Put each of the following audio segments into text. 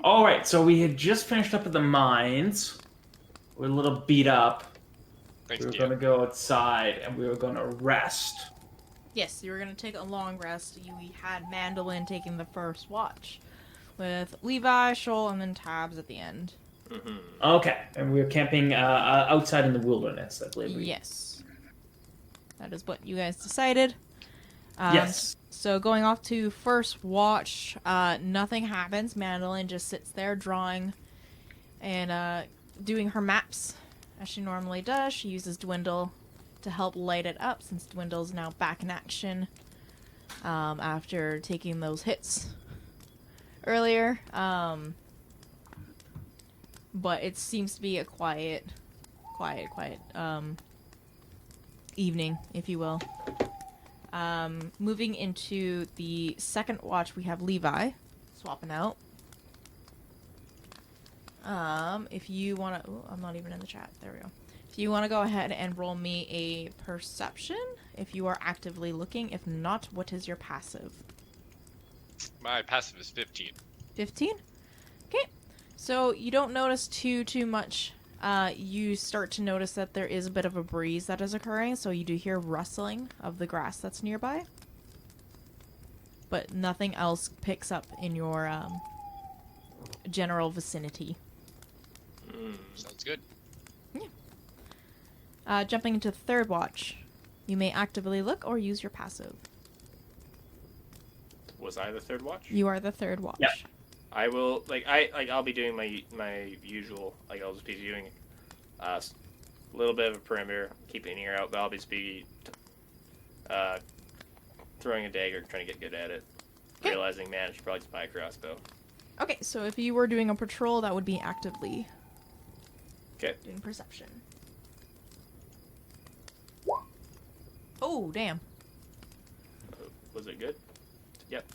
All right, so we had just finished up at the mines. We're a little beat up. Thanks, We were DM. going to go outside and we were going to rest. Yes, you were going to take a long rest. We had Mandolin taking the first watch, with Levi, Shoal, and then Tabs at the end. Mm-hmm. Okay, and we were camping outside in the wilderness, I believe. Yes. That is what you guys decided. Yes. So going off to first watch, nothing happens. Mandolin just sits there drawing and doing her maps as she normally does. She uses Dwindle to help light it up since Dwindle's now back in action after taking those hits earlier. But it seems to be a quiet evening, if you will. Moving into the second watch, we have Levi swapping out. If you want to... I'm not even in the chat. There we go. If you want to go ahead and roll me a perception, if you are actively looking. If not, what is your passive? My passive is 15. 15? Okay. So you don't notice too much. You start to notice that there is a bit of a breeze that is occurring, so you do hear rustling of the grass that's nearby. But nothing else picks up in your general vicinity. Sounds good. Jumping into the third watch, you may actively look or use your passive. Was I the third watch? You are the third watch. Yep. I will I'll be doing my usual, I'll just be doing a little bit of a perimeter, keeping an ear out, but I'll just be throwing a dagger, trying to get good at it. Okay. Realizing, man, I should probably just buy a crossbow. Okay, so if you were doing a patrol, that would be actively Okay. doing perception. Oh, damn. Was it good? Yep.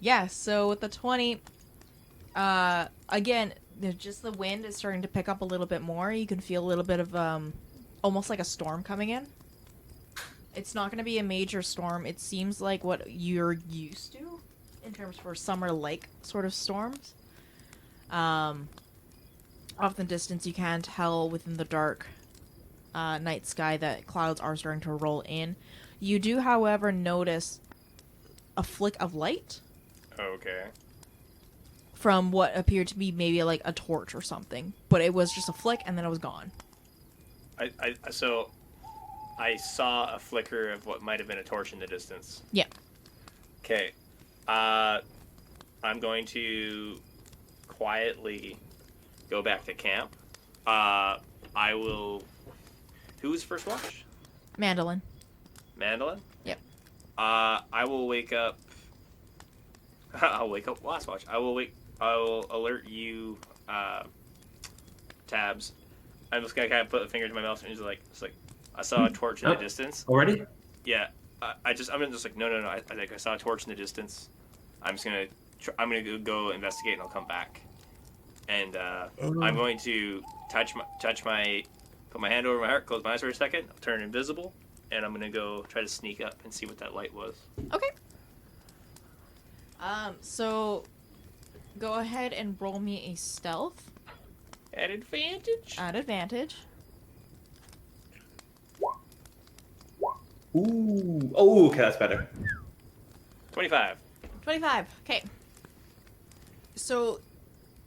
Yeah, so with the 20, again, there's just the wind is starting to pick up a little bit more. You can feel a little bit of, almost like a storm coming in. It's not going to be a major storm. It seems like what you're used to in terms for summer-like sort of storms. Off in the distance, you can tell within the dark night sky that clouds are starting to roll in. You do, however, notice a flick of light Okay. from what appeared to be maybe like a torch or something, but it was just a flick and then it was gone. So I saw a flicker of what might have been a torch in the distance. Yeah. Okay. I'm going to quietly go back to camp. I will... Who's first watch? Mandolin. Mandolin? Yep. I will wake up... I'll wake up last watch. I will alert you, Tabs. I'm just gonna kind of put a finger to my mouth and it's like, I saw a torch in the distance. Already? Yeah. I'm just like, no. I think I saw a torch in the distance. I'm gonna go investigate and I'll come back. And I'm going to put my hand over my heart, close my eyes for a second, I'll turn invisible, and I'm gonna go try to sneak up and see what that light was. Okay. So go ahead and roll me a stealth At advantage. at advantage. Ooh. Oh, okay, that's better. 25. 25. Okay. So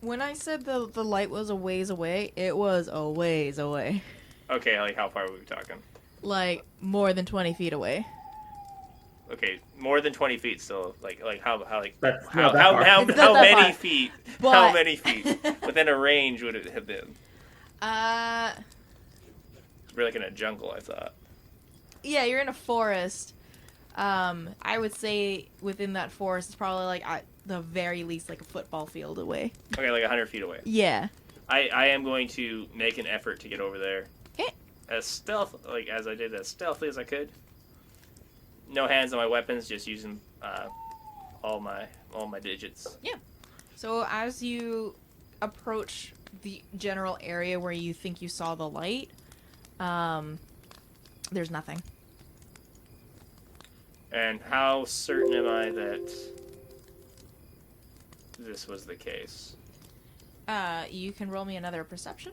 when I said the light was a ways away, it was a ways away. Okay, like how far were we talking? Like more than 20 feet away. Okay, more than 20 feet still. Like how That's how not that far. how It's not that many far. feet? But- How many feet within a range would it have been? We're like in a jungle, I thought. Yeah, you're in a forest. I would say within that forest, it's probably like at the very least like a football field away. Okay, like 100 feet away. Yeah. I am going to make an effort to get over there. Okay. As as I did as stealthily as I could. No hands on my weapons, just using all my digits. So as you approach the general area where you think you saw the light, there's nothing. And how certain am I that this was the case. You can roll me another perception.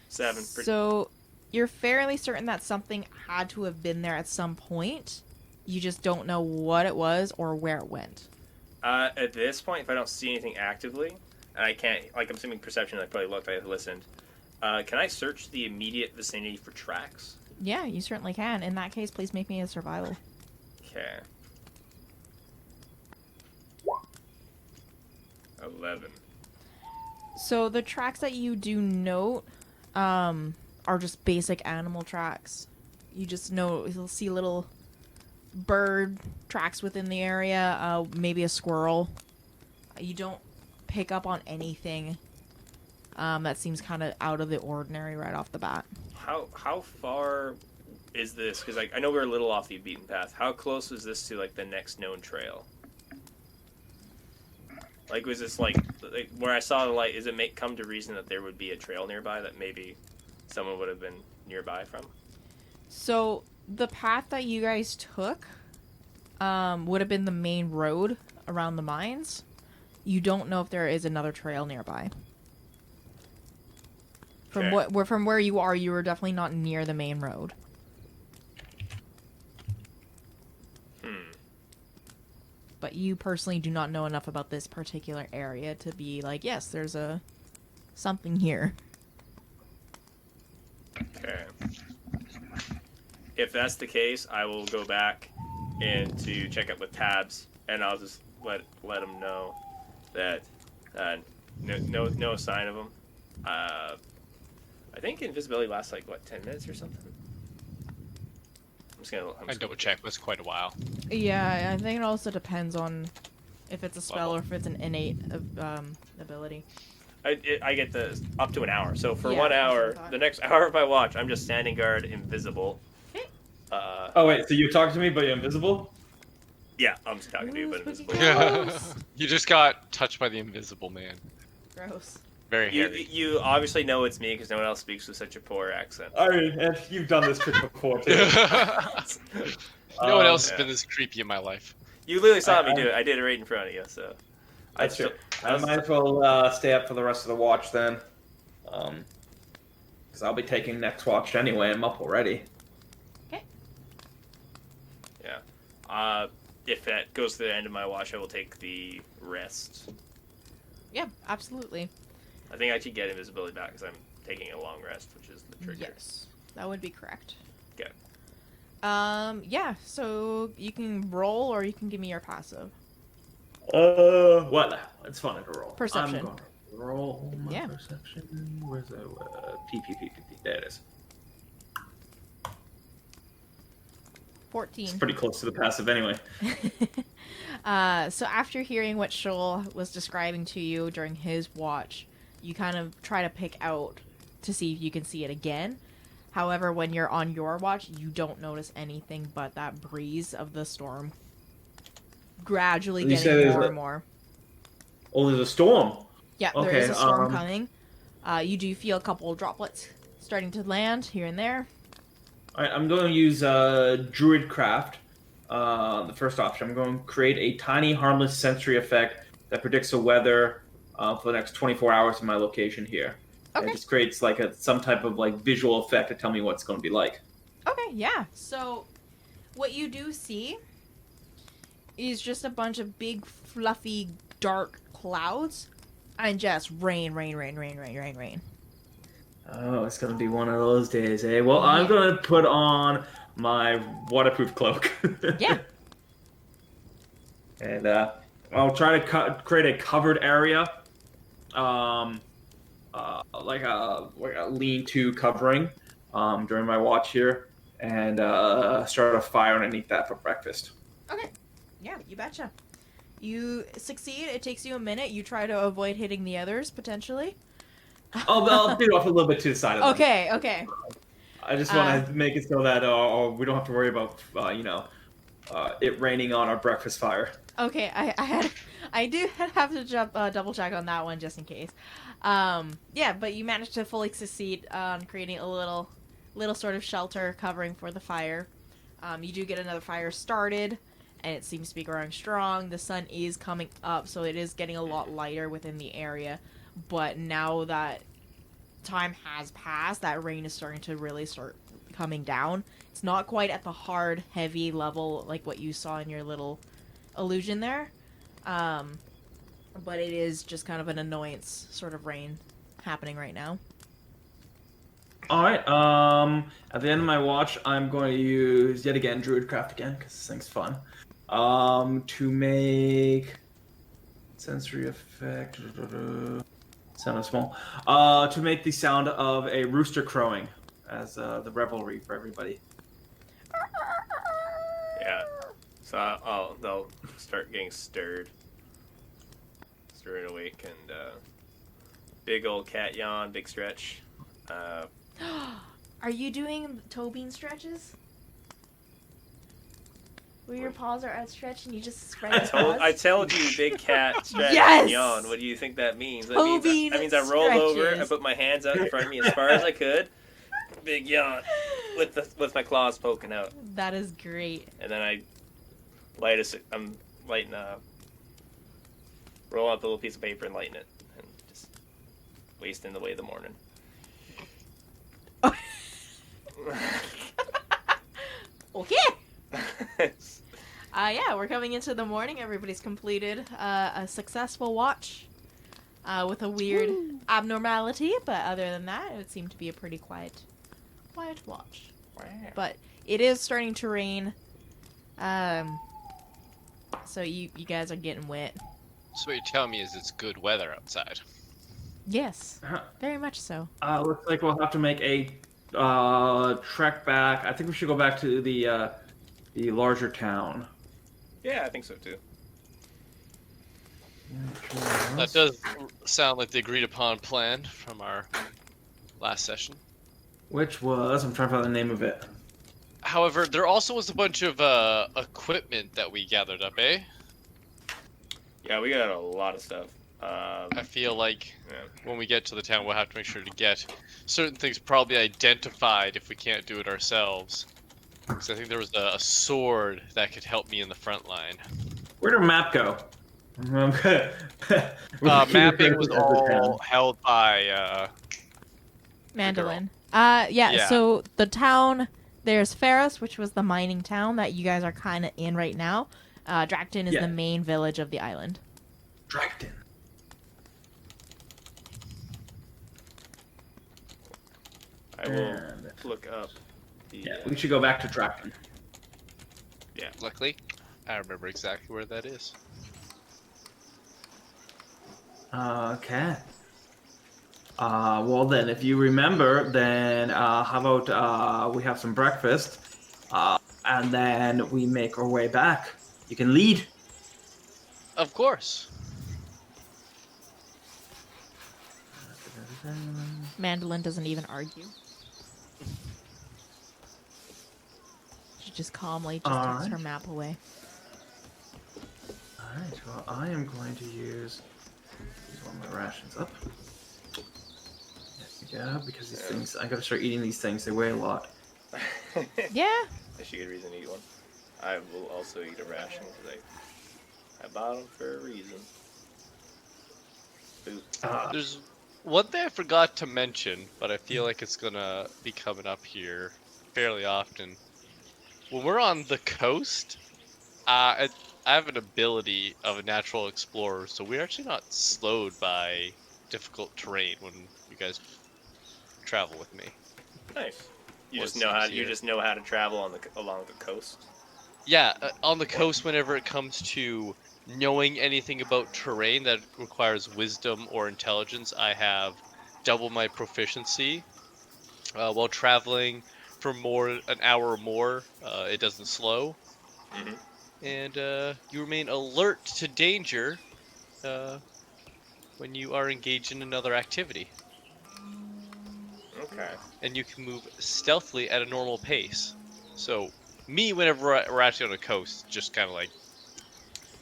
7. So you're fairly certain that something had to have been there at some point. You just don't know what it was or where it went. At this point, if I don't see anything actively, and I can't, like, I'm assuming perception, I probably looked, I listened. Can I search the immediate vicinity for tracks? Yeah, you certainly can. In that case, please make me a survival. Okay. 11. So the tracks that you do note are just basic animal tracks. You just know, you'll see little bird tracks within the area, maybe a squirrel. You don't pick up on anything that seems kind of out of the ordinary right off the bat. How far is this? Because I know we're a little off the beaten path. How close is this to, like, the next known trail? Like, was this, like where I saw the light, is it come to reason that there would be a trail nearby that maybe someone would have been nearby from? So, the path that you guys took would have been the main road around the mines. You don't know if there is another trail nearby. From Okay. from where you are, you were definitely not near the main road. But you personally do not know enough about this particular area to be like, yes, there's something here. Okay. If that's the case, I will go back and to check up with Tabs, and I'll just let him know that no sign of him. I think invisibility lasts like 10 minutes or something. I double check. That's quite a while. Yeah, I think it also depends on if it's a spell or if it's an innate ability. I get the up to an hour. So for Yeah, 1 that's what I hour, thought. the next hour of my watch, I'm just standing guard, invisible. Okay. Oh wait, so you're talking to me, but you're invisible? Yeah, I'm just talking to you, but Ooh, spooky invisible. gross. You just got touched by the invisible man. Gross. Very hairy. You obviously know it's me because no one else speaks with such a poor accent. I mean, and you've done this trick before too. No one else has yeah. been this creepy in my life. You literally saw me do it. I did it right in front of you, so. That's true. I might as well stay up for the rest of the watch then. Because I'll be taking next watch anyway. I'm up already. Yeah. If that goes to the end of my watch, I will take the rest. Yeah, absolutely. I think I should get invisibility back because I'm taking a long rest, which is the trigger. Yes, that would be correct. Okay. Yeah, so you can roll or you can give me your passive. What? It's funny to roll. Perception. I'm going to roll my Yeah. perception. Where's the P? There it is. 14. It's pretty close to the passive anyway. So after hearing what Shoal was describing to you during his watch, you kind of try to pick out to see if you can see it again. However, when you're on your watch, you don't notice anything but that breeze of the storm gradually You said getting there's more a- and more. Oh, there's a storm. Yeah, there Okay, is a storm coming. You do feel a couple of droplets starting to land here and there. Alright, I'm going to use Druidcraft. The first option. I'm going to create a tiny, harmless sensory effect that predicts the weather for the next 24 hours in my location here. Okay. It just creates like some type of like visual effect to tell me what it's going to be like. Okay, yeah. So, what you do see is just a bunch of big, fluffy, dark clouds, and just rain, rain, rain, rain, rain, rain, rain. Oh, it's going to be one of those days, eh? Well, I'm Yeah. going to put on my waterproof cloak. Yeah. And I'll try to create a covered area, like a lean-to covering during my watch here, and start a fire underneath that for breakfast. Okay. Yeah, you betcha. You succeed. It takes you a minute. You try to avoid hitting the others, potentially. I'll beat off a little bit to the side of them. Okay, okay. I just want to make it so that we don't have to worry about, it raining on our breakfast fire. Okay, I do have to double check on that one just in case. Yeah, but you managed to fully succeed on creating a little little sort of shelter covering for the fire. You do get another fire started, and it seems to be growing strong. The sun is coming up, so it is getting a lot lighter within the area. But now that time has passed, that rain is starting to really start coming down. It's not quite at the hard, heavy level like what you saw in your little illusion there. But it is just kind of an annoyance sort of rain happening right now. All right. At the end of my watch, I'm going to use yet again Druidcraft again because this thing's fun. To make sensory effect. Sound small. To make the sound of a rooster crowing as the revelry for everybody. Yeah. So they'll start getting stirred awake, and big old cat yawn, big stretch. Are you doing toe bean stretches? Where your paws are outstretched and you just spread your paws? I told you, big cat stretch Yes! and yawn. What do you think that means? That Toe means I rolled over, I stretches. put my hands out in front of me as far as I could, big yawn, with my claws poking out, That is great. and then I'm lighting roll up a little piece of paper and lighting it, and just wasting the way of the morning. Okay. Yeah, we're coming into the morning. Everybody's completed a successful watch with a weird abnormality, but other than that, it would seem to be a pretty quiet watch. Wow. But it is starting to rain, so you guys are getting wet. So what you're telling me is it's good weather outside. Yes, very much so. Looks like we'll have to make a trek back. I think we should go back to the larger town. Yeah, I think so too. That does sound like the agreed upon plan from our last session. Which was, I'm trying to find the name of it. However, there also was a bunch of equipment that we gathered up, eh? Yeah, we got a lot of stuff. I feel like Yeah. when we get to the town, we'll have to make sure to get certain things probably identified if we can't do it ourselves. Because I think there was a sword that could help me in the front line. Where did our map go? Mapping was all held by Mandolin. Yeah, Yeah. so the town, there's Ferris, which was the mining town that you guys are kind of in right now. Dracton is Yeah. the main village of the island. Dracton. I will And- look up the. Yeah, we should go back to Dracton. Luckily, I remember exactly where that is. Okay. Well then, if you remember, then how about we have some breakfast, and then we make our way back. You can lead. Of course. Mandolin doesn't even argue. She just calmly just takes Alright. her map away. Alright, well I am going to use one of my rations up. There we go, because these things, I gotta start eating these things, they weigh a lot. Yeah. That's a good reason to eat one. I will also eat a ration because I bought them for a reason. Boo. There's one thing I forgot to mention, but I feel like it's gonna be coming up here fairly often. When we're on the coast, I have an ability of a natural explorer, so we're actually not slowed by difficult terrain when you guys travel with me. Nice. You What just know how seems you here. just know how to travel along the coast. Yeah, on the coast, whenever it comes to knowing anything about terrain that requires wisdom or intelligence, I have double my proficiency. While traveling for an hour or more, it doesn't slow. Mhm. And you remain alert to danger when you are engaged in another activity. Okay. And you can move stealthily at a normal pace. So, me, whenever we're actually on the coast, just kind of like,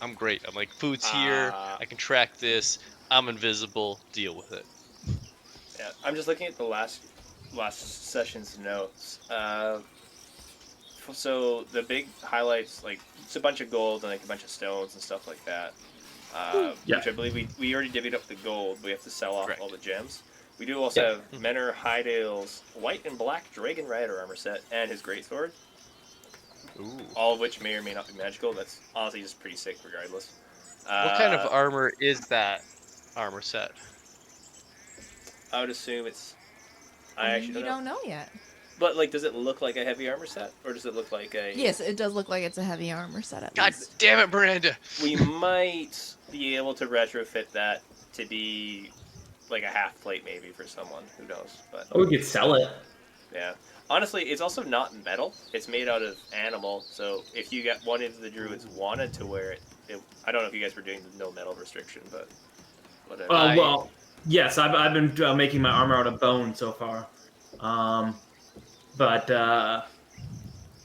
I'm great. I'm like, food's here, I can track this, I'm invisible, deal with it. Yeah, I'm just looking at the last last session's notes. So the big highlights, like it's a bunch of gold and like a bunch of stones and stuff like that. Yeah. Which I believe we already divvied up the gold. We have to sell off Correct. all the gems. We do also have Menor Hydael's white and black dragon rider armor set and his greatsword. Ooh. All of which may or may not be magical. That's honestly just pretty sick regardless. What kind of armor is that armor set? I would assume it's... I I mean, actually you don't know yet. But, like, does it look like a heavy armor set? Or does it look like a... Yes, it does look like it's a heavy armor set at God least. damn it, Miranda! We might be able to retrofit that to be, like, a half plate maybe for someone. Who knows? But Oh, we could sell it. yeah. Honestly, it's also not metal. It's made out of animal. So if you got one of the druids wanted to wear it, I don't know if you guys were doing the no metal restriction, but whatever. Well, yes, I've been making my armor out of bone so far. But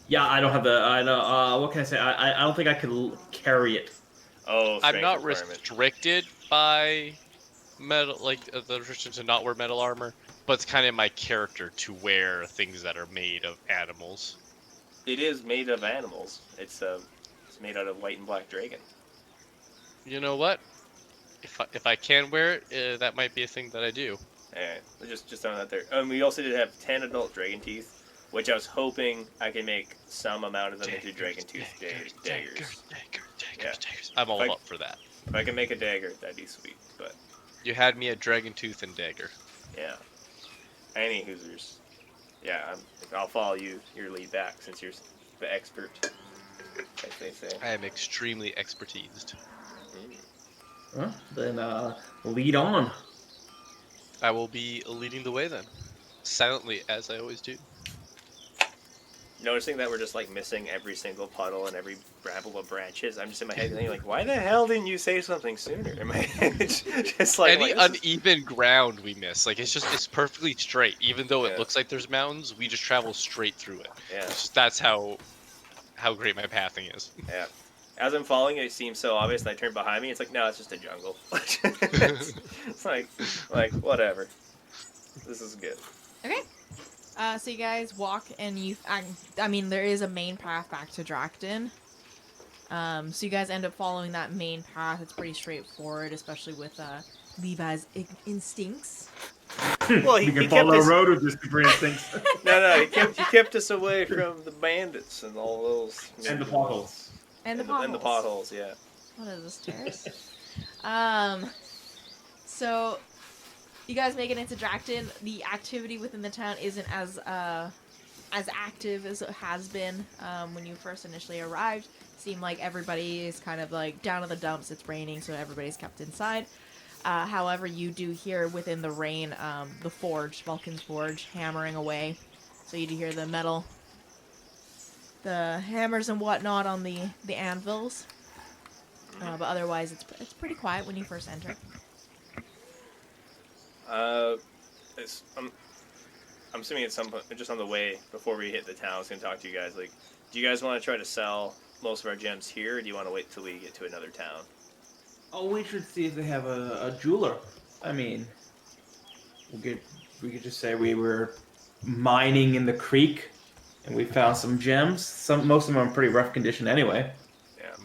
yeah, I don't have the. I know. What can I say? I don't think I could carry it. Oh, I'm not requirement. restricted by metal, like the restriction to not wear metal armor, but it's kind of my character to wear things that are made of animals. It is made of animals. It's made out of white and black dragon. You know what? If I can wear it, that might be a thing that I do. Alright, just throwing that there. We also did have 10 adult dragon teeth, which I was hoping I could make some amount of them into dragon tooth daggers. Daggers. Yeah. I'm all Like- up for that. If I can make a dagger, that'd be sweet. But You had me at dragon tooth and dagger. yeah, any Hoosers. Yeah, I'll follow your lead back since you're the expert, as they say. I am extremely expertised. Well, then lead on. I will be leading the way then, silently as I always do. Noticing that we're just like missing every single puddle and every bramble of branches, I'm just in my head thinking like, why the hell didn't you say something sooner? In my head, it's just like Any this is- uneven ground we miss, like it's perfectly straight. Even though Yeah. it looks like there's mountains, we just travel straight through it. yeah. That's how great my pathing is. Yeah. As I'm following it seems so obvious, and I turn behind me, it's like, no, it's just a jungle. it's like whatever. This is good. Okay. So you guys walk and I mean, there is a main path back to Dracton. So you guys end up following that main path. It's pretty straightforward, especially with Levi's instincts. Well, We he can kept follow us. a road with this super instincts. No, he kept us away from the bandits and all those. And the potholes. And the potholes. And the potholes, yeah. What is this, terrace? So you guys make it into Dracton. The activity within the town isn't as active as it has been when you first initially arrived. Seemed like everybody is kind of like down in the dumps. It's raining, so everybody's kept inside. However, you do hear within the rain the forge, Vulcan's Forge, hammering away. So you do hear the metal, the hammers and whatnot on the anvils. But otherwise, it's pretty quiet when you first enter. I'm assuming at some point, just on the way before we hit the town, I was gonna talk to you guys. Like, do you guys want to try to sell most of our gems here, or do you want to wait till we get to another town? Oh, we should see if they have a jeweler. I mean, we could just say we were mining in the creek and we found some gems. Most of them are in pretty rough condition anyway.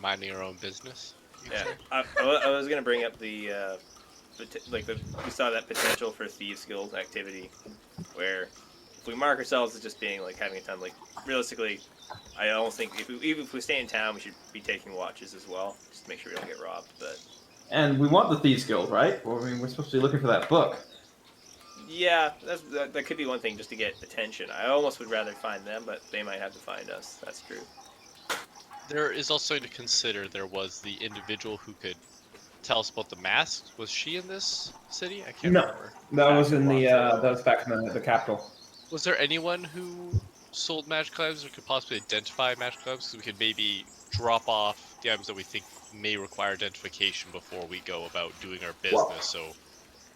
Minding our own business. Yeah, I was gonna bring up we saw that potential for Thieves Guild activity, where if we mark ourselves as just being like having a time, like realistically, I almost think even if we stay in town, we should be taking watches as well, just to make sure we don't get robbed. But And we want the Thieves Guild, right? Well, I mean, we're supposed to be looking for that book. yeah, that could be one thing just to get attention. I almost would rather find them, but they might have to find us. That's true. There is also to consider there was the individual who could tell us about the masks. Was she in this city? I can't No. remember. That was in that was back in the capital. Was there anyone who sold magic items or could possibly identify magic items? So we could maybe drop off the items that we think may require identification before we go about doing our business. Well, So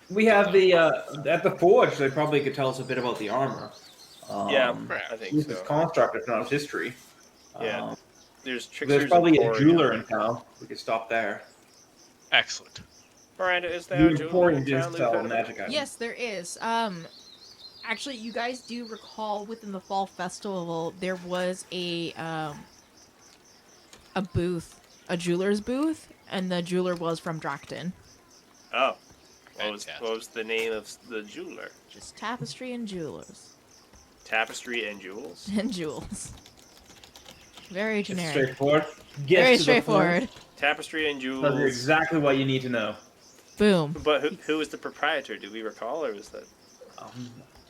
We have the at the forge. They probably could tell us a bit about the armor. Yeah, Crap. I think Use so. its construct, if not its history. Yeah. There's tricksters. There's probably and a Emporium. jeweler in town. We could stop there. excellent. Miranda, is there a The jeweler Emporium in town does that sell we've heard of? magic items. Yes, there is. Actually, you guys do recall within the fall festival there was a booth, a jeweler's booth, and the jeweler was from Dracton. Oh. Fantastic. What was the name of the jeweler? Just tapestry and jewelers. Tapestry and Jewels? And jewels. Very It's generic. straightforward. Get Very to the straightforward. Tapestry and point. Tells you Jewels. exactly what you need to know. Boom. But who was the proprietor? Do we recall, or was that?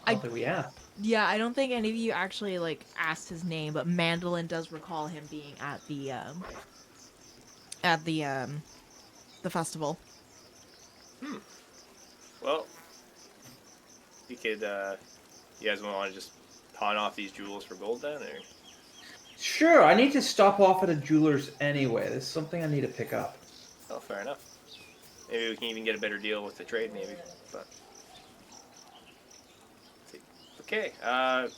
I don't think we have. Yeah, I don't think any of you actually like asked his name, but Mandolin does recall him being at the festival. Well, you could. You guys want to just pawn off these jewels for gold then, or? Sure, I need to stop off at a jeweler's anyway. There's something I need to pick up. Oh, fair enough. Maybe we can even get a better deal with the trade, maybe. But okay,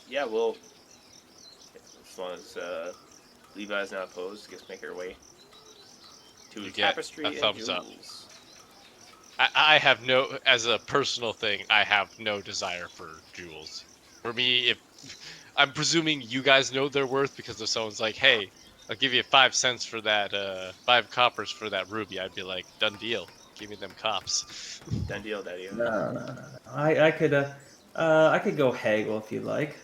yeah, we'll. As long as Levi's not opposed, I guess make our way to You get Tapestry a and thumbs up. Jewels. I have no, as a personal thing, I have no desire for jewels. For me, if I'm presuming you guys know their worth because if someone's like, "Hey, I'll give you 5 cents for that, 5 coppers for that ruby," I'd be like, "Done deal. Give me them cops." Done deal, Daddy. No. I could go haggle if you like.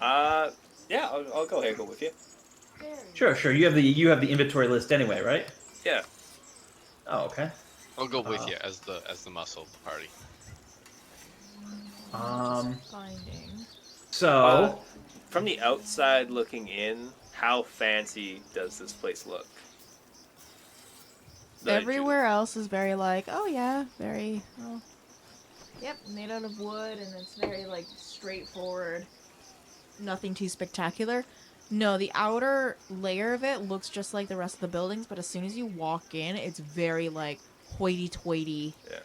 Yeah, I'll go haggle with you. Sure. You have the inventory list anyway, right? Yeah. Oh, okay. I'll go with you as the muscle of the party. Finding. So From the outside looking in, how fancy does this place look? Everywhere else is very like, oh yeah, very, oh, yep, made out of wood, and it's very like straightforward. Nothing too spectacular. No, the outer layer of it looks just like the rest of the buildings, but as soon as you walk in, it's very like hoity-toity. Yeah.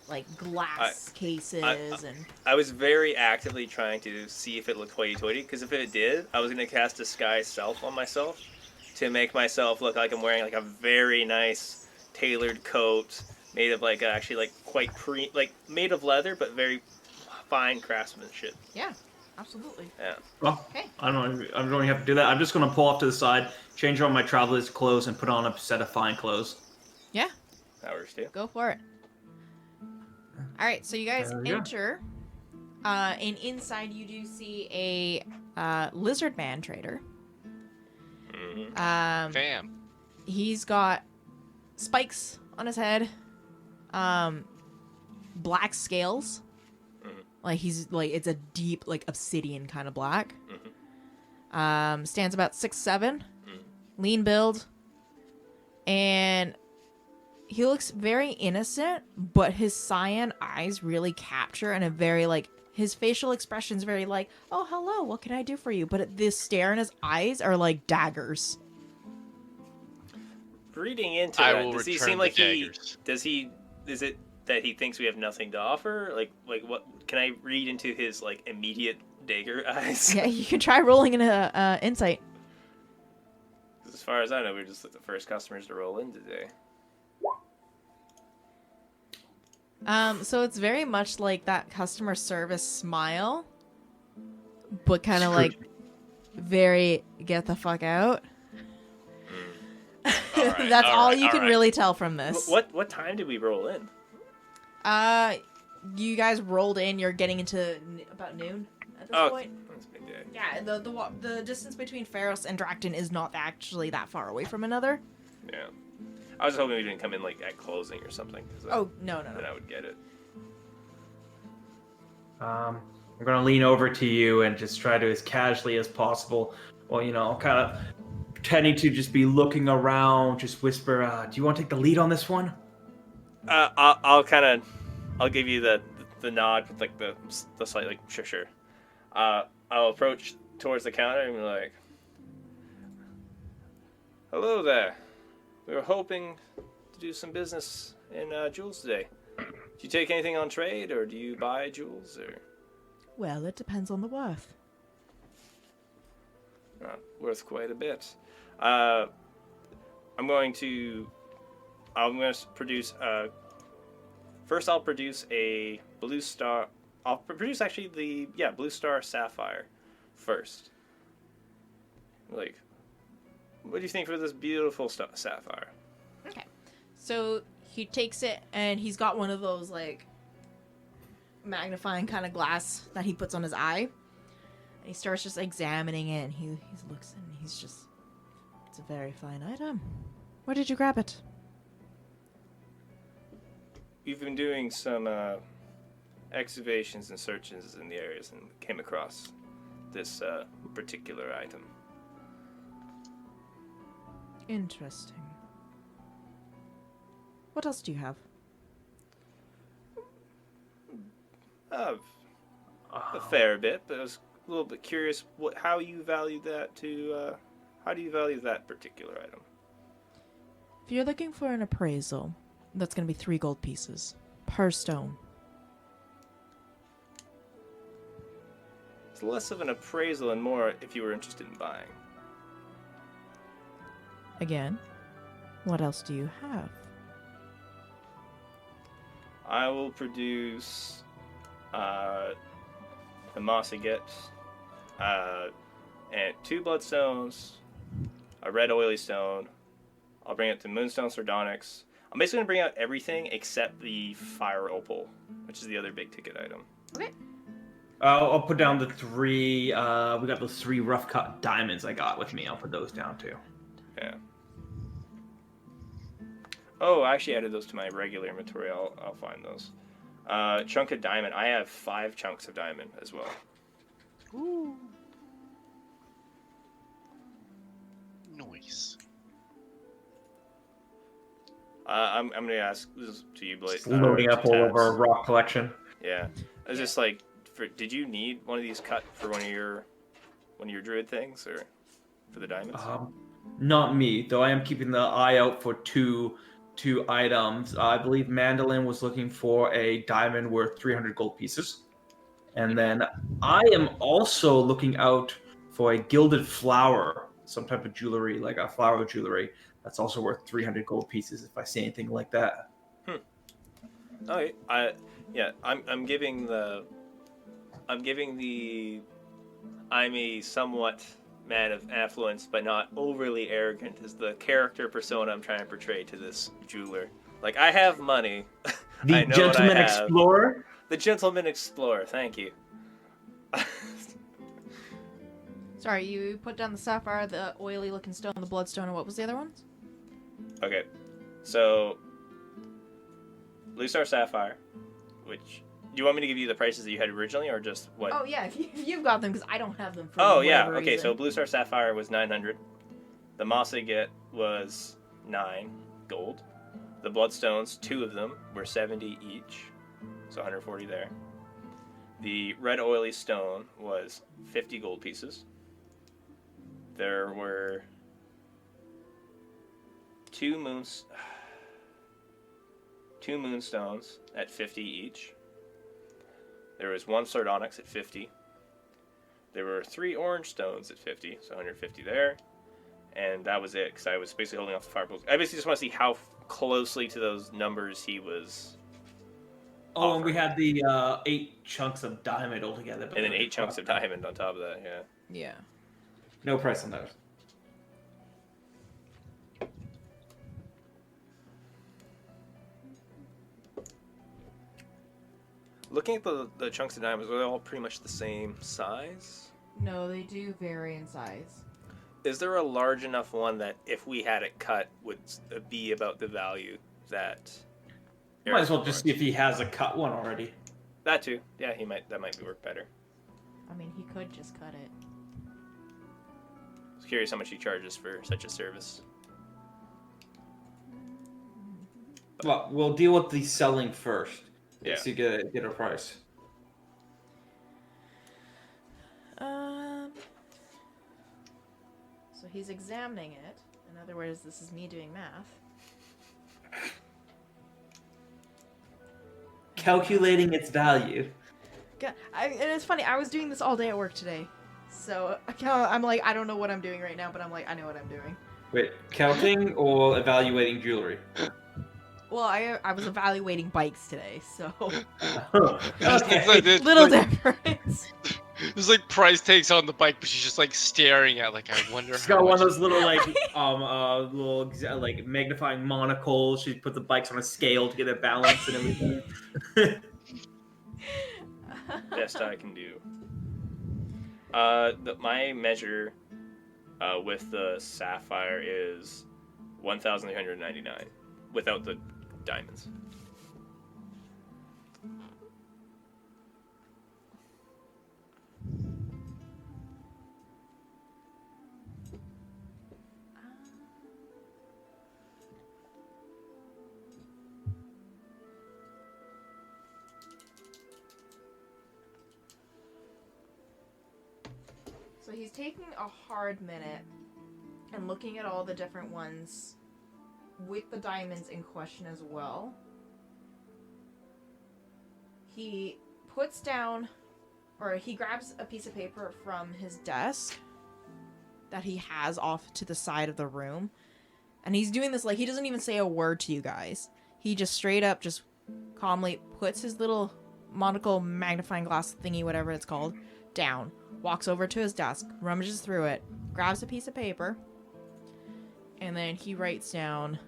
Like glass cases and. I was very actively trying to see if it looked hoity-toity, because if it did, I was going to cast Disguise Self on myself to make myself look like I'm wearing like a very nice tailored coat made of like actually like quite made of leather, but very fine craftsmanship. Yeah, absolutely. Yeah. well, Okay. I don't really have to do that. I'm just gonna pull off to the side, change all my traveler's clothes, and put on a set of fine clothes. Yeah, That works too. go for it. All right, so you guys There we go. enter, and inside you do see a lizard man trader. Mm-hmm. Fam. He's got spikes on his head, black scales. Like he's like it's a deep like obsidian kind of black. Stands about 6'7", lean build, and he looks very innocent, but his cyan eyes really capture, and a very like his facial expression's very like, oh hello, what can I do for you? But this stare in his eyes are like daggers. Reading into I that, will does he return seem the like daggers. is it that he thinks we have nothing to offer? Like what can I read into his like immediate dagger eyes? Yeah, you can try rolling in a insight. As far as I know, we're just like the first customers to roll in today. So it's very much like that customer service smile, but kind of like very get the fuck out. Alright, That's all alright, you can alright. really tell from this. What time did we roll in? You guys rolled in. You're getting into about noon at this point. That's a big day. Yeah, the distance between Pharos and Dracton is not actually that far away from another. Yeah. I was hoping we didn't come in like at closing or something. 'Cause Oh no. then I would get it. I'm gonna lean over to you and just try to as casually as possible. Well, kind of pretending to just be looking around, just whisper, "Do you want to take the lead on this one?" I'll give you the nod with like the slight like sure. I'll approach towards the counter and be like, "Hello there. We were hoping to do some business in jewels today. Do you take anything on trade, or do you buy jewels, or Well, it depends on the worth. worth quite a bit? I'm going to I'm going to produce. First, I'll produce a blue star. I'll produce actually the blue star sapphire first. Like, what do you think for this beautiful sapphire? Okay. So he takes it and he's got one of those like magnifying kind of glass that he puts on his eye. And he starts just examining it and he looks and he's just, it's a very fine item. Where did you grab it? We've been doing some excavations and searches in the areas and came across this particular item. Interesting. What else do you have? A fair bit, but I was a little bit curious how you value that how do you value that particular item? If you're looking for an appraisal, that's going to be 3 gold pieces per stone. It's less of an appraisal and more if you were interested in buying. Again, what else do you have? I will produce the mossy get, and 2 bloodstones, a red oily stone. I'll bring it to Moonstone Sardonyx. I'm basically going to bring out everything except the fire opal, which is the other big ticket item. Okay. I'll put down the 3. We got those 3 rough cut diamonds I got with me. I'll put those down too. Yeah. Oh, I actually added those to my regular inventory. I'll find those. Chunk of diamond. I have 5 chunks of diamond as well. Ooh. Nice. I'm going to ask this to you, Blake. Just loading up all of our rock collection. Yeah. I was just like, did you need one of these cut for one of your druid things, or for the diamonds? Not me, though. I am keeping the eye out for two items. I believe Mandolin was looking for a diamond worth 300 gold pieces. And then I am also looking out for a gilded flower, some type of jewelry, like a flower jewelry, that's also worth 300 gold pieces if I see anything like that. Okay. I'm giving the I'm a somewhat man of affluence, but not overly arrogant, is the character persona I'm trying to portray to this jeweler. Like, I have money. The I know Gentleman what I have. Explorer? The Gentleman Explorer, thank you. Sorry, you put down the sapphire, the oily looking stone, the bloodstone, and what was the other ones? Okay, so Blue Star Sapphire, which... Do you want me to give you the prices that you had originally, or just what? Oh, yeah, if you've got them, because I don't have them for Oh, yeah, whatever okay, reason. so Blue Star Sapphire was 900. The Mossagate was 9 gold. The Bloodstones, 2 of them, were 70 each, so 140 there. The Red Oily Stone was 50 gold pieces. There were 2 Moonstones at 50 each. There was 1 Sardonyx at 50. There were 3 Orange Stones at 50, so 150 there. And that was it, because I was basically holding off the fire bolts. I basically just want to see how closely to those numbers he was Oh, and we had the 8 chunks of diamond altogether. And then 8 chunks of diamond on top of that, yeah. Yeah. No price on those. Looking at the chunks of diamonds, are they all pretty much the same size? No, they do vary in size. Is there a large enough one that if we had it cut would be about the value that... Might as well just see if he has a cut one already. That too. Yeah, that might work better. I mean, he could just cut it. I was curious how much he charges for such a service. Well, we'll deal with the selling first. Yeah. So you get a price. So he's examining it. In other words, this is me doing math. Calculating its value. And it's funny, I was doing this all day at work today. So I'm like, I don't know what I'm doing right now, but I'm like, I know what I'm doing. Wait, counting or evaluating jewelry? Well, I was evaluating bikes today, so Okay. Like, little difference. There's like price tags on the bike, but she's just like staring at. Like, I wonder She's how got one much. of those little like magnifying monocles. She put the bikes on a scale to get it balanced and everything. Best I can do. My measure with the sapphire is 1,399 without the diamonds. So he's taking a hard minute and looking at all the different ones with the diamonds in question as well. He puts down, or he grabs a piece of paper from his desk that he has off to the side of the room. And he's doing this like he doesn't even say a word to you guys. He just straight up, just calmly puts his little monocle magnifying glass thingy, whatever it's called, down. Walks over to his desk, rummages through it, grabs a piece of paper, and then he writes down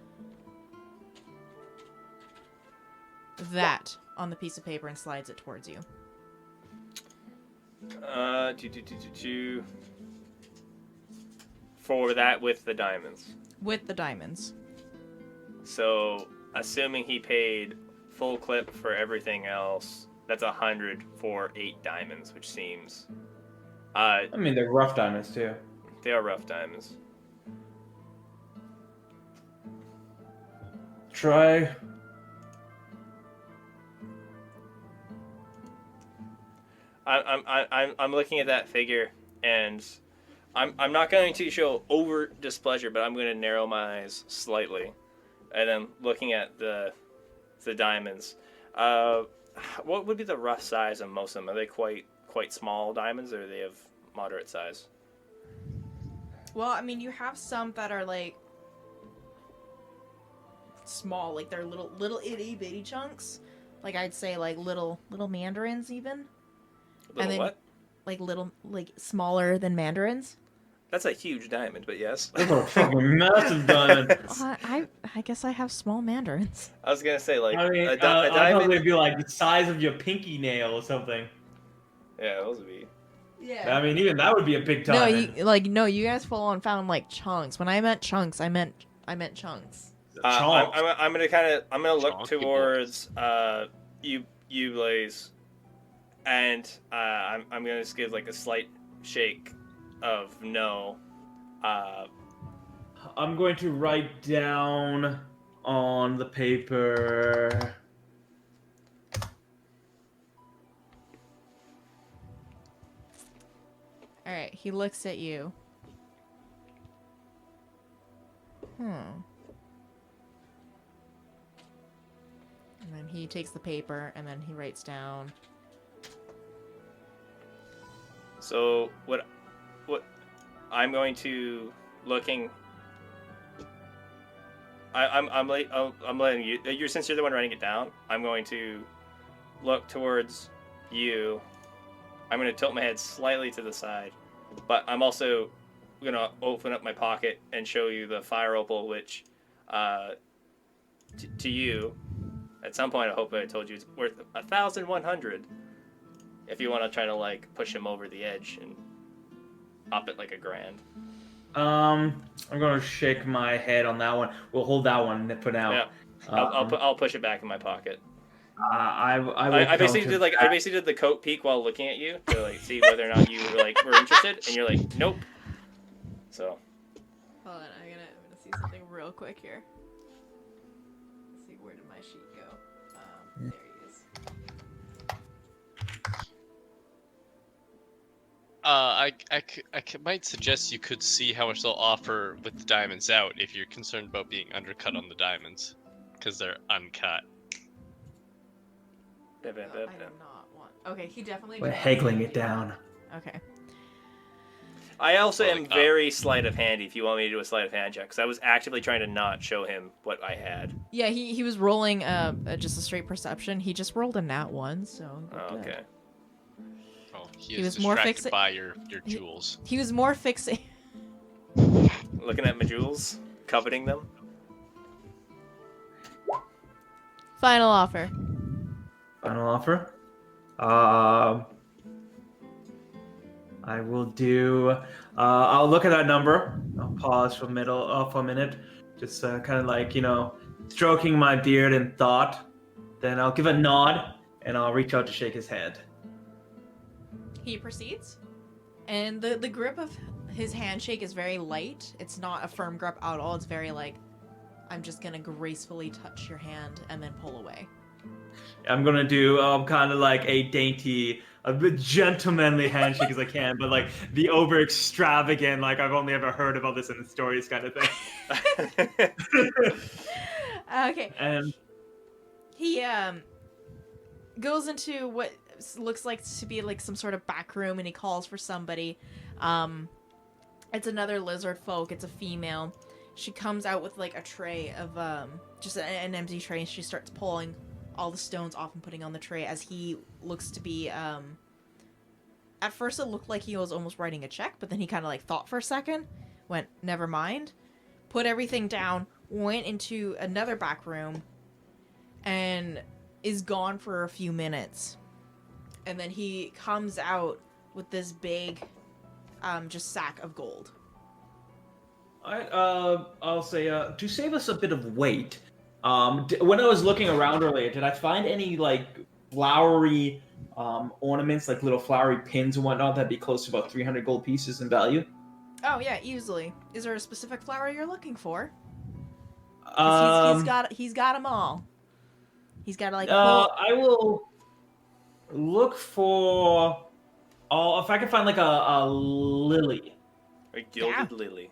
that on the piece of paper and slides it towards you. For that with the diamonds. With the diamonds. So, assuming he paid full clip for everything else, that's 100 for 8 diamonds, which seems... I mean, they're rough diamonds too. They are rough diamonds. Try. I'm looking at that figure, and I'm not going to show over displeasure, but I'm going to narrow my eyes slightly, and then looking at the diamonds. What would be the rough size of most of them? Are they quite small diamonds, or are they of moderate size? Well, I mean, you have some that are like small, like they're little itty bitty chunks. Like I'd say like little mandarins even. Little then, what? Like little, like smaller than mandarins. That's a huge diamond, but yes. Those are fucking massive diamonds. I guess I have small mandarins. I was gonna say like I mean, a I thought diamond. they'd be like the size of your pinky nail or something. Yeah, those would be. Yeah. I mean, even that would be a big No, diamond. you guys full on found like chunks. When I meant chunks, I meant chunks. I'm gonna look Chunky towards you Blaze, and I'm gonna just give like a slight shake of no. I'm going to write down on the paper. All right, he looks at you. And then he takes the paper and then he writes down. So what I'm going to looking. I'm letting you. Since you're the one writing it down, I'm going to look towards you. I'm going to tilt my head slightly to the side, but I'm also going to open up my pocket and show you the fire opal, which, to you, at some point I hope I told you it's worth 1,100. If you want to try to like push him over the edge and up it like $1,000. I'm gonna shake my head on that one. We'll hold that one for now. Yeah, I'll push it back in my pocket. I basically did the coat peek while looking at you to like see whether or not you were interested, and you're like, nope. So. Hold on, I'm gonna see something real quick here. Let's see, where did my sheet go? There he is. I might suggest you could see how much they'll offer with the diamonds out if you're concerned about being undercut on the diamonds, because they're uncut. No, I do not want. Okay, he definitely. We're haggling it down. Okay. I also Or, am like, very sleight of hand if you want me to do a sleight of hand check, because I was actively trying to not show him what I had. Yeah, he was rolling just a straight perception. He just rolled a nat 1, so you're Oh, good. okay. Oh, he He is was more distracted fixa- by your jewels. He was more fixated. Looking at my jewels, coveting them. Final offer. Final offer. I will do. I'll look at that number. I'll pause for a minute, just kind of like stroking my beard in thought. Then I'll give a nod and I'll reach out to shake his hand. He proceeds, and the grip of his handshake is very light. It's not a firm grip at all. It's very like, I'm just gonna gracefully touch your hand and then pull away. I'm gonna do kind of like a dainty, a bit gentlemanly handshake as I can, but like the over extravagant, like I've only ever heard about this in the stories kind of thing. Okay. And He goes into what looks like to be like some sort of back room, and he calls for somebody. It's another lizard folk. It's a female. She comes out with like a tray of just an empty tray, and she starts pulling all the stones off and putting on the tray as he looks to be at first it looked like he was almost writing a check, but then he kind of like thought for a second, went never mind, put everything down, went into another back room, and is gone for a few minutes. And then he comes out with this big just sack of gold. I'll say to save us a bit of weight. When I was looking around earlier, did I find any like flowery ornaments, like little flowery pins and whatnot that'd be close to about 300 gold pieces in value? Oh yeah, easily. Is there a specific flower you're looking for? 'Cause he's got them all. He's got like. I will look for. If I can find like a lily. A gilded lily.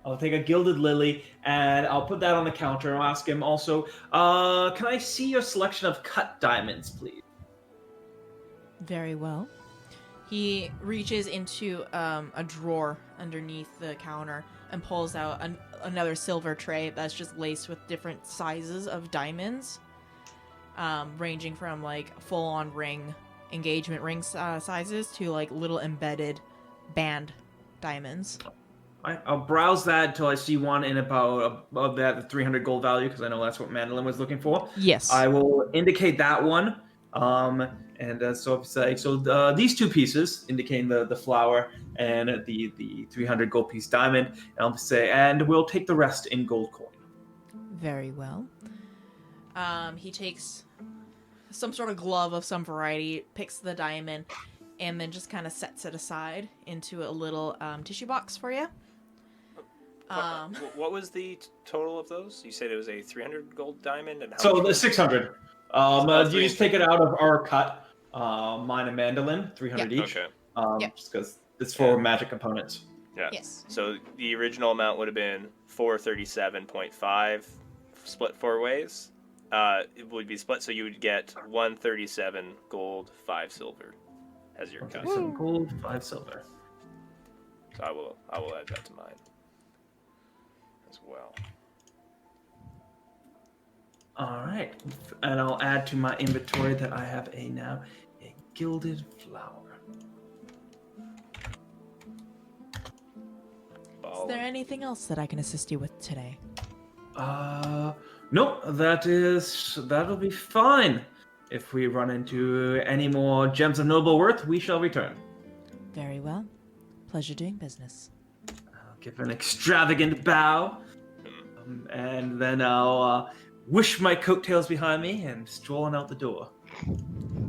I'll take a gilded lily and I'll put that on the counter. I'll ask him also, can I see your selection of cut diamonds, please? Very well. He reaches into a drawer underneath the counter and pulls out another silver tray that's just laced with different sizes of diamonds, ranging from like full-on ring, engagement ring sizes to like little embedded band diamonds. I'll browse that until I see one in about that 300 gold value, because I know that's what Mandolin was looking for. Yes. I will indicate that one. So these two pieces, indicating the flower and the 300 gold piece diamond, and I'll say, and we'll take the rest in gold coin. Very well. He takes some sort of glove of some variety, picks the diamond, and then just kind of sets it aside into a little tissue box for you. What was the total of those? You said it was a 300 gold diamond, and how So much? the 600. You just take it out of our cut. Mine and Mandolin, 300 each. Okay. Yep. Just because it's for magic components. Yeah. Yes. So the original amount would have been 437.5, split 4 ways. It would be split, so you would get 137 gold, 5 silver, as your cut. 7 gold, 5 silver. So I will add that to mine as well. All right, and I'll add to my inventory that I have a gilded flower. Is there anything else that I can assist you with today? No, that'll be fine. If we run into any more gems of noble worth, we shall return. Very well. Pleasure doing business. I'll give an extravagant bow, and then I'll wish my coattails behind me and stroll on out the door.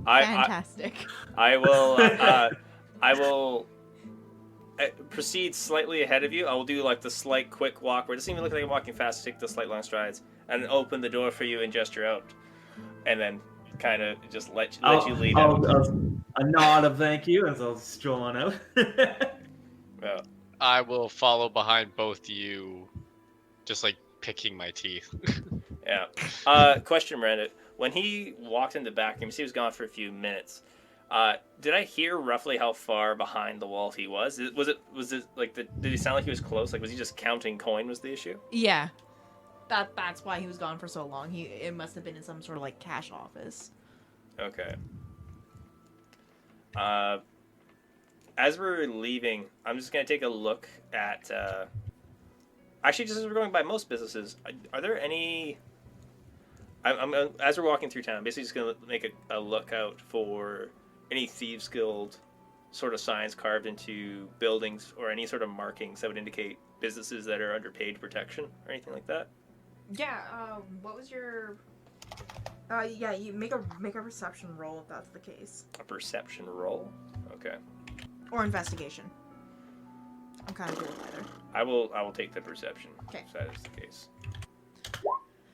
Fantastic. I will proceed slightly ahead of you. I will do like the slight quick walk where it doesn't even look like I'm walking fast. Take the slight long strides and open the door for you and gesture out, and then kind of just let you lead out. A nod of thank you as I'll stroll on out. Yeah. I will follow behind both you, just like picking my teeth. Yeah. Question, Miranda. When he walked in the back room, he was gone for a few minutes. Did I hear roughly how far behind the wall he was? Was it like did he sound like he was close? Like was he just counting coin was the issue? Yeah. That's why he was gone for so long. It must have been in some sort of like cash office. Okay. As we're leaving, I'm just gonna take a look at. Actually, just as we're going by most businesses, are there any? I'm as we're walking through town, I'm basically just gonna make a lookout for any Thieves Guild sort of signs carved into buildings or any sort of markings that would indicate businesses that are under paid protection or anything like that. Yeah. What was your? Yeah. You make a perception roll if that's the case. A perception roll. Okay. Or investigation. I'm kind of good with either. I will take the perception. Okay. If that is the case.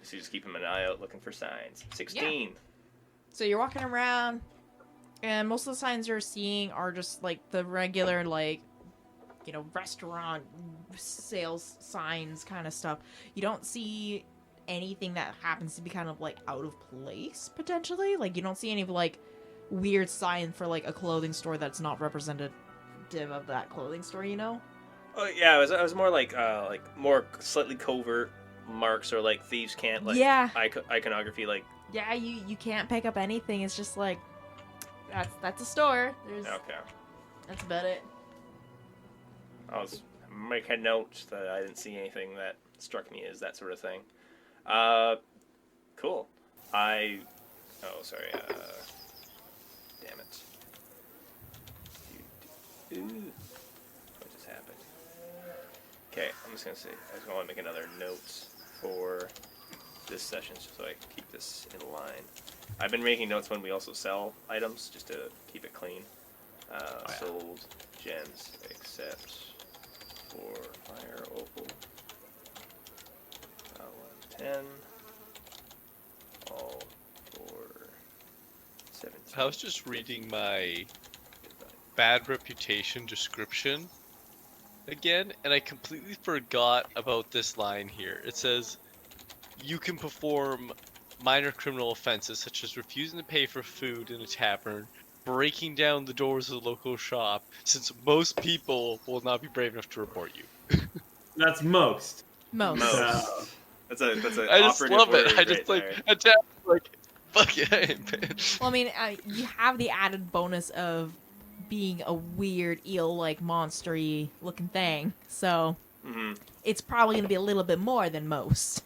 So just keep an eye out looking for signs. 16. So you're walking around, and most of the signs you're seeing are just like the regular, like, you know, restaurant sales signs kind of stuff. You don't see anything that happens to be kind of like out of place potentially. Like you don't see any like weird sign for like a clothing store that's not representative of that clothing store, you know? Oh yeah, I was more like more slightly covert marks or like thieves can't like Yeah. iconography like. Yeah, you can't pick up anything. It's just like that's a store. Okay. That's about it. I was make a note that I didn't see anything that struck me as that sort of thing. Cool. Oh, sorry. Damn it. What just happened? Okay, I'm just gonna say I just want to make another note for this session so I can keep this in line. I've been making notes when we also sell items just to keep it clean. Sold gems except for fire opal. 110. All for 17. I was just reading my bad reputation description again, and I completely forgot about this line here. It says, you can perform minor criminal offenses such as refusing to pay for food in a tavern, breaking down the doors of the local shop, since most people will not be brave enough to report you. That's most. Most. That's an I just operative love word it. I just right like there. attack like fuck it. I ain't paying. Well, I mean, you have the added bonus of being a weird eel-like monster-y looking thing, so it's probably going to be a little bit more than most.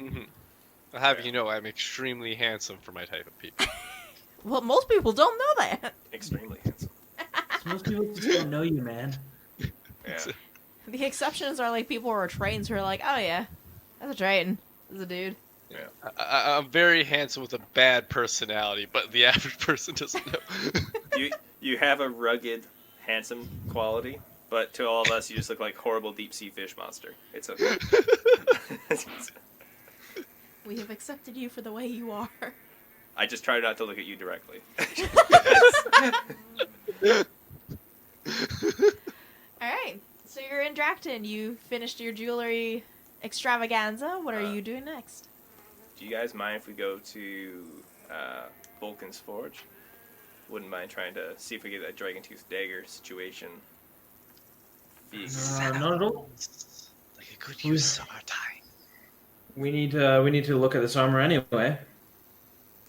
I'll have you know, I'm extremely handsome for my type of people. Well, most people don't know that. Extremely handsome. Most people just don't know you, man. Yeah. The exceptions are like people who are trains who are like, oh yeah, that's a train. That's a dude. Yeah. I'm very handsome with a bad personality, but the average person doesn't know. You have a rugged, handsome quality, but to all of us, you just look like horrible deep sea fish monster. It's okay. We have accepted you for the way you are. I just try not to look at you directly. Alright, so you're in Dracton. You finished your jewelry extravaganza. What are you doing next? Do you guys mind if we go to Vulcan's Forge? Wouldn't mind trying to see if we get that dragon tooth dagger situation. Not at all. Like a good use of our time. We need to look at this armor anyway.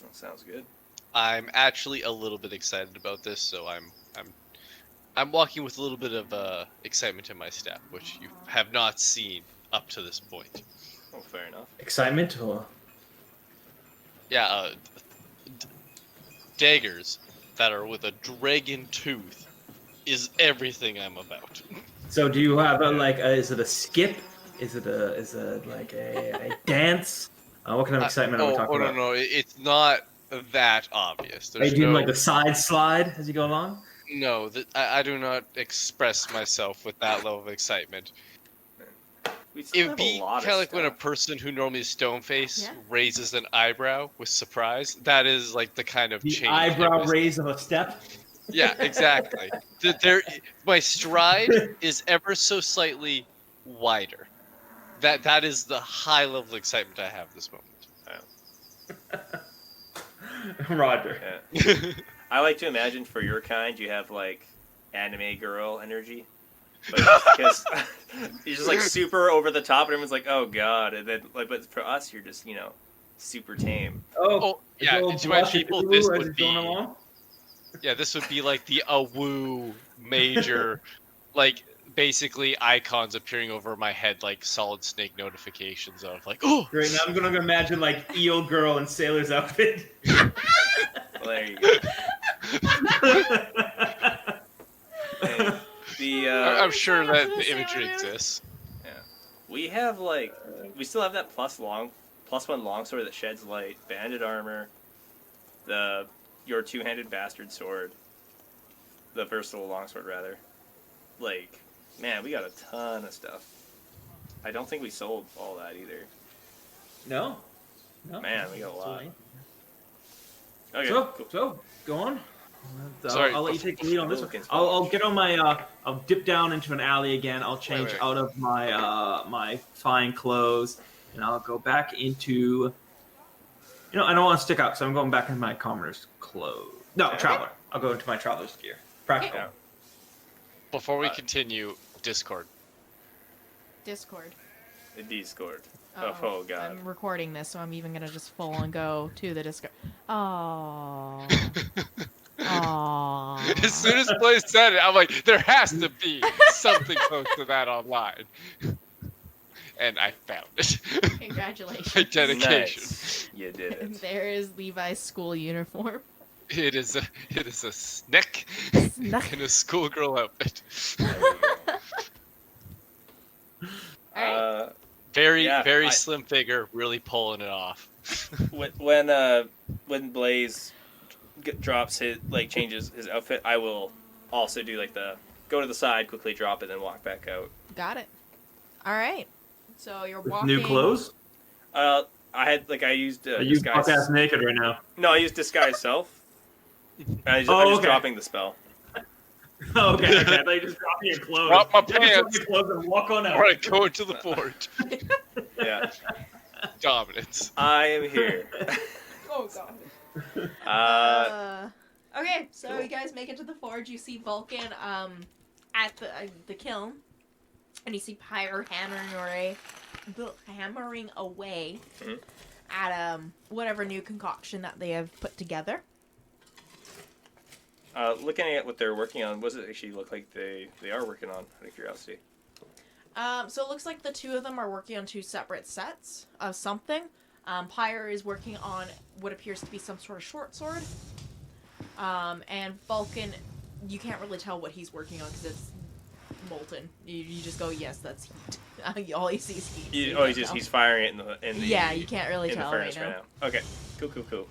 That sounds good. I'm actually a little bit excited about this, so I'm walking with a little bit of excitement in my step, which you have not seen up to this point. Oh, fair enough. Excitement or? Yeah, daggers that are with a dragon tooth is everything I'm about. So do you have is it a skip? Is it like a dance? What kind of excitement are we talking about? No, it's not that obvious. Are you doing like the side slide as you go along? No, I do not express myself with that level of excitement. It would be kind of like when a person who normally is stone-faced raises an eyebrow with surprise. That is like the kind of the change. Eyebrow raise of a step? Yeah, exactly. My stride is ever so slightly wider. That is the high level of excitement I have this moment. Roger. Yeah. I like to imagine for your kind, you have like anime girl energy, but because you're just like super over the top, and everyone's like, "Oh God!" And then like, but for us, you're just super tame. Oh, yeah, it's to my people, this would be... along. Yeah, this would be like the awoo major, like basically icons appearing over my head like Solid Snake notifications of like, oh. Great. Now I'm gonna imagine like eel girl in sailor's outfit. Well, there you go. And I'm sure that Sailor the imagery Moon. exists. we have we still have that +1 longsword that sheds light, banded armor, your two-handed bastard sword, the versatile longsword rather. Like, man, we got a ton of stuff. I don't think we sold all that either. No. Man, we got a lot. Okay, So, cool. so go on. Sorry, I'll let you take the lead on this one. Wilkins. I'll get on my. I'll dip down into an alley again. I'll change Wait. out of my my fine clothes, and I'll go back into. I don't want to stick out, so I'm going back into my commoner's clothes. No, Okay. traveler. I'll go into my traveler's gear. Practical. Yeah. Before we continue, Discord. Discord. The Discord. Uh-oh. Oh God. I'm recording this, so I'm even gonna just full on go to the Discord. Oh. Aww. As soon as Blaze said it, I'm like, there has to be something close to that online. And I found it. Congratulations. My dedication. Nice. You did And it. there is Levi's school uniform. It is a snack Snack. in a schoolgirl outfit. Alright. Very Yeah, very slim figure, really pulling it off. When Blaze drops his changes his outfit, I will also do the go to the side, quickly drop it, then walk back out. Got it. Alright. So you're With walking. new clothes? I used Are you disguise. butt-ass naked right now? No, I used disguise self. I'm just okay. dropping the spell. Okay. I thought you just dropping your clothes. Drop my Drop pants. your clothes and walk on out. All right, go into the forge. Yeah, Dominance. I am here. Oh god. Okay, so Cool. you guys make it to the forge. You see Vulcan at the kiln, and you see Pyre hammering away Mhm. at whatever new concoction that they have put together. Looking at what they're working on, what does it actually look like they are working on? Out of curiosity. So it looks like the two of them are working on two separate sets of something. Pyre is working on what appears to be some sort of short sword. And Vulcan, you can't really tell what he's working on because it's molten. You just go, yes, that's heat. All you see is heat. so you can't tell. He's firing it in the Yeah, you can't really in the tell furnace right right now. now. Okay, cool.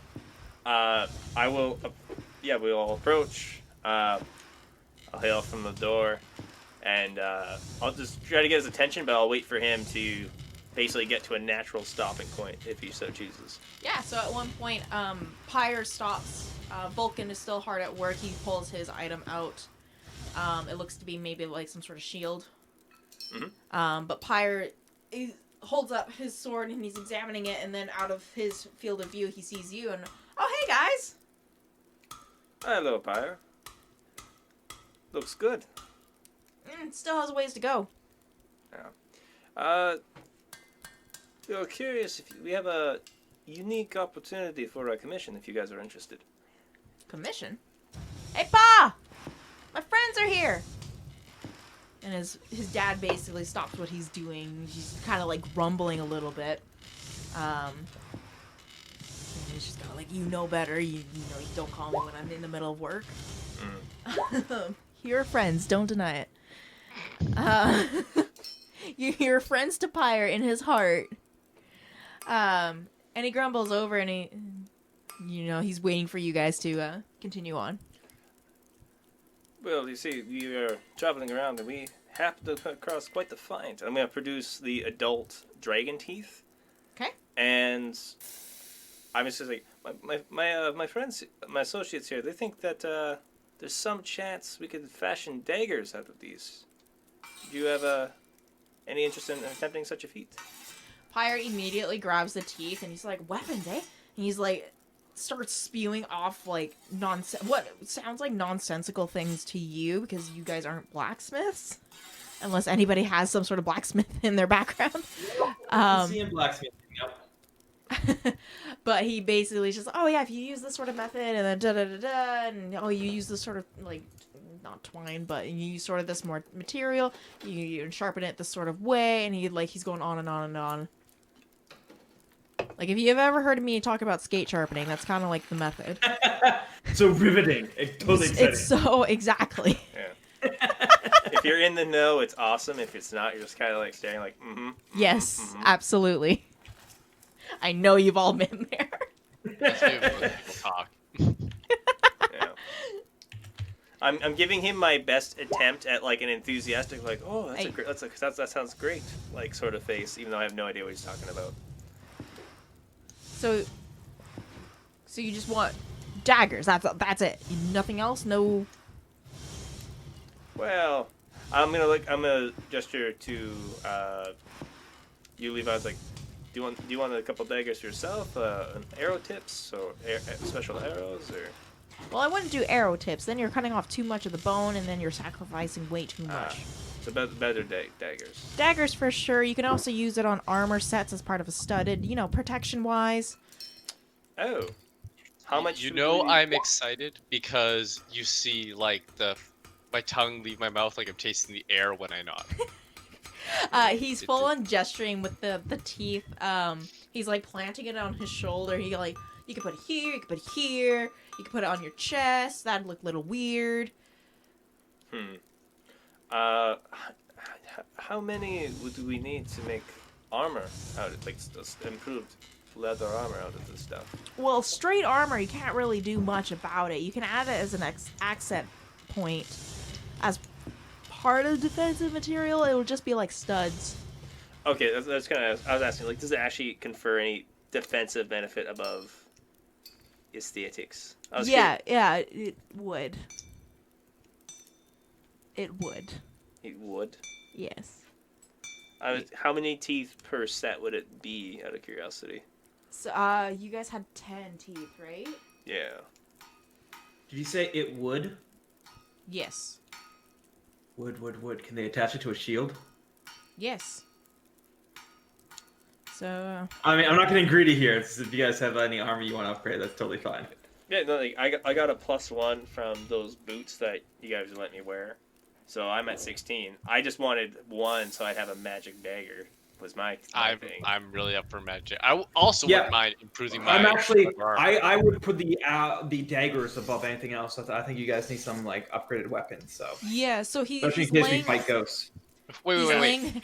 I will. We will approach. I'll hail from the door, and I'll just try to get his attention, but I'll wait for him to basically get to a natural stopping point if he so chooses. Yeah, so at one point, Pyre stops. Vulcan is still hard at work. He pulls his item out. It looks to be maybe like some sort of shield. Mhm. But Pyre holds up his sword and he's examining it, and then out of his field of view, he sees you and, oh, hey, guys! Hello, Pyre. Looks good. Still has a ways to go. We're curious if we have a unique opportunity for a commission if you guys are interested. Commission? Hey, Pa! My friends are here! And his dad basically stops what he's doing. He's kind of like grumbling a little bit. And he's just kind of like, you know better. You know, you don't call me when I'm in the middle of work. You're friends, don't deny it. You're friends to Pyre in his heart. And he grumbles over and he's waiting for you guys to continue on. Well, you see, we are traveling around and we happened to come across quite the find. I'm going to produce the adult dragon teeth. Okay. And I'm just like, my friends, my associates here, they think that there's some chance we could fashion daggers out of these. Do you have any interest in attempting such a feat? Pyre immediately grabs the teeth and he's like, weapons, eh? And he's like, starts spewing off like what sounds like nonsensical things to you because you guys aren't blacksmiths, unless anybody has some sort of blacksmith in their background. Seeing blacksmithing. Yep. But he basically just, oh yeah, if you use this sort of method, and then da da da da, and oh, you use this sort of like, not twine, but you use sort of this more material, you sharpen it this sort of way, and he's going on and on and on. Like, if you've ever heard of me talk about skate sharpening, that's kind of like the method. So riveting. It's totally exciting. It's so, exactly. Yeah. If you're in the know, it's awesome. If it's not, you're just kind of like staring like, Yes, absolutely. I know you've all been there. Let's do it when people talk. Yeah. I'm giving him my best attempt at like an enthusiastic, like, oh, that sounds great, like sort of face, even though I have no idea what he's talking about. So you just want daggers. That's it. Nothing else. No. Well, I'm gonna gesture to you, Levi. I was like, do you want a couple daggers yourself? Arrow tips or special arrows or? Well, I wouldn't do arrow tips. Then you're cutting off too much of the bone, and then you're sacrificing way too much. So better daggers. Daggers for sure. You can also use it on armor sets as part of a studded, protection-wise. Oh. How much? You know I'm excited because you see like my tongue leave my mouth like I'm tasting the air when I nod. He's full on gesturing with the teeth. He's like planting it on his shoulder. He like, you can put it here, you can put it here, you can put it on your chest. That'd look a little weird. How many do we need to make armor out of like improved leather armor out of this stuff? Well, straight armor, you can't really do much about it. You can add it as an accent point. As part of defensive material, it would just be like studs. Okay, that's kind of. I was asking, like, does it actually confer any defensive benefit above aesthetics? Yeah, it would. It would. It would. Yes. How many teeth per set would it be, out of curiosity? So, you guys had 10 teeth, right? Yeah. Did you say it would? Yes. Would. Can they attach it to a shield? Yes. So. I mean, I'm not getting greedy here. If you guys have any armor you want to upgrade, that's totally fine. Yeah, no, like, I got a +1 from those boots that you guys let me wear. So I'm at 16. I just wanted 1 so I'd have a magic dagger. Was my thing. I'm really up for magic. I also wouldn't mind improving my. I'm actually. I would put the daggers above anything else. I think you guys need some like upgraded weapons. So. Yeah. So especially in case we fight ghosts. Wait.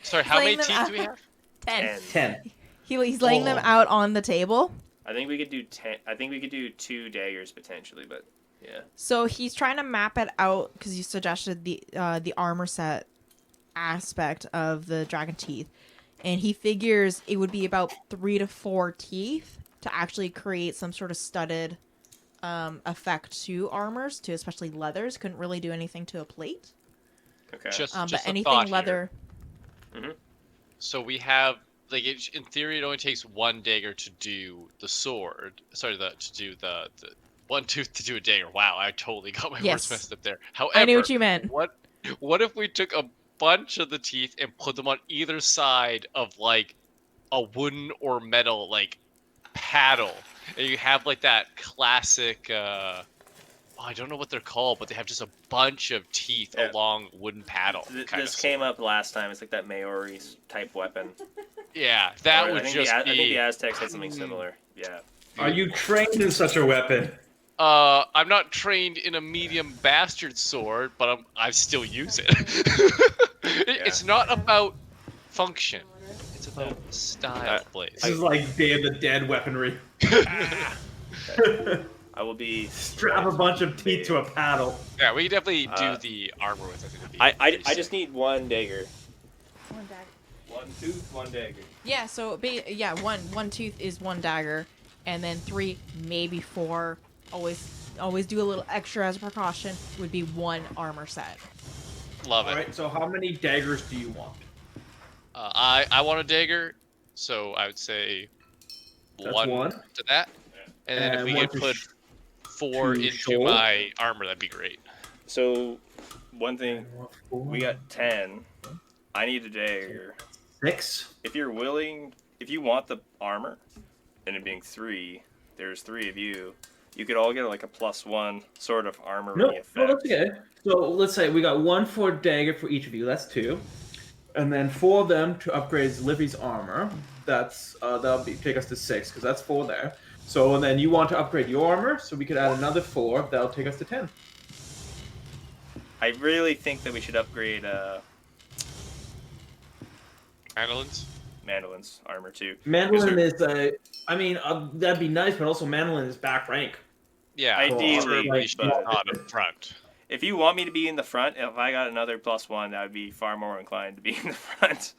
Sorry, how many teeth do we have? 10. He's laying them out on the table. I think we could do 10. I think we could do 2 daggers potentially, but yeah. So he's trying to map it out because you suggested the armor set aspect of the dragon teeth, and he figures it would be about 3 to 4 teeth to actually create some sort of studded effect to armors, to especially leathers. Couldn't really do anything to a plate. Okay. Just but a anything thought leather. Here. Mm-hmm. So we have in theory, it only takes 1 dagger to do the sword. Sorry, to do the 1 tooth to do a dagger. Wow, I totally got my words messed up there. However, I knew what you meant. What if we took a bunch of the teeth and put them on either side of like a wooden or metal like paddle, and you have like that classic I don't know what they're called, but they have just a bunch of teeth along wooden paddle. This came up last time. It's like that Maori type weapon. Yeah, that would just I think the Aztecs had something similar. Yeah. Are you trained in such a weapon? I'm not trained in a medium bastard sword, but I still use it. It's not about function. It's about style, Blaze. This is like Day of the Dead weaponry. I will be strap a bunch of teeth to a paddle. Yeah, we definitely do the armor with it. I just need 1 dagger. 1 dagger. 1 tooth, 1 dagger. Yeah. So one tooth is 1 dagger, and then 3, maybe 4. Always do a little extra as a precaution. Would be 1 armor set. Love it. All right. So how many daggers do you want? I want a dagger, so I would say That's 1 1 to that. And then if we one could to put 4 to into Shoal. my armor, that'd be great. So, one thing, And one for- we got 10. I need a dagger. 6. If you're willing, if you want the armor, and it being 3, there's 3 of you. You could all get like a +1 sort of armor No, effect. no, that's okay. So let's say we got 1 for dagger for each of you. That's 2, and then 4 of them to upgrade Livy's armor. That's that'll take us to 6 because that's 4 there. So and then you want to upgrade your armor, so we could add another 4. That'll take us to 10. I really think that we should upgrade Mandolins? Mandolin's armor too. Mandolin is that'd be nice, but also Mandolin is back rank. Yeah, Ideally, preferably she's but- not up front. If you want me to be in the front, if I got another +1, I would be far more inclined to be in the front.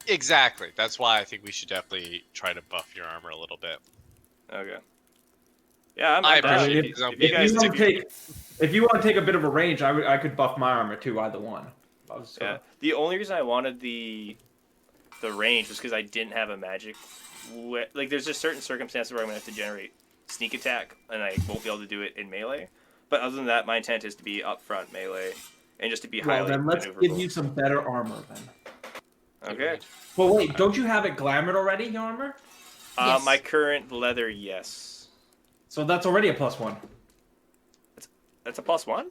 Exactly. That's why I think we should definitely try to buff your armor a little bit. Okay. Yeah, I'm I down. appreciate If- it. if you guys- If you want to take a bit of a range, I could buff my armor too. Either one. Yeah. The only reason I wanted the range was because I didn't have a magic. Like, there's just certain circumstances where I'm gonna have to generate sneak attack, and I won't be able to do it in melee. But other than that, my intent is to be up front melee, and just to be Well, highly then let's maneuverable. give you some better armor then. Okay. Well, wait, don't you have it glamored already, your armor? Yes. My current leather, yes. So that's already a +1. That's a +1?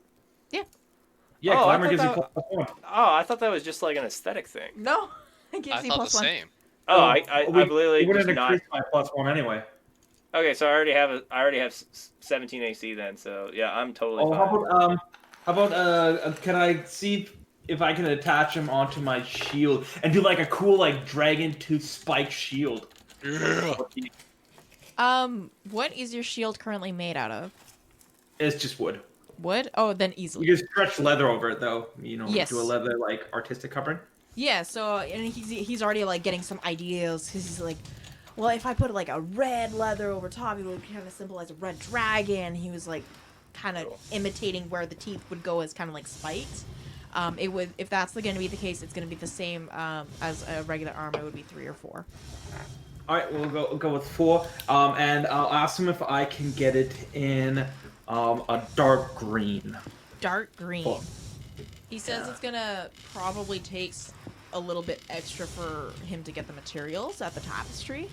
Yeah, Oh, I glamour gives you thought +1. Oh, I thought that was just like an aesthetic thing. No, it gives I you thought the +1. same. Oh, I literally It wouldn't just not. increase my +1 anyway. Okay, so I already have 17 AC then. So yeah, I'm totally Oh, fine. how about can I see if I can attach him onto my shield and do like a cool like dragon tooth spike shield? Yeah. What is your shield currently made out of? It's just wood. Wood? Oh, then easily. You can stretch leather over it though. You know, Yes. do a leather like artistic covering. Yeah, so and he's already like getting some ideas because he's like, well, if I put like a red leather over top, it would kind of symbolize a red dragon. He was like, kind of imitating where the teeth would go as kind of like spikes. It would, if that's going to be the case, it's going to be the same as a regular armor. It would be 3 or 4. All right, we'll go with 4. And I'll ask him if I can get it in a dark green. Dark green. Cool. He says it's gonna probably take a little bit extra for him to get the materials at the tapestry.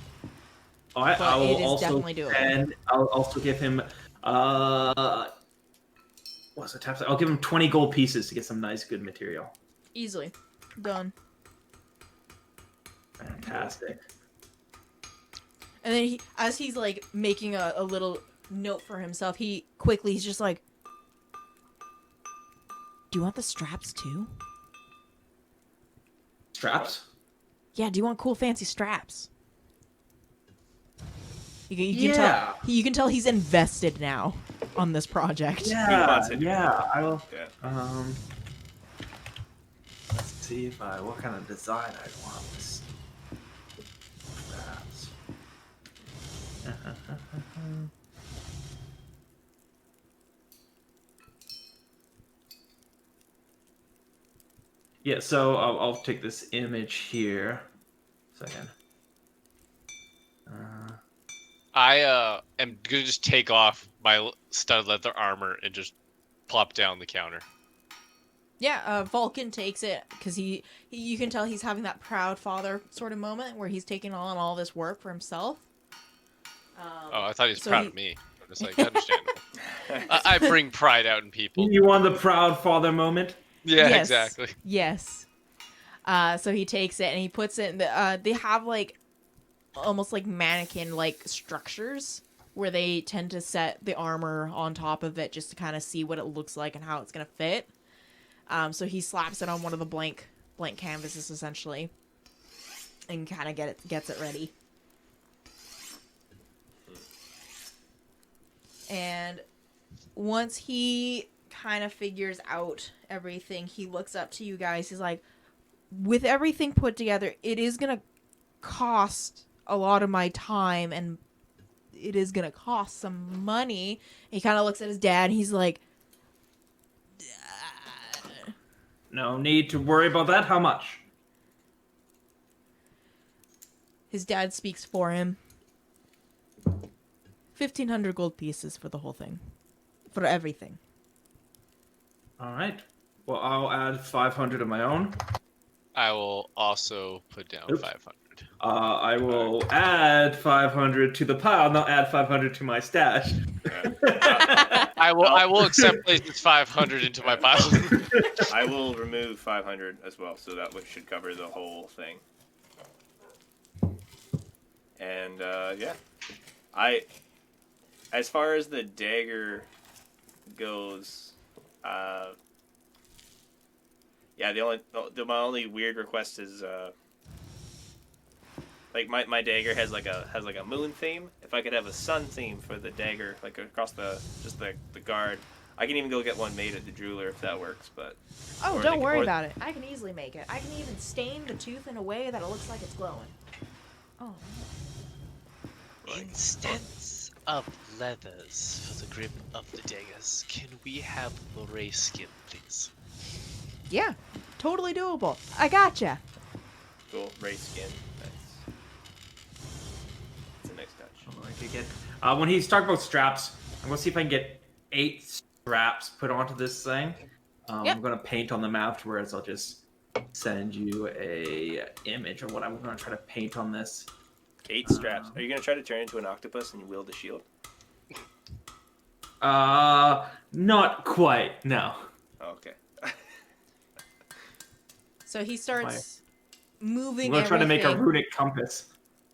All right, But I will it is also definitely doable. and I'll also give him what's the tap? I'll give him 20 gold pieces to get some nice, good material. Easily. Done. Fantastic. And then he, as he's like making a little note for himself, he's just like, do you want the straps too? Straps? Yeah, do you want cool fancy straps? You can Yeah. tell you can tell he's invested now on this project. Yeah, yeah. I will. Yeah. Let's see if what kind of design I want this. Straps. Yeah, so I'll take this image here. Second. I am gonna just take off my stud leather armor and just plop down the counter. Yeah, Vulcan takes it because you can tell he's having that proud father sort of moment where he's taking on all this work for himself. Oh, I thought he was so proud he- of me. I'm just like, understandable. I bring pride out in people. You want the proud father moment? Yeah, Yes. exactly. Yes. So he takes it and he puts it in the, they have like almost like mannequin like structures where they tend to set the armor on top of it just to kind of see what it looks like and how it's going to fit. So he slaps it on one of the blank canvases essentially and kind of gets it ready. And once he kind of figures out everything, he looks up to you guys. He's like, with everything put together, it is going to cost a lot of my time and it is going to cost some money. He kind of looks at his dad and he's like, No need to worry about that. How much? his dad speaks for him. 1,500 gold pieces for the whole thing. For everything. All right. Well, I'll add 500 of my own. I will also put down Oops. 500. I will add 500 to the pile, not add 500 to my stash. I will accept places 500 into my pile. I will remove 500 as well, so that should cover the whole thing. And yeah, as far as the dagger goes, yeah, my only weird request is like my dagger has like a moon theme. If I could have a sun theme for the dagger, like across the guard, I can even go get one made at the jeweler if that works. But Oh, don't worry about it. I can easily make it. I can even stain the tooth in a way that it looks like it's glowing. Oh. Instead of leathers for the grip of the daggers, can we have Lorray skin, please? Yeah, totally doable. I gotcha. Cool, race skin. That's the next touch. Oh, I could get. When he's talking about straps, I'm gonna see if I can get 8 straps put onto this thing. Yep. I'm gonna paint on them afterwards. I'll just send you a image of what I'm gonna try to paint on this. 8 straps. Are you gonna try to turn into an octopus and wield the shield? Not quite. No. Oh, okay. So he starts moving. I'm gonna try to make a everything. runic compass.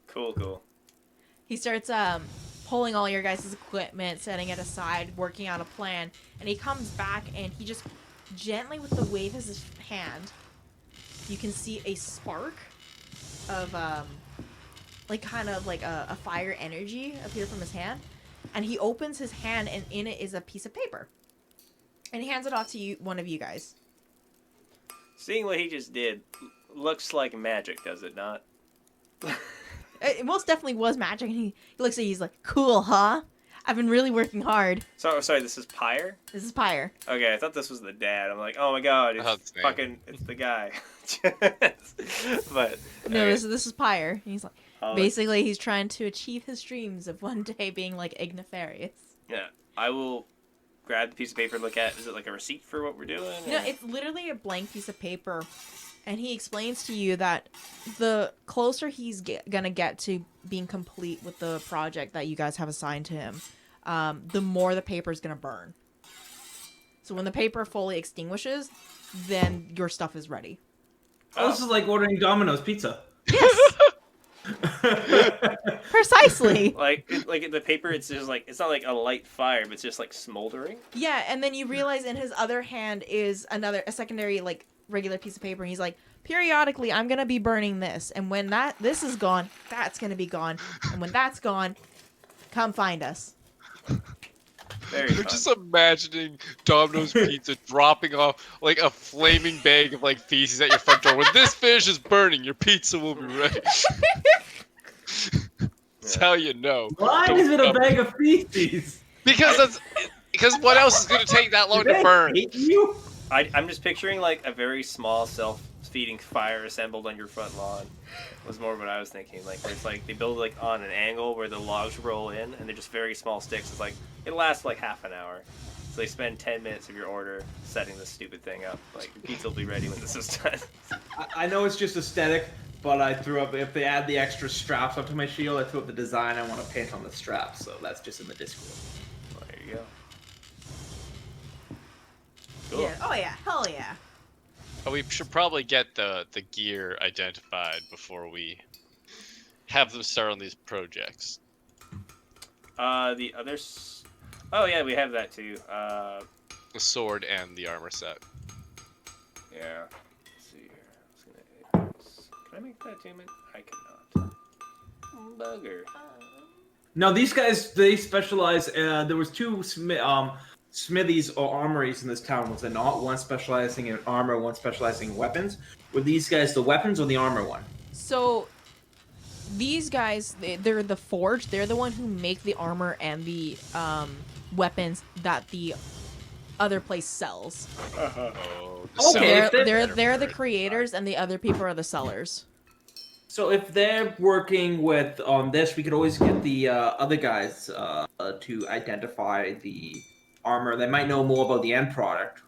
Cool. He starts pulling all your guys' equipment, setting it aside, working out a plan, and he comes back and he just gently, with the wave of his hand, you can see a spark of like kind of like a fire energy appear from his hand, and he opens his hand and in it is a piece of paper, and he hands it off to you, one of you guys. Seeing what he just did looks like magic, does it not? It most definitely was magic, and he looks at you, he's like, cool, huh? I've been really working hard. Sorry, this is Pyre? This is Pyre. Okay, I thought this was the dad. I'm like, oh my god, it's the guy. But No, okay. this is Pyre. He's like, Oh, basically, he's trying to achieve his dreams of one day being like Ignifarius. Yeah, I will grab the piece of paper and look at. Is it like a receipt for what we're doing? No, it's literally a blank piece of paper, and he explains to you that the closer he's gonna get to being complete with the project that you guys have assigned to him, the more the paper is gonna burn. So when the paper fully extinguishes, then your stuff is ready. Oh, this is like ordering Domino's pizza. Yes. Precisely. like the paper, it's just like it's not like a light fire, but it's just like smoldering. Yeah, and then you realize in his other hand is a secondary like regular piece of paper, and he's like, periodically I'm gonna be burning this, and when this is gone, that's gonna be gone, and when that's gone, come find us. Very You're fun. just imagining Domino's Pizza dropping off like a flaming bag of like feces at your front door. When this fish is burning, your pizza will be ready. That's how you know. Why is it a bag of feces? Because what else is gonna take that long Do to they burn? hate you? I'm just picturing like a very small self-feeding fire assembled on your front lawn. Was more what I was thinking. Like where it's like they build like on an angle where the logs roll in, and they're just very small sticks. It's like it lasts like half an hour. So they spend 10 minutes of your order setting this stupid thing up. Like your pizza will be ready when this is done. I know it's just aesthetic, but I threw up, if they add the extra straps onto my shield, I threw up the design I want to paint on the straps, so that's just in the Discord. Well, there you go. Cool. Yeah. Oh yeah. Hell yeah. We should probably get the gear identified before we have them start on these projects. The others. Oh yeah, we have that too. The sword and the armor set. Yeah. Let's see here. Can I make that attunement? I cannot. Bugger. No, these guys, they specialize, there was 2 smithies or armories in this town, was there not? One specializing in armor, one specializing in weapons. Were these guys the weapons or the armor one? So these guys, they're the forge. They're the one who make the armor and the weapons that the other place sells. Oh, Okay, sellers. They're the creators, and the other people are the sellers. So if they're working with on this, we could always get the other guys to identify the armor. They might know more about the end product.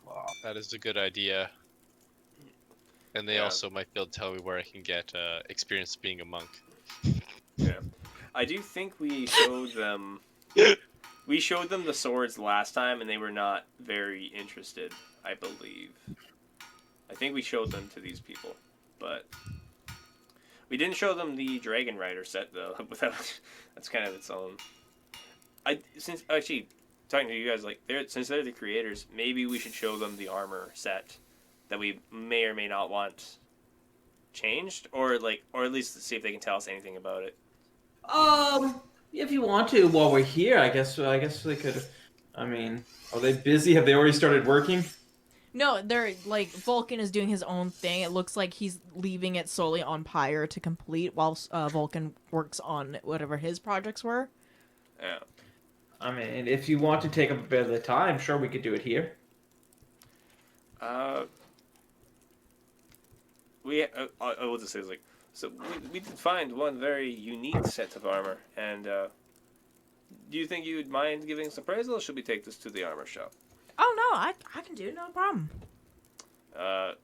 That is a good idea. And they Yeah. also might be able to tell me where I can get experience being a monk. Yeah. I do think we showed them. We showed them the swords last time, and they were not very interested. I believe. I think we showed them to these people, but we didn't show them the Dragon Rider set though. Without that's kind of its own. Since actually talking to you guys since they're the creators, maybe we should show them the armor set that we may or may not want changed, or at least see if they can tell us anything about it. If you want to, while we're here, I guess they could. I mean, are they busy? Have they already started working? No, they're like Vulcan is doing his own thing. It looks like he's leaving it solely on Pyre to complete, while Vulcan works on whatever his projects were. Yeah. I mean, if you want to take up a bit of the time, sure, we could do it here. I will just say so we did find one very unique set of armor, and do you think you'd mind giving us appraisal, or should we take this to the armor shop? Oh no, I can do it, no problem. I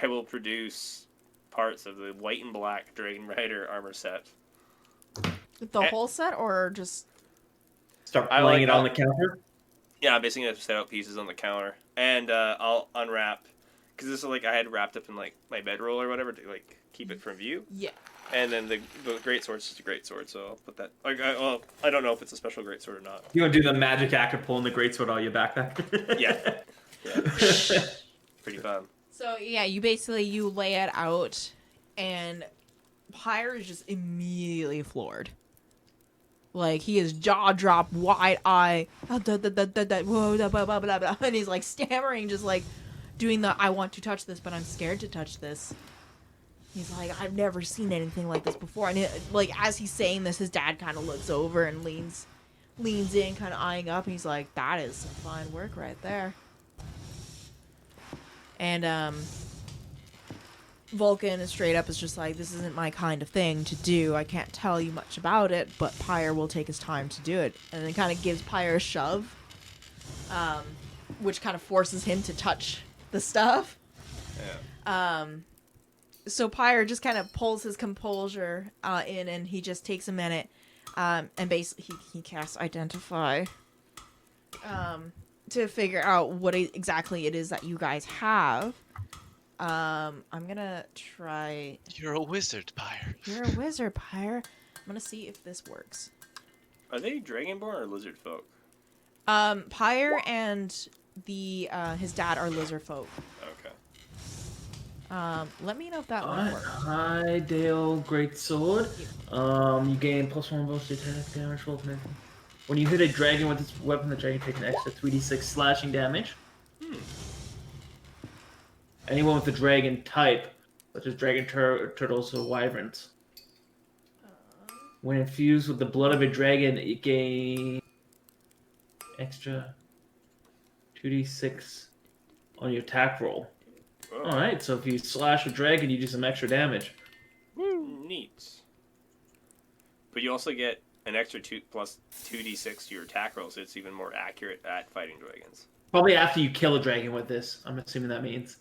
will produce parts of the white and black Dragon Rider armor set. The whole set, or just Start laying it on the counter. Yeah, I'm basically gonna set out pieces on the counter, and I'll unwrap, because this is I had wrapped up in my bedroll or whatever to keep it from view. Yeah. And then the great sword is just a great sword, so I'll put that. I don't know if it's a special great sword or not. You want to do the magic act of pulling the greatsword out of your backpack? Yeah. Pretty fun. So yeah, you lay it out, and Pyre is just immediately floored. Like, he is jaw dropped, wide eye, whoa, blah, blah, blah, blah, and he's stammering, just doing the I want to touch this, but I'm scared to touch this. He's like, I've never seen anything like this before. And as he's saying this, his dad kind of looks over and leans in, kind of eyeing up, and he's like, that is some fine work right there. And Vulcan straight up is just like, this isn't my kind of thing to do. I can't tell you much about it, but Pyre will take his time to do it. And then kind of gives Pyre a shove, which kind of forces him to touch the stuff. Yeah. So Pyre just kind of pulls his composure in, and he just takes a minute, and basically he casts Identify to figure out what exactly it is that you guys have. I'm gonna try. You're a wizard, Pyre. You're a wizard, Pyre. I'm gonna see if this works. Are they Dragonborn or lizard folk? Pyre and his dad are lizard folk. Okay. Let me know if that one works. High Dale Greatsword. You gain +1 bonus to attack damage roll. When you hit a dragon with this weapon, the dragon takes an extra 3d6 slashing damage. Anyone with the dragon type, such as dragon turtles or wyverns. When infused with the blood of a dragon, it gains extra 2d6 on your attack roll. Whoa. Alright, so if you slash a dragon, you do some extra damage. Neat. But you also get an extra 2d6 to your attack roll, so it's even more accurate at fighting dragons. Probably after you kill a dragon with this, I'm assuming that means.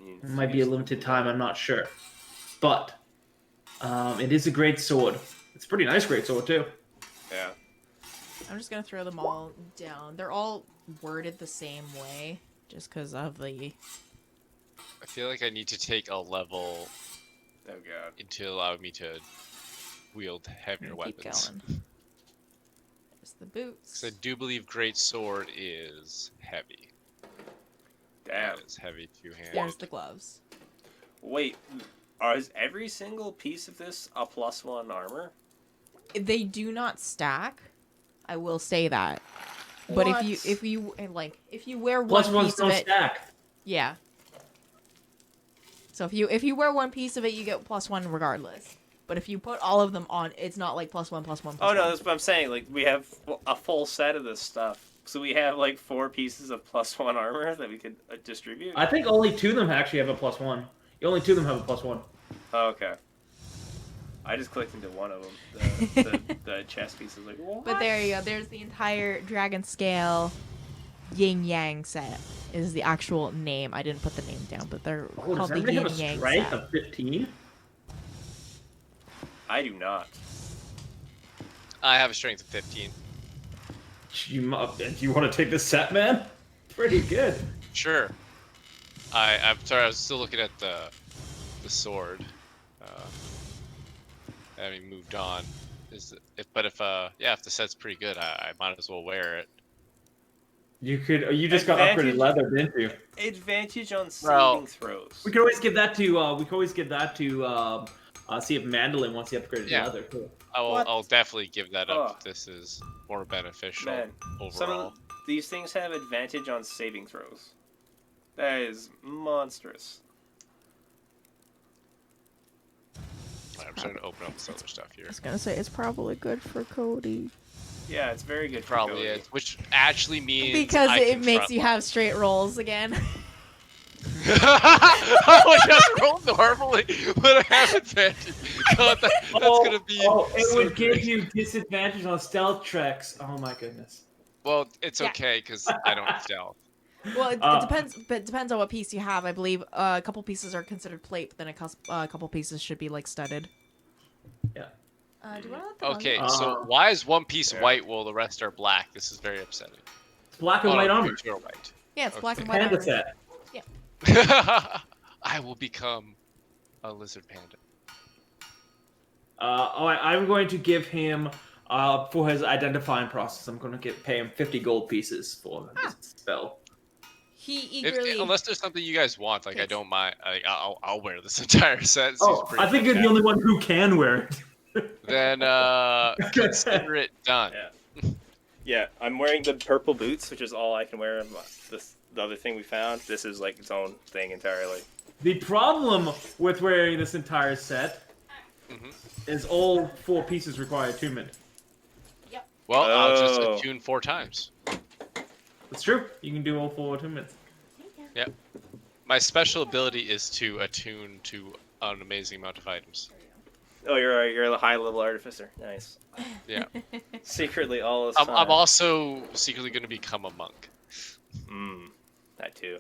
It might be a limited time, I'm not sure. But, it is a great sword. It's a pretty nice great sword, too. Yeah. I'm just gonna throw them all down. They're all worded the same way, just because of the... I feel like I need to take a level Oh god. to allow me to wield heavier Keep weapons. going. There's the boots. So I do believe great sword is heavy. Damn. That is heavy two-handed. There's the gloves. Wait, is every single piece of this a +1 armor? They do not stack. I will say that. But What? if you wear one +1s piece of don't it, stack. yeah. So if you wear one piece of it, you get +1 regardless. But if you put all of them on, it's not like +1, +1, +1. Oh no, that's what I'm saying. We have a full set of this stuff. So we have 4 pieces of +1 armor that we could distribute. I think only 2 of them actually have a +1. Only 2 of them have a +1. Oh, okay. I just clicked into one of them. The chess piece is like, what? But there you go. There's the entire dragon scale yin yang set. Is the actual name. I didn't put the name down, but they're Oh, does called the anybody yin have a yang strength set. of 15? I do not. I have a strength of 15. You want to take this set, man? Pretty good. Sure. I'm sorry. I was still looking at the sword. I haven't moved on. If the set's pretty good, I might as well wear it. You just got upgraded leather, didn't you? Advantage on Well, saving throws. We can always give that to see if Mandolin wants the upgraded Yeah. leather too. I'll definitely give that up. Ugh. If this is more beneficial Man, some overall. of these things have advantage on saving throws. That is monstrous. I'm starting to open up this other stuff here. I was gonna say it's probably good for Cody Yeah, it's very good. For Probably Cody. is, which actually means because I it can makes you frontline. have straight rolls again. I would just roll normally, but I have advantage. God, that's gonna be. it so would give great. you disadvantage on stealth checks. Oh my goodness. Well, it's Yeah. okay because I don't stealth. Well, it Uh, depends. But it depends on what piece you have. I believe a couple pieces are considered plate, but then a couple pieces should be like studded. Yeah. Do you want to let the Okay, Uh, so why is one piece yeah. white while the rest are black? This is very upsetting. It's black and Oh, white no, armor. You're white. Yeah, it's black and Okay. white Panda armor. set. I will become a lizard panda. I'm going to give him for his identifying process. I'm going to pay him 50 gold pieces for this spell. He If, eagerly. unless there's something you guys want, like I Yes. don't mind. I'll wear this entire set. It seems Oh, pretty I think you're the fantastic. only one who can wear it. Then consider it done. Yeah. Yeah, I'm wearing the purple boots, which is all I can wear. The other thing we found, this is like its own thing entirely. The problem with wearing this entire set Mhm. is all 4 pieces require attunement. Well, I'll just Oh. attune 4 times. It's true. You can do all 4 attunements. My special ability is to attune to an amazing amount of items. Oh, you're a high level artificer. Nice. Yeah. Secretly all this I'm time. also secretly going to become a monk. That too.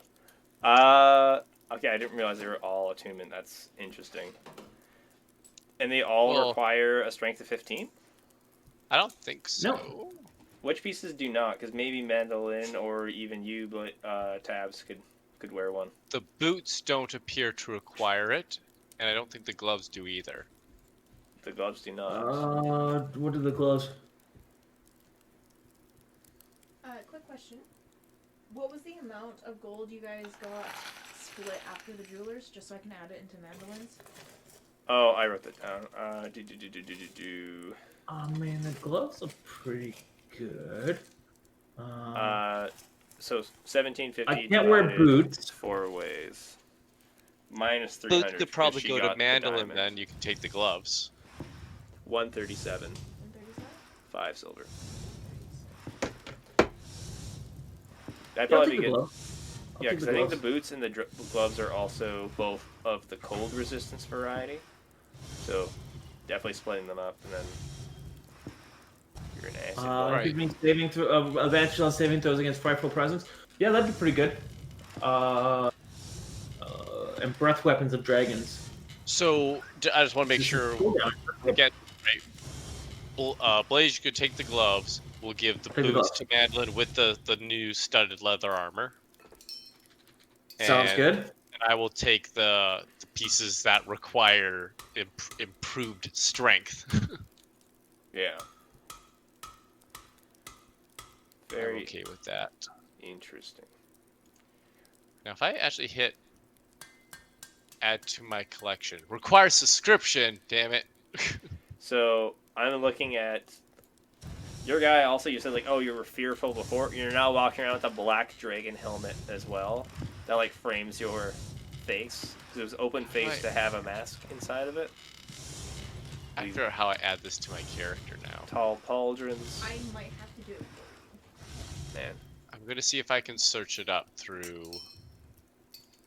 Okay, I didn't realize they were all attunement. That's interesting. And they all Well- require a strength of 15? I don't think so. No. Which pieces do not? Because maybe Mandolin or even you, Tabs, could wear one. The boots don't appear to require it, and I don't think the gloves do either. The gloves do not. What are the gloves? Quick question. What was the amount of gold you guys got split after the jewelers, just so I can add it into Mandolin's? Oh, I wrote that down. Oh man, the gloves are pretty good. So 1750. I can't wear divided boots. 4 ways. Minus So 300. you could probably because she go to got the Mandolin diamond. then. You can take the gloves. 137. 137? 5 silver. That'd Yeah, I'll probably take be the good. glove. I'll Yeah, take because the I think the gloves. boots and the gloves are also both of the cold resistance variety. So definitely splitting them up, and then you're an acid blow. Right. Give me saving advantage on saving throws against frightful presence. Yeah, that'd be pretty good. And breath weapons of dragons. So I just want to make sure we get right. Blaze, you could take the gloves. We'll give the Take the boots gloves. to Mandolin with the new studded leather armor. Sounds And- good. And I will take the pieces that require improved strength. Yeah. I'm Very okay with that. interesting. Now, if I actually hit add to my collection, requires subscription. Damn it. So I'm looking at your guy. Also, you said like, oh, you were fearful before. You're now walking around with a black dragon helmet as well. That like frames your face. 'Cause it was open face Right. to have a mask inside of it. I figure out how I add this to my character now. Tall pauldrons. I might have to do it for Man, I'm gonna see if I can search it up through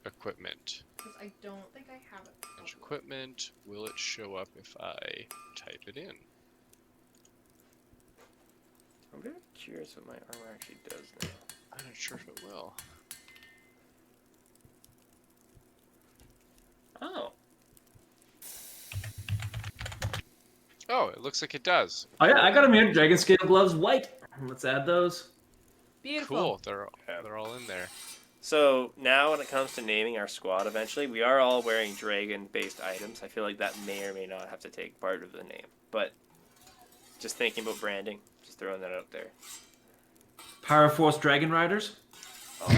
equipment. Because I don't think I have it. Launch equipment. Will it show up if I type it in? I'm very curious what my armor actually does now. I'm not sure if it will. Oh. Oh, it looks like it does. Oh yeah, I got them here. Dragon scale gloves, white. Let's add those. Beautiful. Cool. They're all in there. So now when it comes to naming our squad eventually, we are all wearing dragon-based items. I feel like that may or may not have to take part of the name. But just thinking about branding, just throwing that out there. Power Force Dragon Riders. You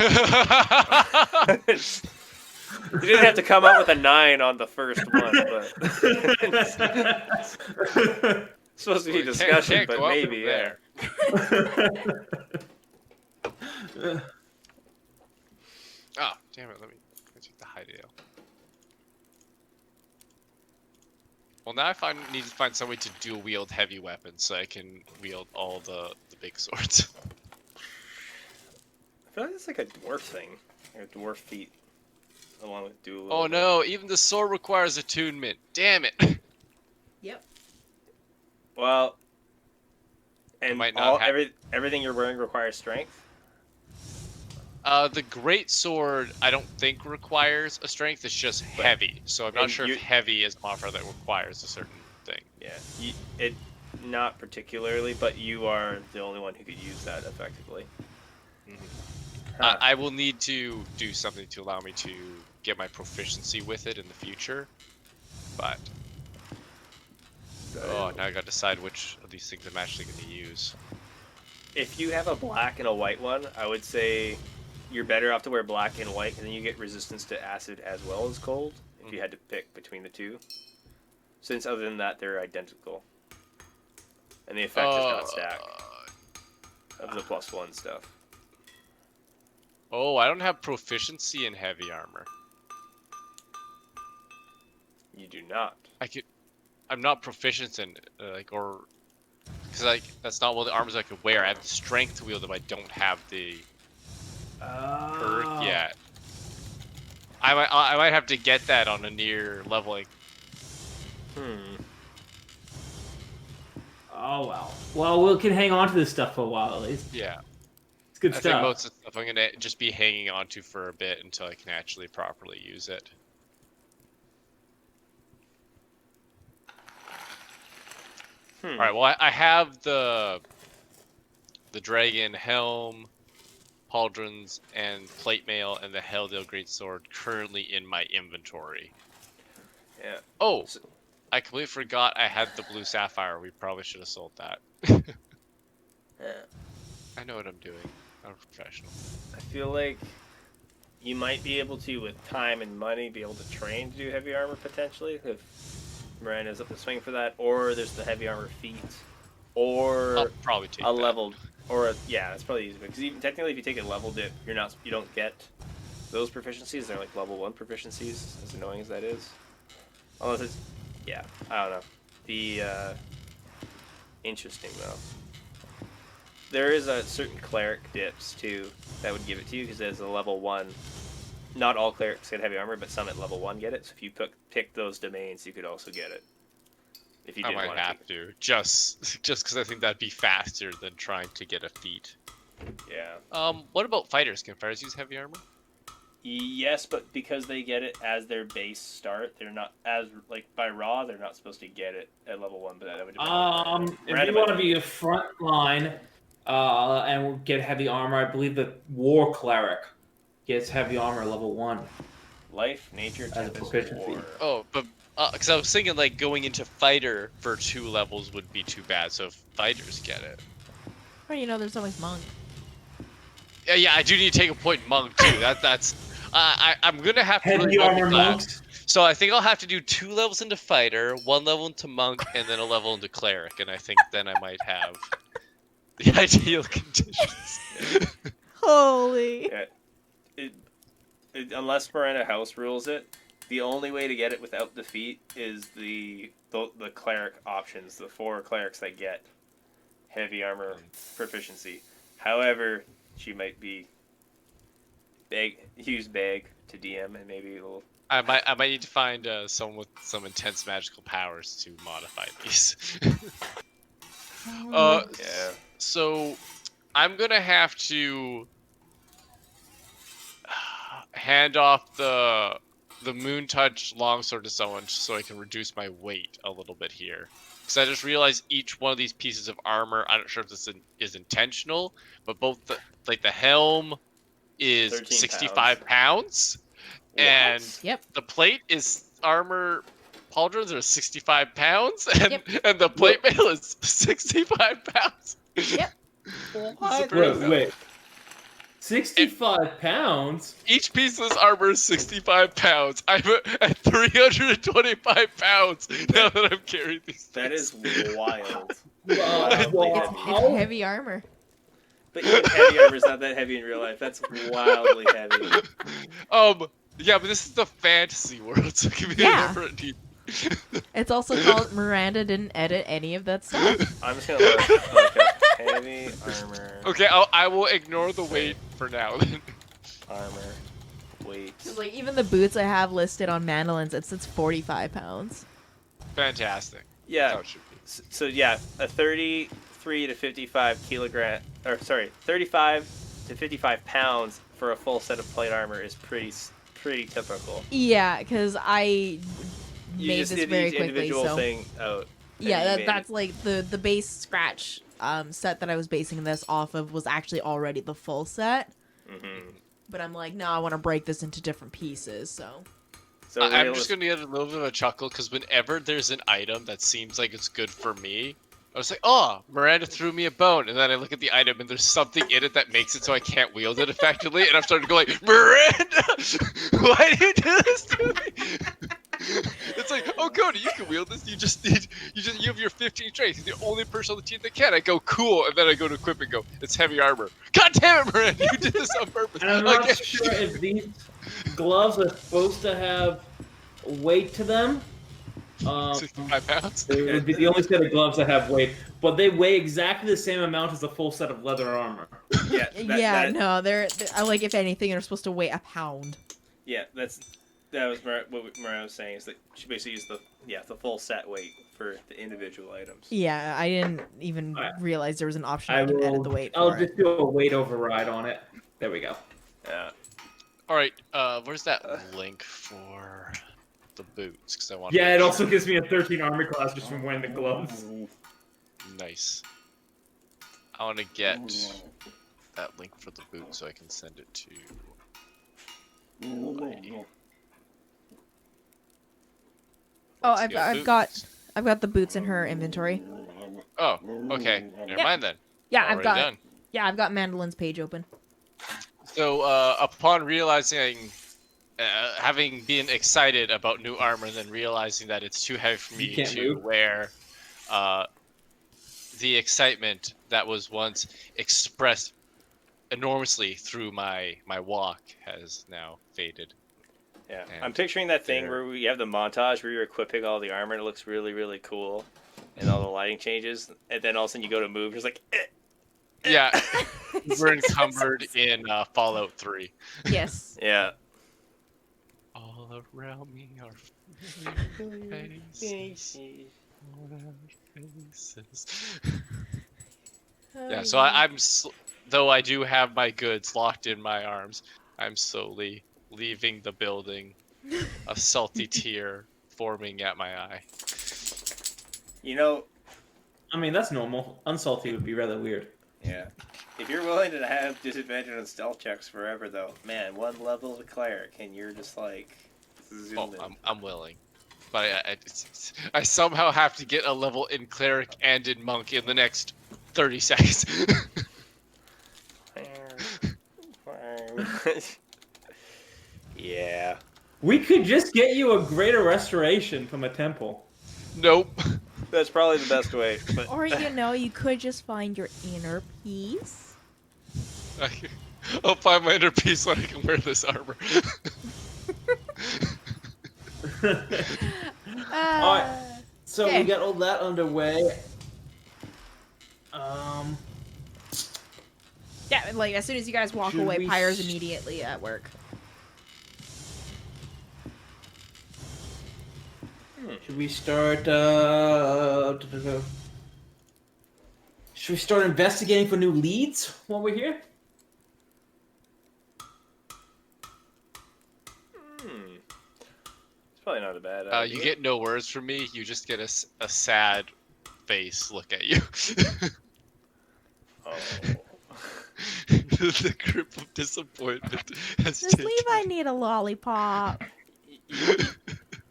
didn't have to come up with a 9 on the first one, but it's supposed to be discussion, can't but go up maybe, yeah. Oh, damn it. Let me take the high deal. Well, now I need to find some way to dual wield heavy weapons so I can wield all the big swords. I feel like it's like a dwarf thing, like a dwarf feat, along with dual. Oh no, even the sword requires attunement. Damn it. Yep. Well, and might not everything you're wearing requires strength. The great sword I don't think requires a strength. It's just heavy. So I'm not sure if heavy is an offer that requires a certain thing. Yeah, it not particularly, but you are the only one who could use that effectively. Mm-hmm. Huh. I will need to do something to allow me to get my proficiency with it in the future, but now I gotta decide which of these things I'm actually gonna use. If you have a black and a white one, I would say you're better off to wear black and white, and then you get resistance to acid as well as cold, if you had to pick between the two. Since other than that, they're identical. And the effect is not stacked of the +1 stuff. Oh, I don't have proficiency in heavy armor. You do not. I'm not proficient in because that's not one of the armors I could wear. I have the strength to wield them. I don't have the perk yet. I might have to get that on a near leveling. Oh well. Well, we can hang on to this stuff for a while at least. Yeah. It's good I stuff. think most of the stuff I'm gonna just be hanging on to for a bit until I can actually properly use it. Alright, well I have the dragon helm, pauldrons, and plate mail, and the Helldale Greatsword currently in my inventory. Yeah. Oh! I completely forgot I had the blue sapphire. We probably should have sold that. Yeah. I know what I'm doing. I'm a professional. I feel like you might be able to, with time and money, be able to train to do heavy armor potentially, if Miranda's up the swing for that, or there's the heavy armor feat, or I'll probably take a that. leveled, yeah, that's probably easy, because even technically if you take a level dip, you don't get those proficiencies. They're like level 1 proficiencies, as annoying as that is. Unless it's, yeah, I don't know. Interesting though. There is a certain cleric dips too that would give it to you, because there's a level 1. Not all clerics get heavy armor, but some at level 1 get it. So if you pick those domains, you could also get it. If you I didn't might want have to, just because I think that'd be faster than trying to get a feat. Yeah. What about fighters? Can fighters use heavy armor? Yes, but because they get it as their base start, they're not by raw. They're not supposed to get it at level 1. But that would depend. If you want to be a front line, and get heavy armor, I believe the war cleric gets heavy armor level 1. Life, nature, As a tempest, proficiency. war. Oh, but because I was thinking like going into fighter for 2 levels would be too bad. So if fighters get it. Well, there's always monk. Yeah, I do need to take a point in monk too. That's I'm gonna have to Heavy really look armor at that. monks. So I think I'll have to do 2 levels into fighter, 1 level into monk, and then a level into cleric, and I think then I might have the ideal conditions. Holy. Yeah. Unless Miranda House rules it, the only way to get it without defeat is the cleric options, the 4 clerics that get heavy armor proficiency. However, she might be use bag to DM, and maybe it'll I might need to find someone with some intense magical powers to modify these. Oh, Yeah. So I'm gonna have to hand off the Moon Touch longsword to someone just so I can reduce my weight a little bit here. Because I just realized each one of these pieces of armor, I'm not sure if this is intentional, but both the helm is 13 65 pounds, and Yep. the plate is armor pauldrons are 65 pounds, and, Yep. and the plate mail is 65 pounds. Yep. Wait, wait. 65 pounds? Each piece of this armor is 65 pounds. I'm at 325 pounds now that I'm carrying these things. That is wild. It's heavy armor. But even heavy armor is not that heavy in real life. That's wildly heavy. Yeah, but this is the fantasy world, so give me Yeah. a different need. It's also called Miranda didn't edit any of that stuff. I'm just gonna look up heavy armor. Okay, I will ignore the weight for now. Armor. Weight. Like even the boots I have listed on Mandolin's, it's 45 pounds. Fantastic. Yeah. That's how it should be. So yeah, a 33 to 55 kilogram, or sorry, 35 to 55 pounds for a full set of plate armor is pretty typical. Yeah, because I You made just this did very each quickly. individual So thing out. yeah, made that's like the base scratch set that I was basing this off of was actually already the full set. Mm-hmm. But I'm like, no, I want to break this into different pieces. So So I'm just gonna get a little bit of a chuckle because whenever there's an item that seems like it's good for me, I was like, oh, Miranda threw me a bone, and then I look at the item and there's something in it that makes it so I can't wield it effectively, and I'm starting to go like, Miranda, why do you do this to me? It's like, oh, Cody, you can wield this. You have your 15 strength. You're the only person on the team that can. I go, cool, and then I go to equip and go, it's heavy armor. God damn it, Miranda, you did this on purpose. And I'm not sure if these gloves are supposed to have weight to them. 65 pounds. It would be the only set of gloves that have weight, but they weigh exactly the same amount as a full set of leather armor. Yeah. no, they're like if anything, they're supposed to weigh a pound. Yeah, that was what Mariah was saying, is that she basically used the full set weight for the individual items. Yeah, I didn't even realize there was an option I I can edit will. the weight I'll for just it. do a weight override on it. There we go. Yeah. All right, where's that link for the boots? Because I want. Yeah, it also gives me a 13 armor class just from wearing the gloves. Nice. I want to get that link for the boot so I can send it to. Oh, Let's get I've got the boots in her inventory. Oh, okay. Never mind then. Yeah, Already done. I've got Mandolin's page open. So, upon realizing, having been excited about new armor, and then realizing that it's too heavy for me to wear, the excitement that was once expressed enormously through my walk has now faded. Yeah, And I'm picturing that thing there- where we have the montage where you're equipping all the armor and it looks really, really cool, and all the lighting changes, and then all of a sudden you go to move, it's like, Yeah, we're encumbered in Fallout 3. Yes. yeah. All around me are faces. Yeah, so though I do have my goods locked in my arms, I'm slowly leaving the building, a salty tear forming at my eye. You know, I mean, that's normal. Unsalty would be rather weird. yeah. If you're willing to have disadvantage on stealth checks forever, though, man, one level of a cleric, and you're just like, zoom Oh, in. I'm willing. But I somehow have to get a level in cleric and in monk in the next 30 seconds. Yeah. We could just get you a greater restoration from a temple. Nope. That's probably the best way. But Or you could just find your inner peace. I'll find my inner peace when I can wear this armor. Alright, so okay. we got all that underway. Yeah, like as soon as you guys walk Should away, we Pyre's immediately at work. Should we start? Should we start investigating for new leads while we're here? It's probably not a bad idea. You get no words from me. You just get a sad face look at you. Oh. The grip of disappointment has Does taken. Levi need a lollipop?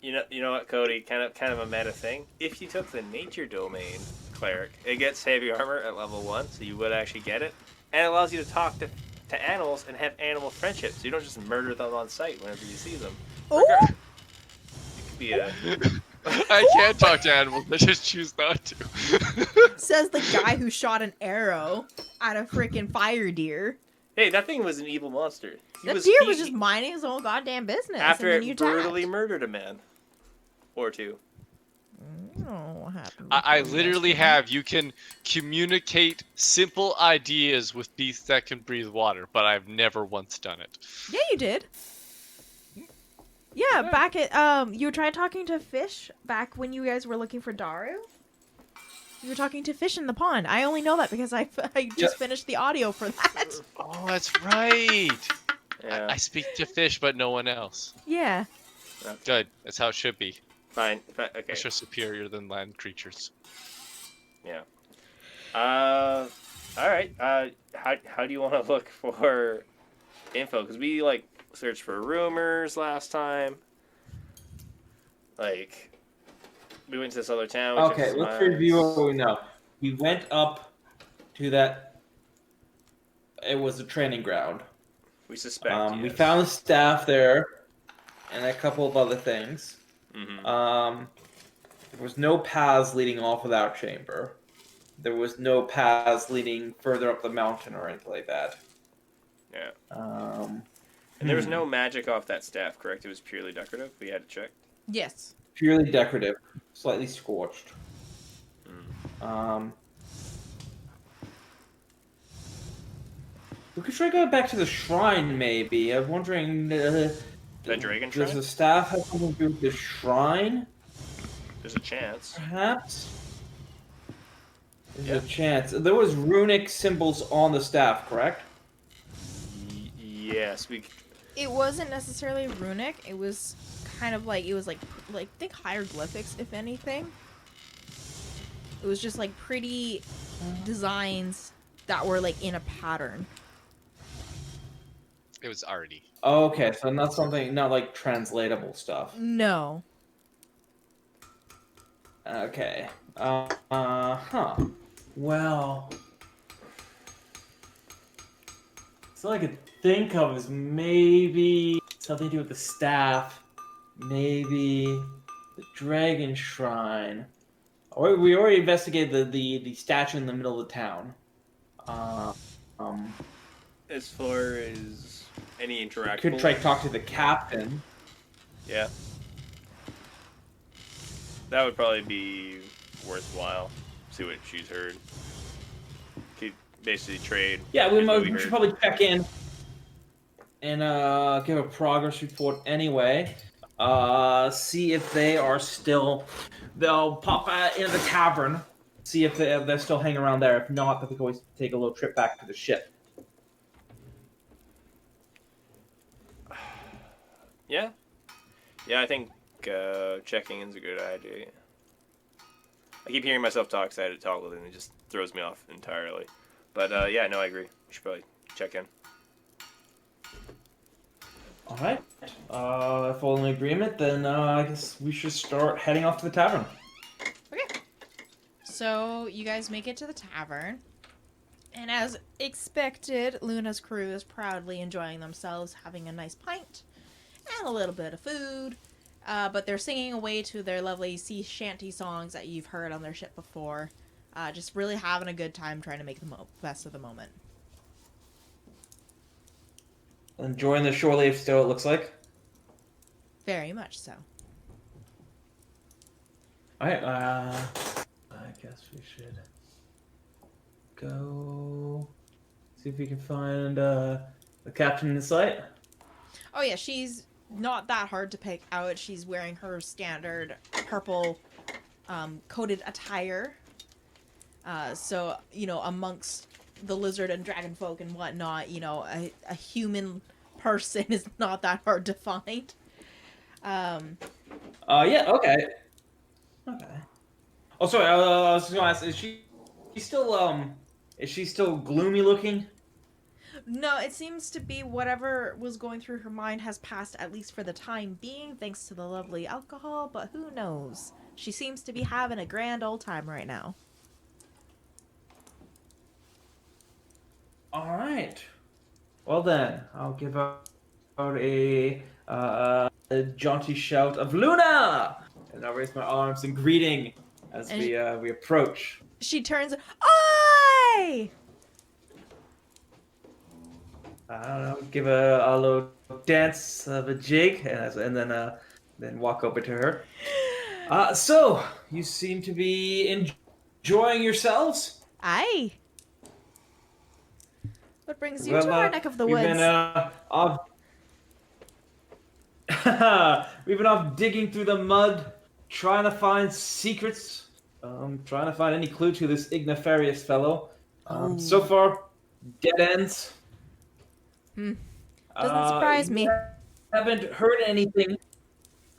You know what, Cody? Kind of a meta thing. If you took the nature domain cleric, it gets heavy armor at level 1, so you would actually get it, and it allows you to talk to animals and have animal friendships. So you don't just murder them on sight whenever you see them. Oh! It could be a. I can't talk to animals. I just choose not to. Says the guy who shot an arrow at a freaking fire deer. Hey, that thing was an evil monster. That deer was just minding his own goddamn business. after and then you it brutally attacked. murdered a man or two. I don't know what happened. I before literally yesterday. have. You can communicate simple ideas with beasts that can breathe water, but I've never once done it. Yeah, you did. Yeah, back at you were trying talking to fish back when you guys were looking for Daru. You were talking to fish in the pond. I only know that because I just finished the audio for that. Oh, that's right. Yeah. I speak to fish, but no one else. Yeah. Good. That's how it should be. Fine. Okay. Fish are superior than land creatures. Yeah. All right. How do you want to look for info? Because we searched for rumors last time. We went to this other town. Okay, let's review what we know. We went up to that. It was a training ground. We suspect. We yes. found the staff there, and a couple of other things. Mhm. There was no paths leading off of that chamber. There was no paths leading further up the mountain or anything like that. Yeah. And there was no magic off that staff, correct? It was purely decorative. We had to check. Yes. purely decorative, slightly scorched. We could try going back to the shrine, maybe. I'm wondering. The dragon Does shrine? the staff have something to do with the shrine? There's a chance. Perhaps. There's Yeah. a chance. There was runic symbols on the staff, correct? Yes, we. It wasn't necessarily runic. It was kind of like think hieroglyphics, if anything. It was just like pretty designs that were like in a pattern. It was already. Okay, so not like translatable stuff. No. Okay. Huh. Well. So all I could think of is maybe something to do with the staff. Maybe the dragon shrine. Or we already investigated the statue in the middle of the town. As far as any We interaction. could try to talk to the captain. Yeah. That would probably be worthwhile. See what she's heard. Could basically trade. Yeah, we heard. should probably check in and give a progress report anyway. See if they are still. They'll pop into the tavern. See if they're still hanging around there. If not, then we can always take a little trip back to the ship. Yeah. Yeah, I think checking in's a good idea. I keep hearing myself talk, so I had to toggle it, and it just throws me off entirely. But yeah, no, I agree. We should probably check in. All right. If all in agreement, then I guess we should start heading off to the tavern. Okay. So you guys make it to the tavern. And as expected, Luna's crew is proudly enjoying themselves, having a nice pint and a little bit of food. But they're singing away to their lovely sea shanty songs that you've heard on their ship before. Just really having a good time trying to make the best of the moment. Enjoying the shore leave still, it looks like. Very much so. All right. I guess we should go see if we can find the captain in sight. Oh yeah, she's not that hard to pick out. She's wearing her standard purple coated attire. So, you know, amongst the lizard and dragon folk and whatnot, you know, a human person is not that hard to find. Yeah, okay. Okay. Oh, sorry, I was just gonna ask, is she still gloomy looking? No, it seems to be whatever was going through her mind has passed, at least for the time being, thanks to the lovely alcohol, but who knows? She seems to be having a grand old time right now. Alright. Well then, I'll give out a jaunty shout of Luna! And I'll raise my arms in greeting as And we approach. She turns, Oi! I don't know, give a little dance of a jig, and then walk over to her. So, you seem to be enjoying yourselves? Aye. What brings you Well, to our neck of the we've woods? been off. We've been off digging through the mud, trying to find secrets, trying to find any clue to this Ignifarius fellow. So far, dead ends. Doesn't surprise me. You haven't heard anything.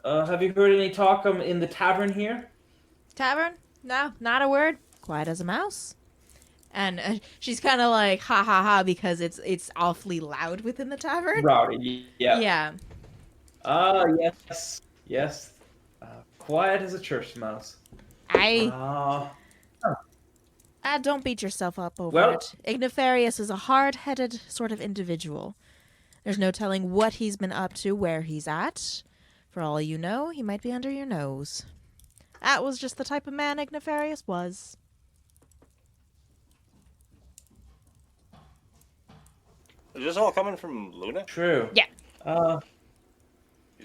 Have you heard any talk in the tavern here? Tavern? No, not a word. Quiet as a mouse. And she's kind of like, ha ha ha, because it's awfully loud within the tavern. Rowdy, yeah. Yeah. Yes. Yes. Quiet as a church mouse. Don't beat yourself up over Well- it. Ignifarius is a hard-headed sort of individual. There's no telling what he's been up to, where he's at. For all you know, he might be under your nose. That was just the type of man Ignifarius was. Is this all coming from Luna? True. Yeah. You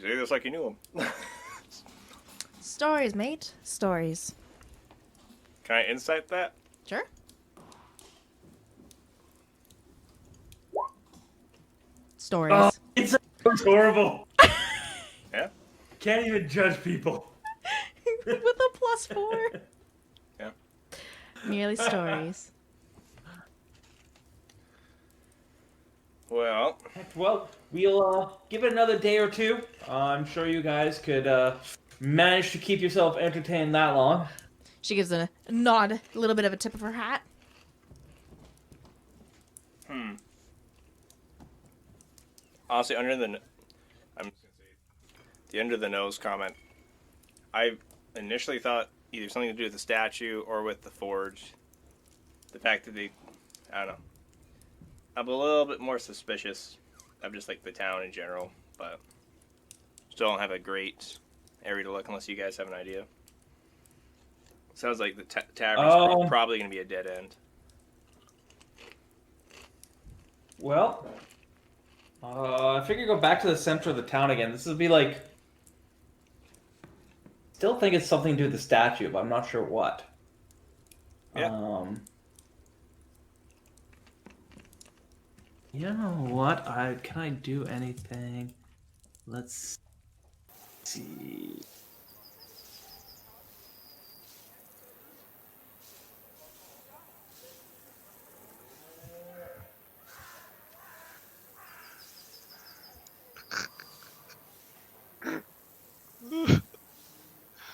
say this like you knew him. Stories, mate. Stories. Can I insight that? Sure. Stories. It's horrible. Yeah? Can't even judge people. With a +4. Yeah. Merely stories. Well, Well, we'll give it another day or two. I'm sure you guys could manage to keep yourself entertained that long. She gives a nod, a little bit of a tip of her hat. honestly, the under the nose comment. I initially thought either something to do with the statue or with the forge. The fact that I don't know. I'm a little bit more suspicious of just like the town in general, but still don't have a great area to look unless you guys have an idea. Sounds like the tavern's probably going to be a dead end. Well, I figure go back to the center of the town again. This would be like... Still think it's something to do with the statue, but I'm not sure what. Yeah. You know what? Can I do anything? Let's see.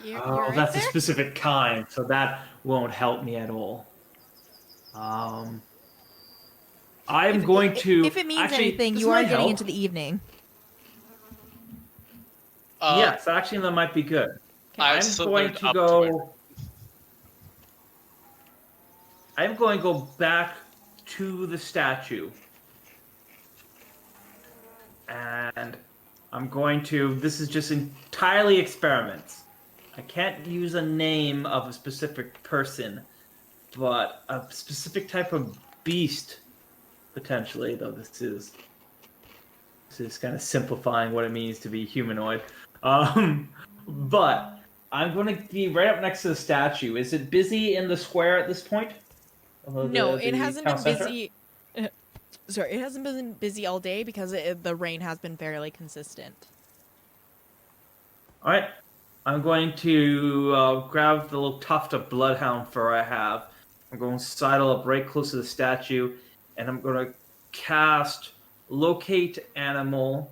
You're Oh, right that's there? a specific kind, so that won't help me at all. I'm going to. If it means actually, anything, this you are might getting help. into the evening. Yes, actually, that might be good. I've I'm going slithered to up to go. I'm going to go back to the statue, and I'm going to. This is just entirely experiments. I can't use a name of a specific person, but a specific type of beast, potentially. Though this is kind of simplifying what it means to be humanoid. But I'm going to be right up next to the statue. Is it busy in the square at this point? No, it hasn't been town center? busy. Sorry, it hasn't been busy all day because the rain has been fairly consistent. All right. I'm going to grab the little tuft of bloodhound fur I have. I'm going to sidle up right close to the statue, and I'm going to cast locate animal,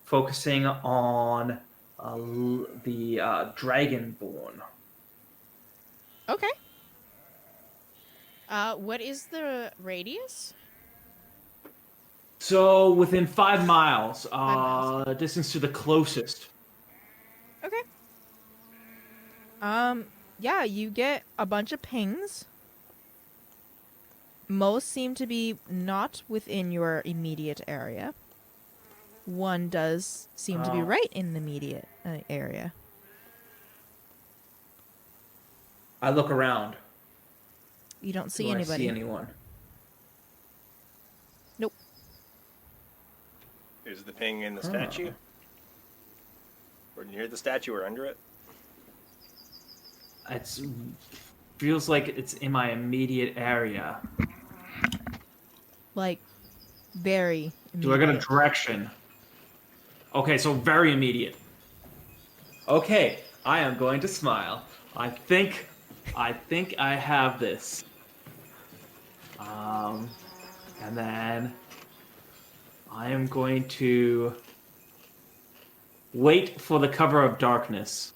focusing on the dragonborn. Okay. What is the radius? So within 5 miles, 5 miles. distance to the closest. Okay. Yeah, you get a bunch of pings. Most seem to be not within your immediate area. One does seem to be Oh. right in the immediate area. I look around. You don't see Do I anybody. see anyone? Nope. Is the ping in the statue? Or near the statue or under it? It feels like it's in my immediate area. Like, very Do I get a immediate. direction? Okay, so very immediate. Okay, I am going to smile. I think I have this. And then I am going to wait for the cover of darkness.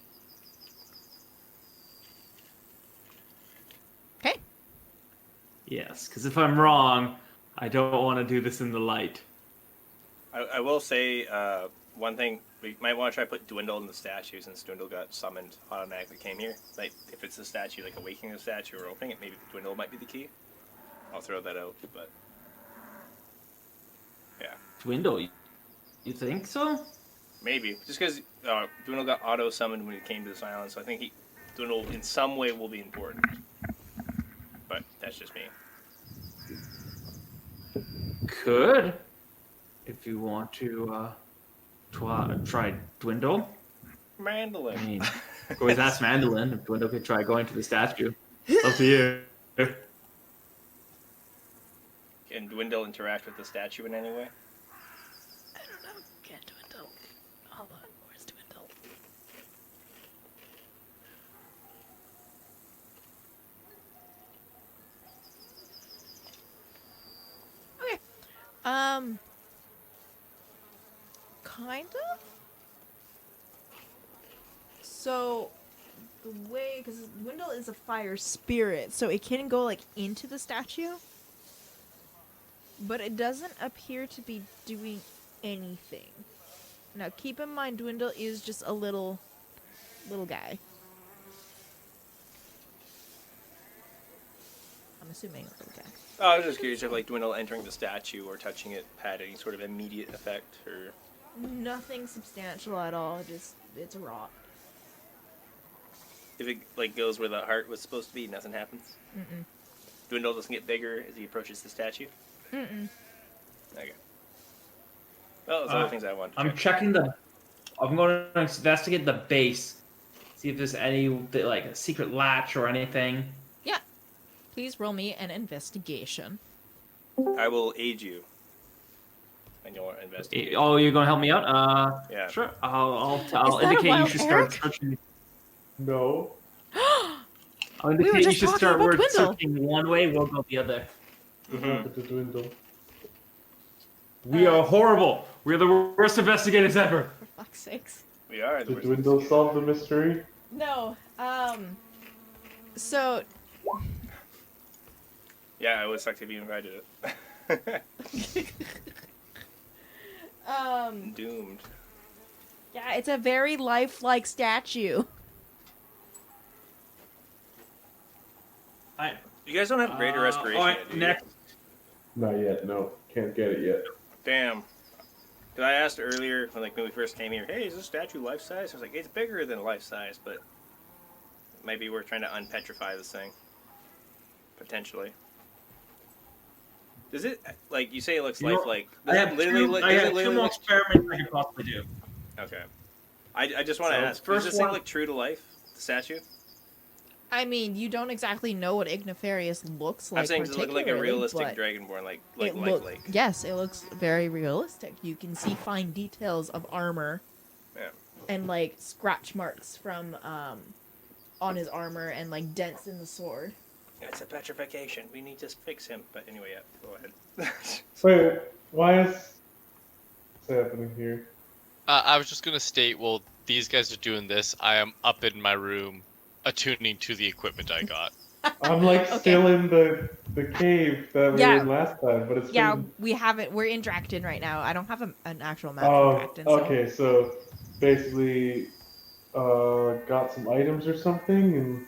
Okay. Yes, because if I'm wrong, I don't want to do this in the light. I will say one thing. We might want to try to put Dwindle in the statue since Dwindle got summoned, automatically came here. Like, if it's a statue, like awakening the statue or opening it, maybe Dwindle might be the key. I'll throw that out, but... Yeah. Dwindle, you think so? Maybe. Just because Dwindle got auto-summoned when he came to the silence, so I think Dwindle in some way will be important. But that's just me. Could, if you want to try Dwindle. Mandolin. I mean, always ask Mandolin if Dwindle could try going to the statue. Up to you. Can Dwindle interact with the statue in any way? I don't know. Get Dwindle. Hold on. Where's Dwindle? Okay. Kind of. So, the way, because Dwindle is a fire spirit, so it can go like into the statue, but it doesn't appear to be doing anything. Now, keep in mind, Dwindle is just a little guy. I'm assuming a little guy. Oh, I was just curious if like Dwindle entering the statue or touching it had any sort of immediate effect, or Nothing substantial at all. Just it's a rock. if it like goes where the heart was supposed to be, nothing happens. Mm-mm. Dwindle doesn't get bigger as he approaches the statue. Mm-mm. Okay. Well, those are the things I wanted to I'm check. checking I'm going to investigate the base. See if there's any like a secret latch or anything. Yeah. Please roll me an investigation. I will aid you. And you'll investigate. Oh, you're going to help me out? Yeah. Sure. I'll Is that a indicate you wild should Eric? start searching. No. I'll We were indicate you just should talking start. about We're Dwindle. searching one way. We'll go the other. What happened to Dwindle? We are horrible. We're the worst investigators ever. For fuck's sakes. We are. the Did worst Dwindle investigators. solve the mystery? No. So Yeah, I would suck if you invited it. Doomed. yeah, it's a very lifelike statue. You guys don't have greater respiration All right, yet, do you? next. Not yet, no. Can't get it yet. Damn. Because I asked earlier, when we first came here, hey, is this statue life-size? I was like, it's bigger than life-size, but maybe we're trying to unpetrify this thing. Potentially. Does it, like, you say it looks You know, lifelike. I Does have it literally two, look- I does have it two literally more look- experiments I could possibly do. Okay. I just want to So, ask, first does this thing one- look true to life, the statue? I mean, you don't exactly know what Ignifarius looks like. I'm saying, does it look like a particularly, realistic but Dragonborn, like it lifelike? yes, it looks very realistic. You can see fine details of armor Yeah. and like scratch marks from on his armor and like dents in the sword. It's a petrification. We need to fix him. But anyway, yeah, go ahead. Wait, why is what's happening here? I was just gonna state, well, these guys are doing this. I am up in my room, attuning to the equipment I got. I'm like Okay. still in the cave that we Yeah. were in last time, but it's Yeah, been... we haven't. We're in Dracton right now. I don't have an actual map Oh, for Dracton. So. okay. So basically, got some items or something, and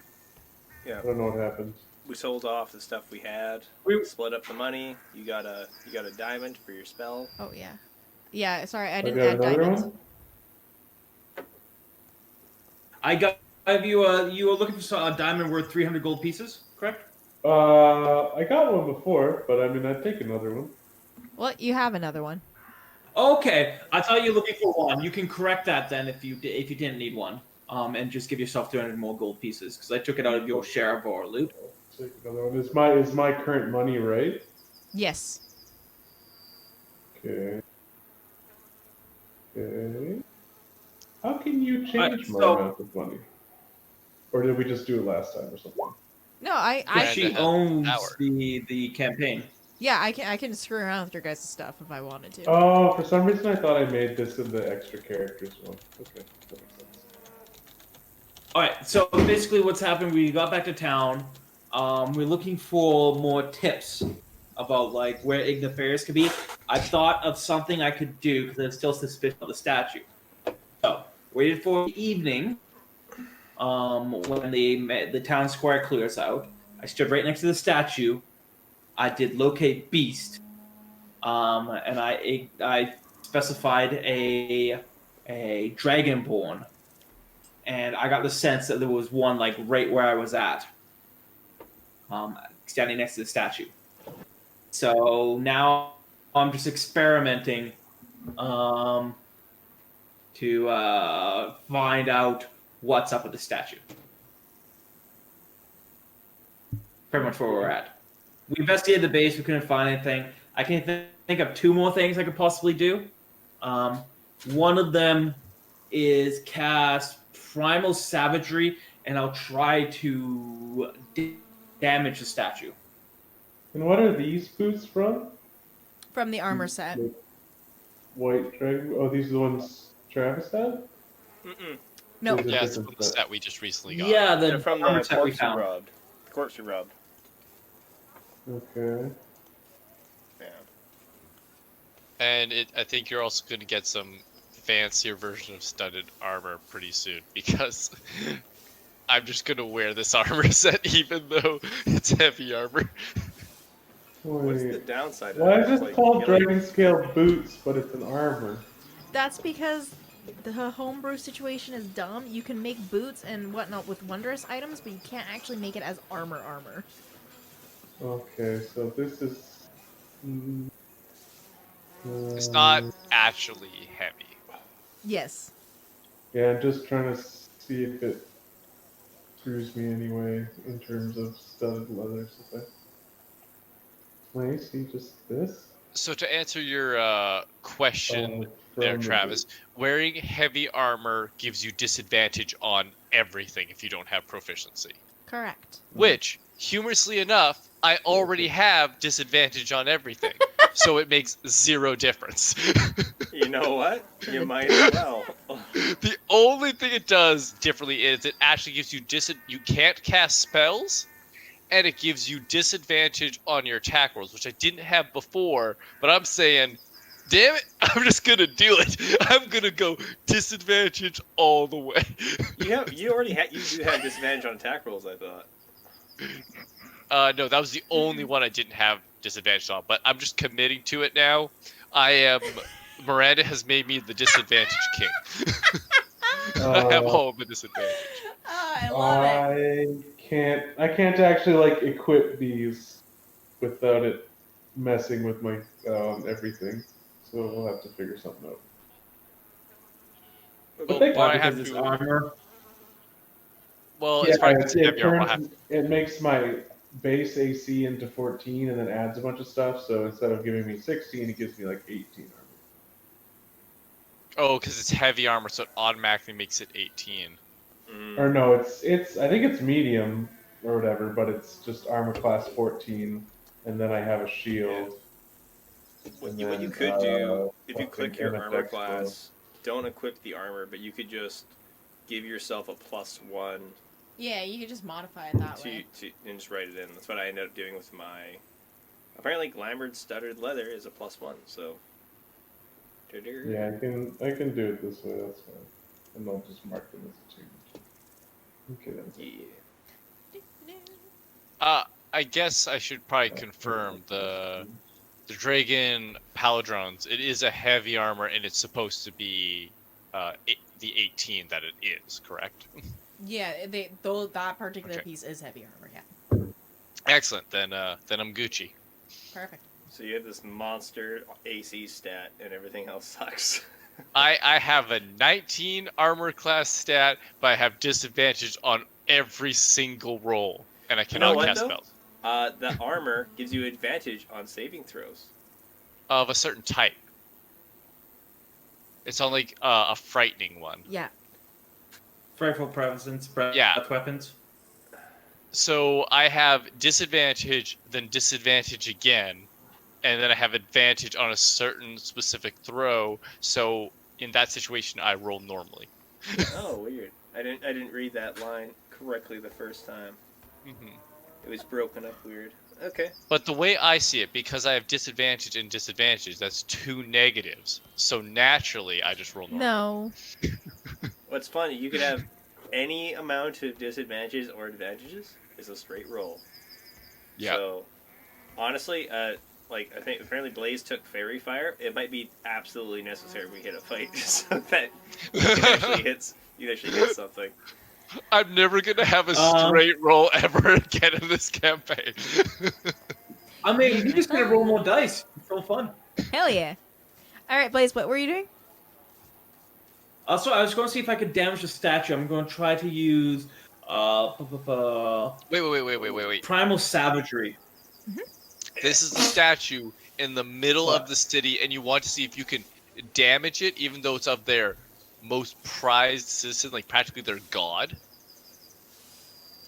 Yeah. I don't know what happened. We sold off the stuff we had. We- Split up the money. You got a diamond for your spell. Oh yeah. Yeah. Sorry, I I didn't got add another diamonds. one. I got you. You were looking for a diamond worth 300 gold pieces, correct? I got one before, but I mean, I'd take another one. Well, you have another one. Okay, I thought you were looking for one. You can correct that then if you didn't need one, and just give yourself 200 more gold pieces because I took it out of your share of our loot. Take another one. Is my current money right? Yes. Okay. Okay. How can you change Alright, my so- amount of money? Or did we just do it last time or something? No, I Yeah, She the owns tower. the campaign. yeah, I can screw around with your guys' stuff if I wanted to. Oh, for some reason I thought I made this in the extra characters one. Okay, that makes sense. All right, so basically what's happened, we got back to town. We're looking for more tips about like where Igniferous could be. I thought of something I could do because I'm still suspicious of the statue. So waited for evening. When the town square clears out, I stood right next to the statue. I did locate beast, and I specified a dragonborn, and I got the sense that there was one like right where I was at, standing next to the statue. So now I'm just experimenting to find out what's up with the statue. Pretty much where we're at. We investigated the base. We couldn't find anything. I can think of two more things I could possibly do. One of them is cast Primal Savagery, and I'll try to damage the statue. And what are these boots from? From the armor set. Like, White Dragon? Oh, these are the ones Travis had? Mm-mm. No. These are Yeah, it's different from the set. set we just recently got. Yeah, the They're from armor the set we corpse you found. rubbed. Corpse you rubbed. Okay. Yeah. And I think you're also going to get some fancier version of studded armor pretty soon because I'm just going to wear this armor set even though it's heavy armor. What's the Wait. downside of Why that? is Like, it called you like- Dragon Scale Boots, but it's an armor? That's because the homebrew situation is dumb. You can make boots and whatnot with wondrous items, but you can't actually make it as armor. Okay, so this is... It's not actually heavy. Yes. Yeah, I'm just trying to see if it screws me anyway in terms of studded leather. So Can I see just this? So to answer your question there, from the Travis, boot. wearing heavy armor gives you disadvantage on everything if you don't have proficiency. Correct. Which, humorously enough, I already have disadvantage on everything. So it makes zero difference. You know what? You might as well. The only thing it does differently is it actually gives you you can't cast spells, and it gives you disadvantage on your attack rolls, which I didn't have before, but I'm saying, damn it, I'm just gonna do it. I'm gonna go disadvantage all the way. You already had you do have disadvantage on attack rolls, I thought. No, that was the only one I didn't have disadvantage on, but I'm just committing to it now. Miranda has made me the disadvantage king. I have all of the disadvantage. I love it. I can't actually like equip these without it messing with my everything. So we'll have to figure something out. But they Well, I Because have it's to- armor. Well, it's probably because it, heavy armor. I'll have it makes my base AC into 14 and then adds a bunch of stuff. So instead of giving me 16, it gives me like 18 armor. Oh, because it's heavy armor, so it automatically makes it 18. Or no, it's I think it's medium or whatever, but it's just armor class 14, and then I have a shield. What And you then, could do if you fucking click your armor MFX class, don't equip the armor, but you could just give yourself a +1 Yeah, you could just modify it that way. to and just write it in. That's what I ended up doing with my. Apparently, Glamored Studded Leather is a +1, so. Yeah, I can do it this way. That's fine, and I'll just mark them as a change. Okay, then. Yeah. I guess I should probably confirm the Dragon Paladrons. It is a heavy armor, and it's supposed to be the 18 that it is, correct? Yeah, that particular Okay. piece is heavy armor. Yeah, Excellent. Then I'm Gucci. perfect. So you have this monster AC stat, and everything else sucks. I have a 19 armor class stat, but I have disadvantage on every single roll, and I cannot what, cast though? spells The armor gives you advantage on saving throws. of a certain type. It's on like a frightening one. Yeah. Frightful presence, breath Yeah. weapons. So I have disadvantage, then disadvantage again, and then I have advantage on a certain specific throw. So in that situation, I roll normally. Oh, weird. I didn't read that line correctly the first time. hmm It was broken up weird. Okay. But the way I see it, because I have disadvantage and disadvantage, that's 2 negatives. So naturally, I just roll normal. No. What's funny, you could have any amount of disadvantages or advantages is a straight roll. Yeah. So, honestly, I think apparently Blaze took Fairy Fire. It might be absolutely necessary we hit a fight so that you actually hit something. I'm never gonna have a straight roll ever again in this campaign. I mean, you're just gonna roll more dice. It's so fun. Hell yeah. All right, Blaze, what were you doing? Also, I was going to see if I could damage the statue. I'm going to try to use Wait. primal savagery. This is the statue in the middle of the city, and you want to see if you can damage it, even though it's of their most prized citizen, like practically their god.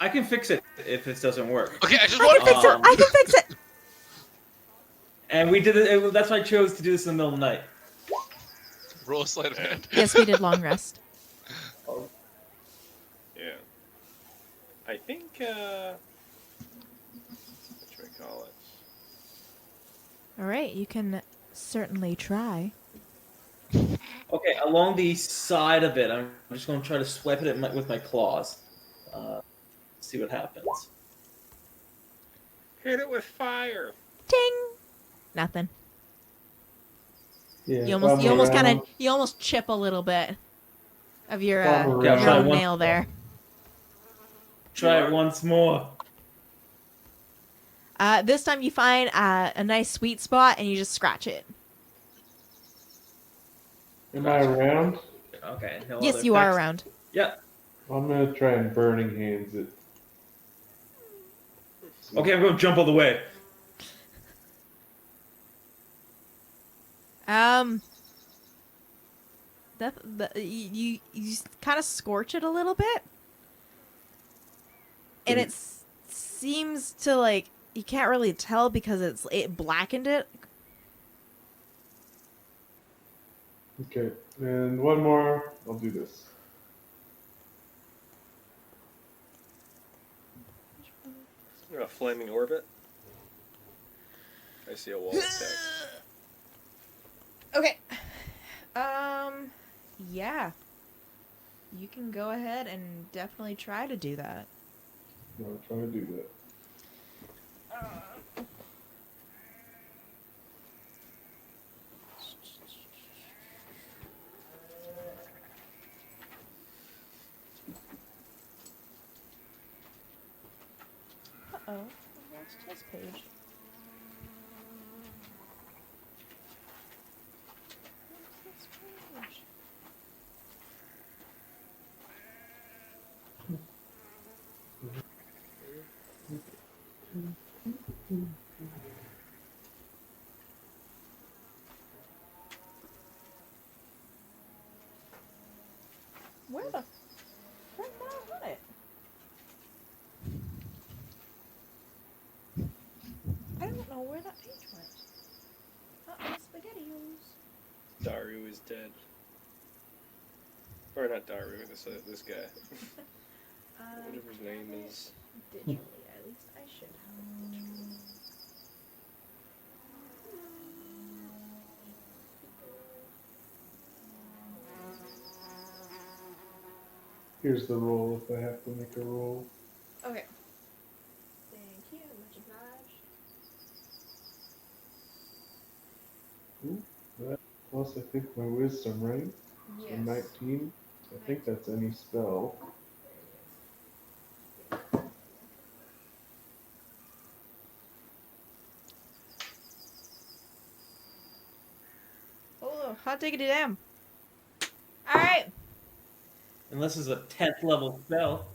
I can fix it if this doesn't work. Okay, I just I want can to fix it. confirm. I can fix it. And we did it. That's why I chose to do this in the middle of the night. Roll a sleight of hand. Yes, we did long rest. Yeah. I think, what should we call it? All right, you can certainly try. Okay, along the side of it, I'm just going to try to swipe it with my claws. See what happens. Hit it with fire! Ting. Nothing. Yeah, You bum around. almost chip a little bit of your Bum Yeah, around. try own one. nail there. Try it once more. This time you find a nice sweet spot and you just scratch it. Am I around? Okay. no Yes, other you are effects. around. Yeah. I'm gonna try and burning hands it. Okay, I'm going to jump all the way. You kind of scorch it a little bit, and it seems to like you can't really tell because it blackened it. Okay, and one more. I'll do this. A flaming orbit. I see a wall of text. Okay. Yeah. You can go ahead and definitely try to do that. I'm trying to do that. Uh-oh. I lost this page. What's this page? Where the frick did I put it? I don't know where that page went. Uh-oh, SpaghettiOs. Daru is dead. Or not Daru, this guy. Whatever his name is. Digitally, at least I should have it digitally. Here's the roll if I have to make a roll. Okay. Thank you, much obliged. Ooh, that plus I think my wisdom, right? So Yes. 19. So I think that's any spell. Oh, hot diggity damn. Alright. Unless it's a 10th level spell.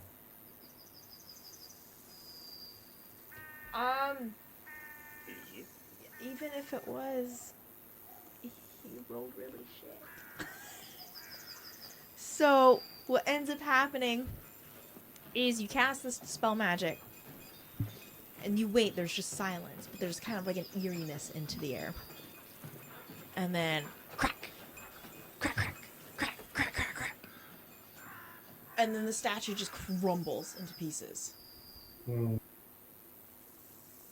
Even if it was, he rolled really shit. So, what ends up happening is you cast this spell magic, and you wait, there's just silence, but there's kind of like an eeriness into the air. And then, crack! Crack, crack, crack, crack, crack, crack. And then the statue just crumbles into pieces.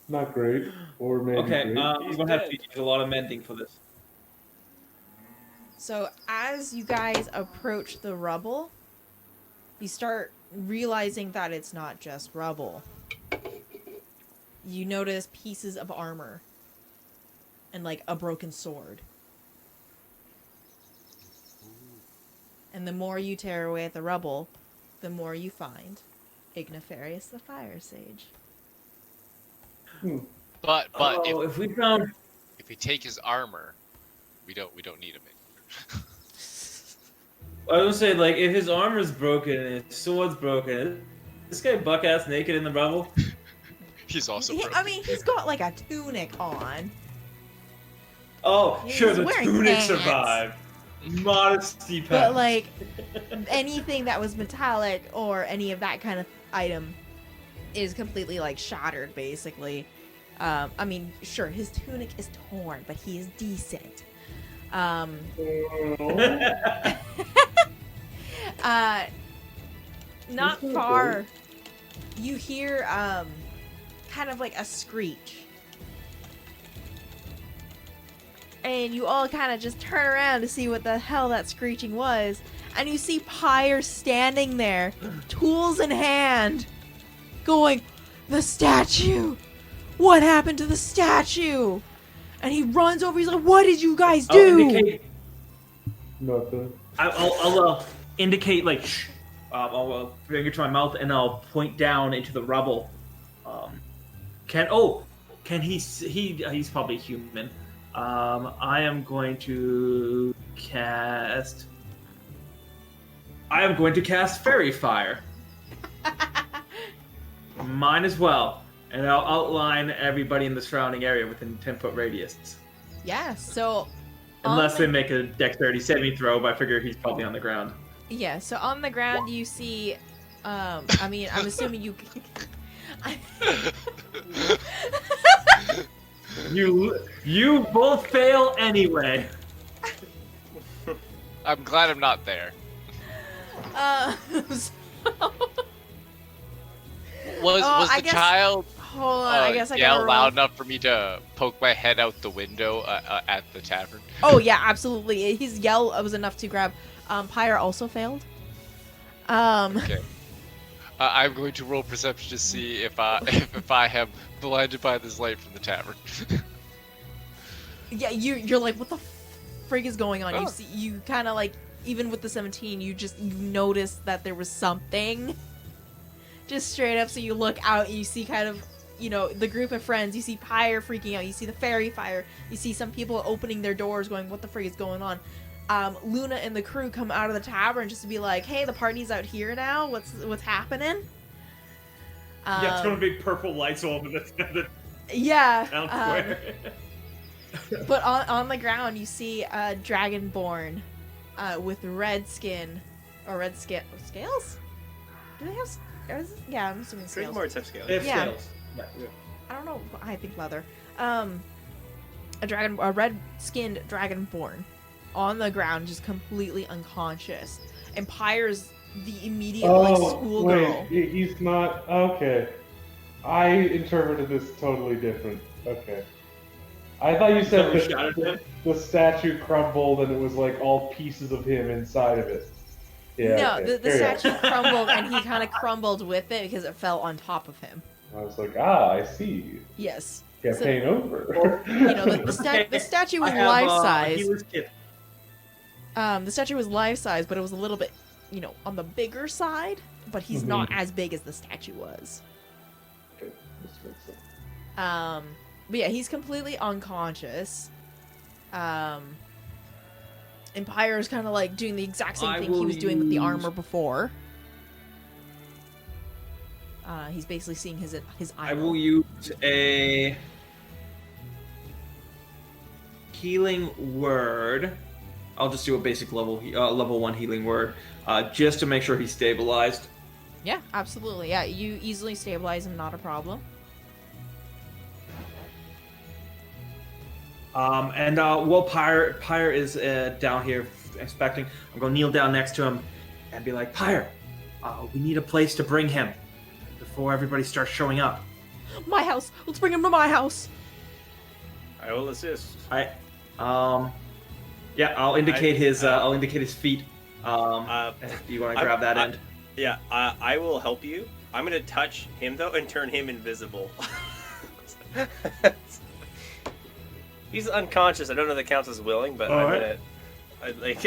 Not great, or maybe Okay, great. I'm gonna have to use a lot of mending for this. So as you guys approach the rubble, you start realizing that it's not just rubble. You notice pieces of armor and like a broken sword. And the more you tear away at the rubble, the more you find Ignifarius the Fire Sage. But Oh, if we found... if we take his armor, we don't need him anymore. I was gonna say, like, if his armor's broken and his sword's broken, is this guy buck-ass naked in the rubble? He's also broken. I mean, he's got like a tunic on. Oh, He's sure, the wearing tunic pants. survived. Modesty pants. But like anything that was metallic or any of that kind of item is completely like shattered basically. I mean, sure, his tunic is torn, but he is decent. Not far, you hear kind of like a screech. And you all kind of just turn around to see what the hell that screeching was. And you see Pyre standing there, tools in hand, going, "The statue! What happened to the statue?" And he runs over, he's like, "What did you guys do?" Nothing. I'll indicate, like, shh. I'll bring it to my mouth and I'll point down into the rubble. Can he's probably human. I am going to cast Fairy Fire. Mine as well. And I'll outline everybody in the surrounding area within 10-foot radius. Yeah, so... Unless they make a dexterity saving throw, but I figure he's probably on the ground. Yeah, so on the ground you see... I mean, I'm assuming you... You both fail anyway. I'm glad I'm not there. Was I the guess- child Hold on, I guess I yell gotta loud roll. enough for me to poke my head out the window at the tavern? Oh yeah, absolutely. His yell was enough to grab. Pyre also failed. Okay. I'm going to roll perception to see if I am blinded by this light from the tavern. Yeah, you're like, what the frig is going on? Oh. You see, you kind of like, even with the 17, you noticed that there was something. Just straight up, so you look out and you see kind of, you know, the group of friends. You see Pyre freaking out. You see the fairy fire. You see some people opening their doors going, what the frig is going on? Luna and the crew come out of the tavern just to be like, hey, the party's out here now. What's happening? Yeah, it's gonna be purple lights all over the Yeah. town square. But on the ground, you see a dragonborn with red skin Or red scales? Do they have? Yeah, I'm assuming Pretty scales. more type scale. They have Yeah. scales. Yeah. I don't know. I think leather. A red-skinned dragonborn on the ground, just completely unconscious. And Pyre's the immediate schoolgirl. wait, he's not. Okay, I interpreted this totally different. Okay, I thought you said So we shot at him? the statue crumbled and it was like all pieces of him inside of it. Yeah. No, okay, the carry on. statue crumbled, and he kind of crumbled with it because it fell on top of him. I was like, I see. Yes. Campaign over. You know, the statue was I have, life-size. healer's kit. The statue was life-size, but it was a little bit, on the bigger side. But he's not as big as the statue was. Okay, this makes sense. But yeah, he's completely unconscious. Empire's kind of like doing the exact same thing he was doing with the armor before. He's basically seeing his eye. I will use a healing word. I'll just do a basic level 1 healing word, just to make sure he's stabilized. Yeah, absolutely. Yeah, you easily stabilize him, not a problem. And while Pyre is down here inspecting, I'm going to kneel down next to him and be like, Pyre, we need a place to bring him before everybody starts showing up. My house. Let's bring him to my house. I will assist. Yeah, I'll indicate I'll indicate his feet. If you want to grab that end. Yeah, I will help you. I'm gonna touch him though and turn him invisible. He's unconscious. I don't know if that counts as willing, but I'm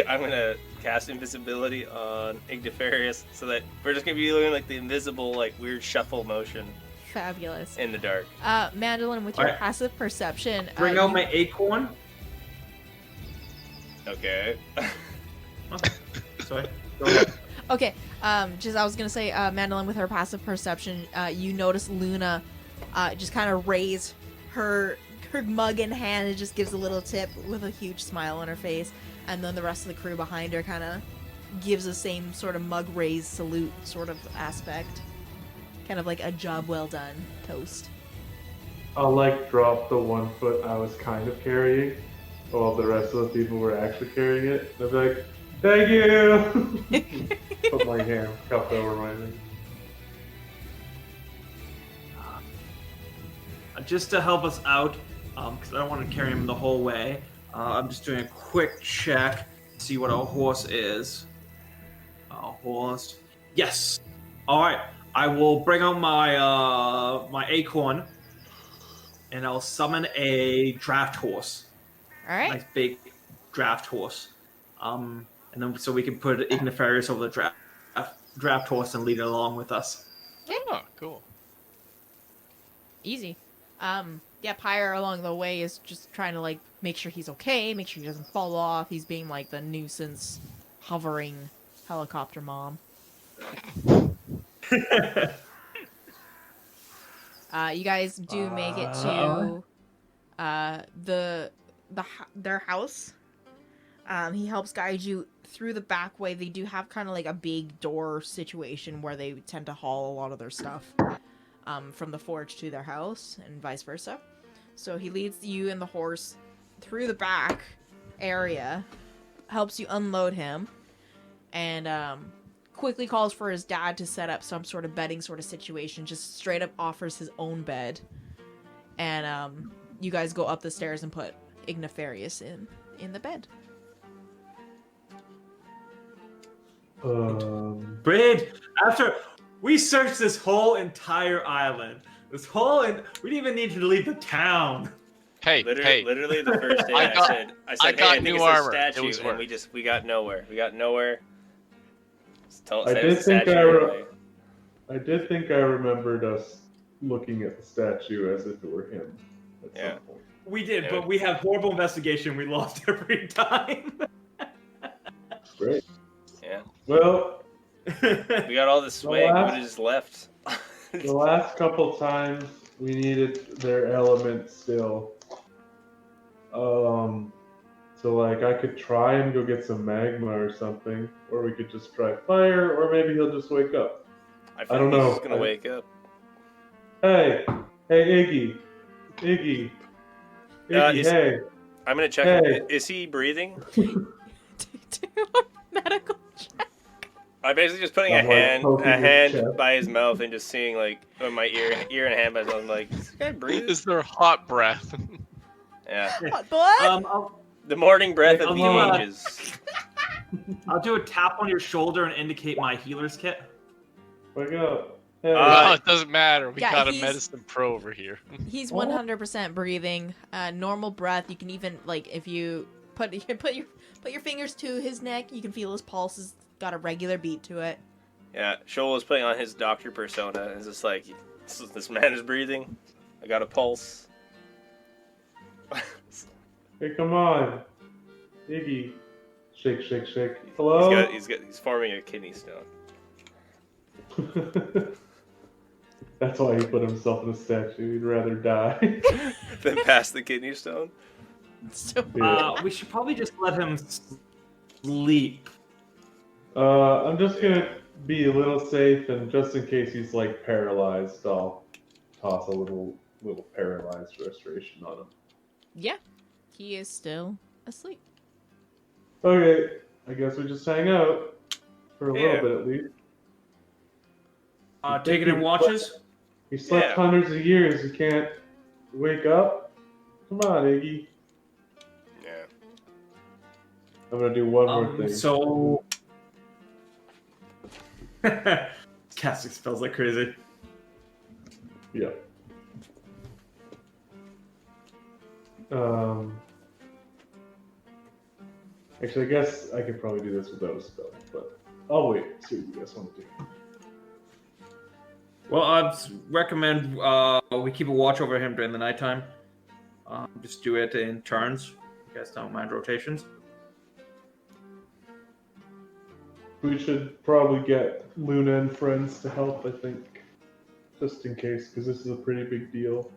gonna cast invisibility on Igniferous so that we're just gonna be doing like the invisible, like weird shuffle motion Fabulous. in the dark. Mandolin, with your Alright. passive perception, Bring out my acorn. Okay. Sorry. Go ahead. Okay, I was gonna say, Mandolin, with her passive perception, you notice Luna, just kind of raise her mug in hand and just gives a little tip with a huge smile on her face, and then the rest of the crew behind her kind of gives the same sort of mug raise salute sort of aspect, kind of like a job well done toast. I'll drop the 1 foot I was kind of carrying while the rest of the people were actually carrying it. They'll be like, thank you! Put my hand cupped over my thing. Just to help us out, because I don't want to carry him the whole way, I'm just doing a quick check to see what our horse is. Our horse. Yes! Alright, I will bring out my acorn, and I'll summon a draft horse. All right. Nice big draft horse. And then so we can put Igniferous over the draft horse and lead it along with us. Oh, cool. Easy. Yeah, Pyre along the way is just trying to make sure he's okay, make sure he doesn't fall off. He's being the nuisance hovering helicopter mom. You guys do make it to their house. He helps guide you through the back way. They do have kind of a big door situation where they tend to haul a lot of their stuff from the forge to their house and vice versa. So he leads you and the horse through the back area, helps you unload him, and quickly calls for his dad to set up some sort of bedding sort of situation, just straight up offers his own bed. And you guys go up the stairs and put Igniferous in the bed. Brid, after we searched this whole entire island, we didn't even need to leave the town. Hey, Literally the first day I got- I said, I hey, got I think new it's armor. a It statue, was and work. we got nowhere. We got nowhere. I did think I did think I remembered us looking at the statue as if it were him at Yeah. some point. We did, Yeah. but we had horrible investigation. We lost every time. Great. Yeah. Well, We got all the swag. We last- would have just left. the last couple times we needed their element still. So So like I could try and go get some magma or something, or we could just try fire, or maybe he'll just wake up. I don't think know. he's gonna wake up. Hey, Iggy, Iggy, is- hey. I'm gonna check. Hey. Is he breathing? Do a medical check. I'm basically just putting I'm, like, poking a his hand chest. by his mouth and just seeing like on my ear and a hand by his mouth. I'm like, is this guy breathing? Is there hot breath? Yeah. Hot blood? The morning breath of the I'll, ages. I'll do a tap on your shoulder and indicate my healer's kit. Wake up. Hey. No, it doesn't matter. We Yeah, got a he's- medicine pro over here. He's 100% breathing. Normal breath. You can even like if you put your fingers to his neck, you can feel his pulse has got a regular beat to it. Yeah, Shoal is putting on his doctor persona and is just like, this man is breathing. I got a pulse. Hey, come on. Iggy. Shake, shake, shake. Hello? He's forming a kidney stone. That's why he put himself in a statue. He'd rather die. Then pass the kidney stone. So We should probably just let him sleep. I'm just gonna be a little safe, and just in case he's like paralyzed, I'll toss a little paralyzed restoration on him. yeah, he is still asleep. Okay, I guess we just hang out for a Yeah. little bit at least. Taking in watches. He slept Yeah. hundreds of years. He can't wake up. Come on, Iggy. Yeah. I'm gonna do one more thing. So. Casting spells like crazy. Yeah. Actually, I guess I could probably do this without a spell, but I'll wait. See what you guys want to do. Well, I'd recommend we keep a watch over him during the nighttime. Just do it in turns. You guys don't mind rotations. We should probably get Luna and friends to help, I think. Just in case, because this is a pretty big deal.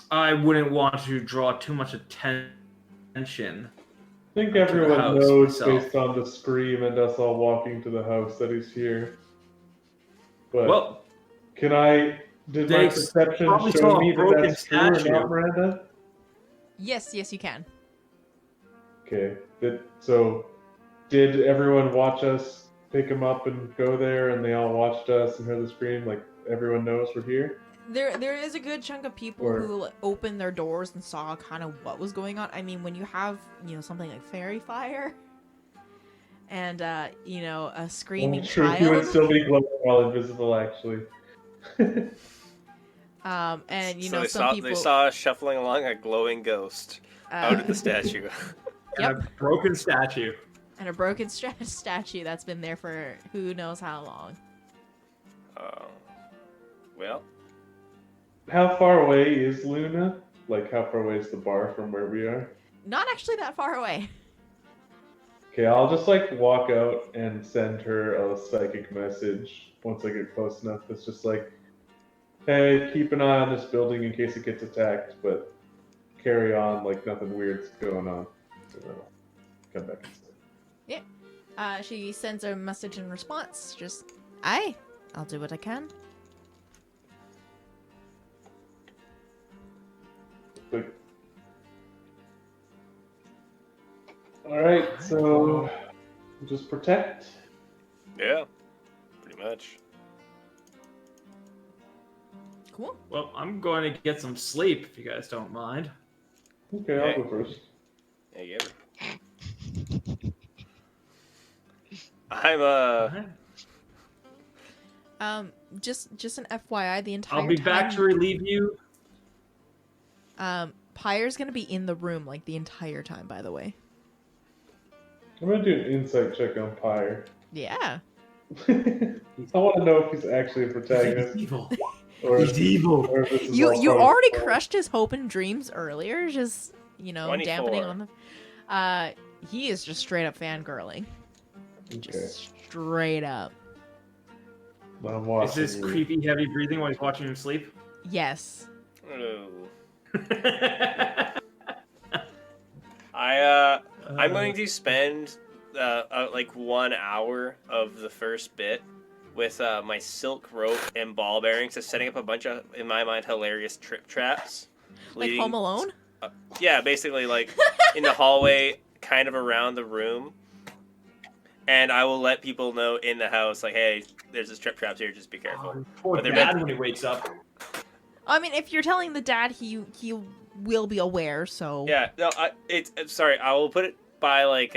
I wouldn't want to draw too much attention. I think To the everyone house knows itself. based on the scream and us all walking to the house that he's here. But Well, did my they perception probably show saw a me that broken that's true or statue. not, Miranda? Yes, you can. Okay. Did everyone watch us pick him up and go there, and they all watched us and heard the scream? Like, everyone knows we're here? There is a good chunk of people Or- who opened their doors and saw kind of what was going on. I mean, when you have, something like fairy fire and, a screaming He would child, still be glowing while invisible, actually. and, So some people... they saw us shuffling along a glowing ghost out of the statue. and a broken statue. And a broken statue that's been there for who knows how long. Well, How far away is Luna? Like, how far away is the bar from where we are? Not actually that far away. Okay, I'll just, walk out and send her a psychic message once I get close enough. It's just like, hey, keep an eye on this building in case it gets attacked, but carry on like nothing weird's going on. So then I'll come back and say. She sends a message in response. Just, aye, I'll do what I can. But... Alright, so just protect. yeah, pretty much. Cool. Well, I'm going to get some sleep if you guys don't mind. Okay, I'll go first. Yeah, you get it. I'm Just an FYI, the entire I'll be time, back to relieve you. Pyre's gonna be in the room like the entire time, by the way. I'm gonna do an insight check on Pyre. Yeah. I want to know if he's actually a He's protagonist. evil. Or He's evil. or if this is You all part of already the plan. crushed his hope and dreams earlier, just, 24. dampening on the... he is just straight up fangirling. Okay. Just straight up. I'm Is watching this you. creepy heavy breathing while he's watching him sleep? Yes. oh. I'm going to spend like 1 hour of the first bit with my silk rope and ball bearings, just setting up a bunch of, in my mind, hilarious trip traps. Like Home Alone? Yeah, basically like in the hallway, kind of around the room. And I will let people know in the house, like, hey, there's this trip traps here, just be careful. Poor But they're dad meant- when he wakes up. I mean, if you're telling the dad, he will be aware. So Yeah, no, sorry, I will put it by like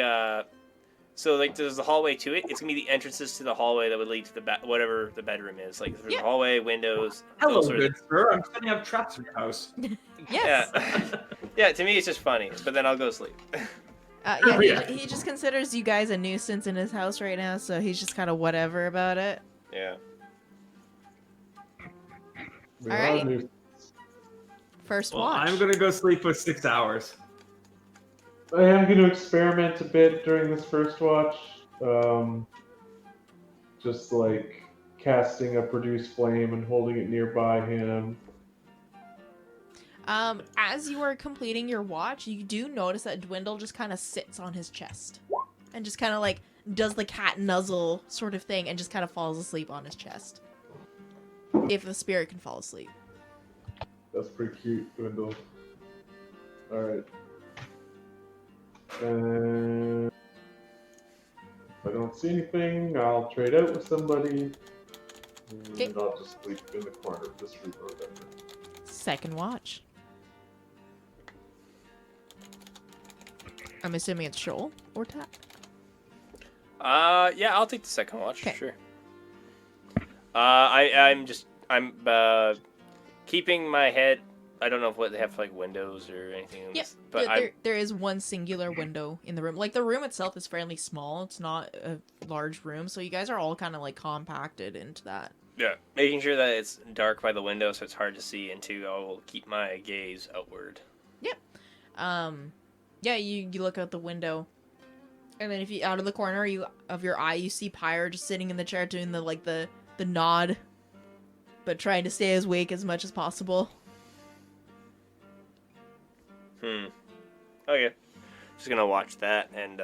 so like there's the hallway to it. It's gonna be the entrances to the hallway that would lead to the whatever the bedroom is. Like there's Yeah. the hallway, windows. Hello, those sort of good sir. I'm setting up traps in your house. yes. Yeah, yeah. To me, it's just funny. But then I'll go sleep. Yeah, Yeah. he just considers you guys a nuisance in his house right now, so he's just kind of whatever about it. Yeah. We All are right. new- First Well, watch. I'm gonna go sleep for 6 hours. I am going to experiment a bit during this first watch. Just like casting a produce flame and holding it nearby him. As you are completing your watch, you do notice that Dwindle just kind of sits on his chest and just kind of like does the cat nuzzle sort of thing and just kind of falls asleep on his chest. If the spirit can fall asleep. That's pretty cute, Dwindle. Alright. And if I don't see anything, I'll trade out with somebody. Okay. And I'll just sleep in the corner of this room or whatever. Second watch. I'm assuming it's Shoal or Tap. Yeah, I'll take the second watch for 'Kay. sure. I'm keeping my head. I don't know if what they have like windows or anything. In Yep, this, but there is one singular window in the room. Like, the room itself is fairly small. It's not a large room, so you guys are all kind of, like, compacted into that. yeah, making sure that it's dark by the window so it's hard to see into. I will keep my gaze outward. Yeah, you look out the window, and then if you, out of the corner of your eye, you see Pyre just sitting in the chair doing the nod, but trying to stay as awake as much as possible. Okay. Just gonna watch that and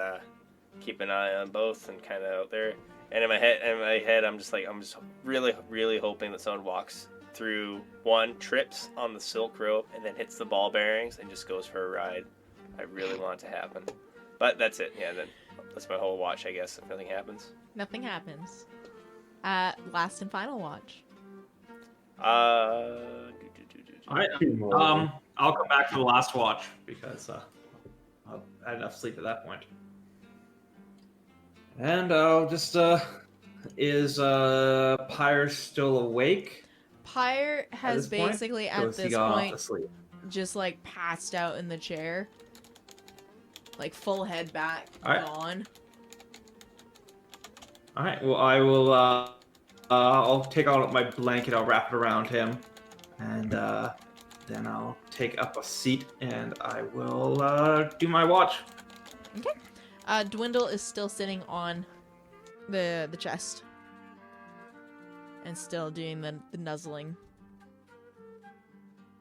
keep an eye on both and kind of out there. And in my head, I'm just really, really hoping that someone walks through one, trips on the silk rope, and then hits the ball bearings and just goes for a ride. I really want it to happen. But that's it. Yeah, then that's my whole watch, I guess. If nothing happens. Nothing happens. Last and final watch. All right. I'll come back for the last watch because I've had enough sleep at that point. And I'll just is Pyre still awake? Pyre has this point? basically Or at has he this gone off point to sleep? just like passed out in the chair, like full head back, Alright. gone. All right. Well, I will. I'll take out my blanket. I'll wrap it around him, and then I'll take up a seat and I will do my watch. Dwindle is still sitting on the chest and still doing the nuzzling.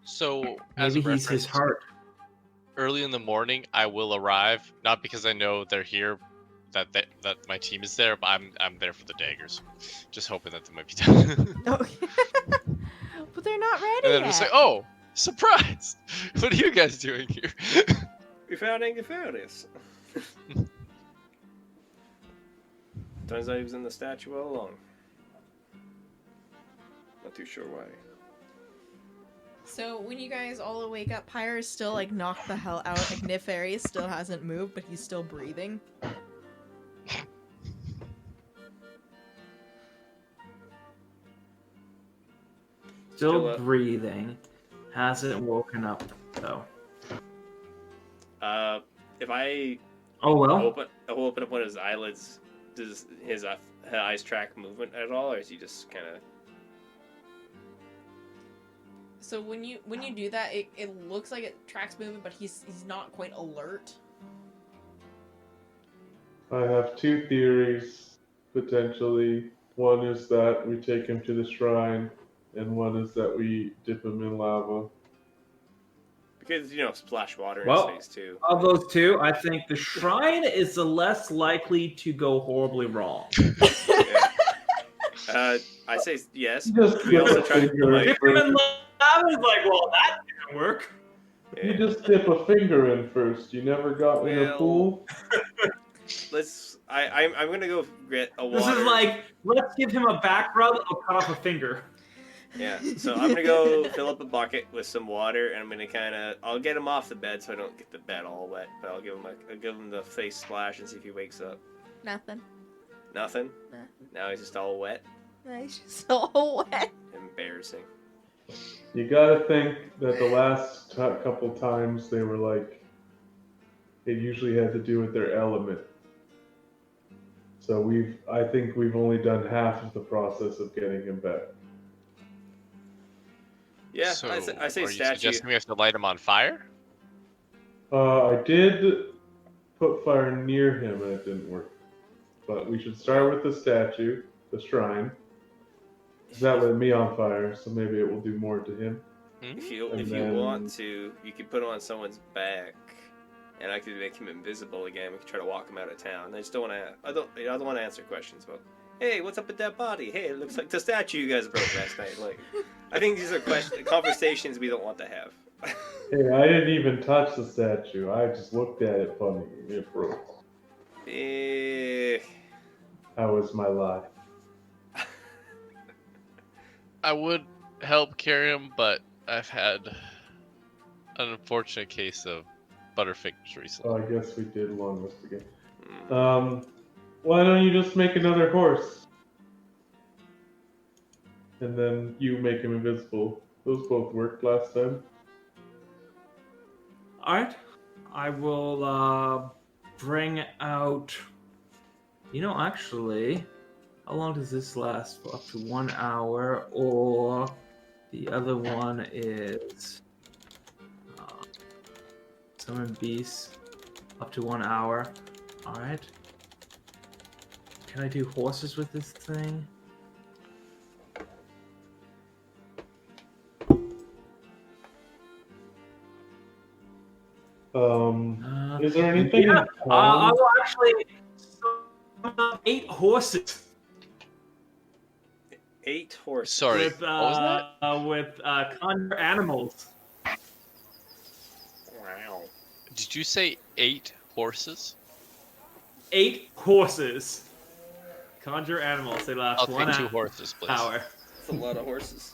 So, as a Maybe he's reference, his heart. early in the morning, I will arrive. Not because I know they're here, that my team is there, but I'm there for the daggers. Just hoping that they might be done. Oh, but they're not ready And then yet. it's like, oh, surprise! What are you guys doing here? We found Angupharius. Turns out he was in the statue all along. Not too sure why. So when you guys all wake up, Pyre is still like knocked the hell out. Igniferous still hasn't moved, but he's still breathing. Still Still up. breathing. Hasn't woken up though. If I Oh well. open up one of his eyelids, does his eyes track movement at all, or is he just kind of? So when you do that, it looks like it tracks movement, but he's not quite alert. I have two theories, potentially. One is that we take him to the shrine, and one is that we dip him in lava. Because, splash water in Well, his face, too. of those two, I think the shrine is the less likely to go horribly wrong. Yeah. I say yes. Just We also dip a tried to finger in If first. him I was like, well, that didn't work. You just dip a finger in first. You never got in a Well, pool. I'm gonna go get a water. This is like, let's give him a back rub, I'll cut off a finger. Yeah, so I'm gonna go fill up a bucket with some water, and I'm gonna I'll get him off the bed so I don't get the bed all wet. But I'll give him the face splash and see if he wakes up. Nothing. Nothing. Nah. Now he's just all wet. He's just so wet. Embarrassing. You gotta think that the last couple times they were like, it usually had to do with their element. So I think we've only done half of the process of getting him back. Yeah, So, I say are you statue. suggesting we have to light him on fire? I did put fire near him and it didn't work. But we should start with the statue, the shrine. That lit me on fire, so maybe it will do more to him. If you And if then- you want to, you could put him on someone's back, and I could make him invisible again. We could try to walk him out of town. I just don't want to. I don't want to answer questions about. Hey, what's up with that body? Hey, it looks like the statue you guys broke last night. Like, I think these are conversations we don't want to have. Hey, I didn't even touch the statue. I just looked at it funny. It broke. Eh, How was my lie? I would help carry him, but I've had an unfortunate case of Butterfingers recently. Oh, I guess we did long list again. mm. Why don't you just make another horse? And then you make him invisible. Those both worked last time. Alright. I will bring out. Actually, how long does this last? For up to 1 hour, or the other one is summon beasts up to 1 hour. Alright. Can I do horses with this thing? Is there anything in I town? will actually summon up 8 horses 8 horses. Sorry, with what was that? with conjure animals. Wow. Did you say 8 horses? 8 horses. Conjure animals. They last I'll 1 take 2 horses, please. hour. That's a lot of horses.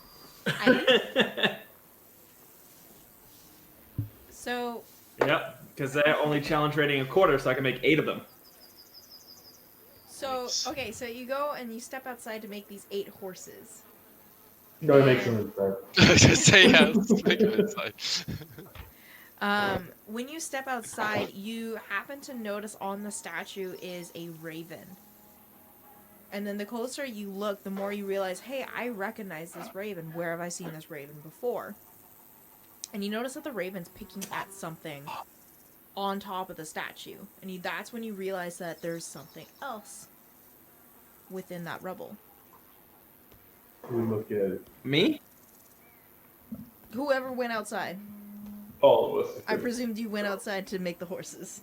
So, Yep, because they're only challenge rating a quarter, so I can make 8 of them. okay, so you go and you step outside to make these 8 horses. No, it makes him inside. Just say yeah, let's make it inside. When you step outside, you happen to notice on the statue is a raven. And then the closer you look, the more you realize, hey, I recognize this raven. Where have I seen this raven before? And you notice that the raven's picking at something on top of the statue. And that's when you realize that there's something else within that rubble. We look at it. Me? Whoever went outside. All of us. I presumed you went outside to make the horses.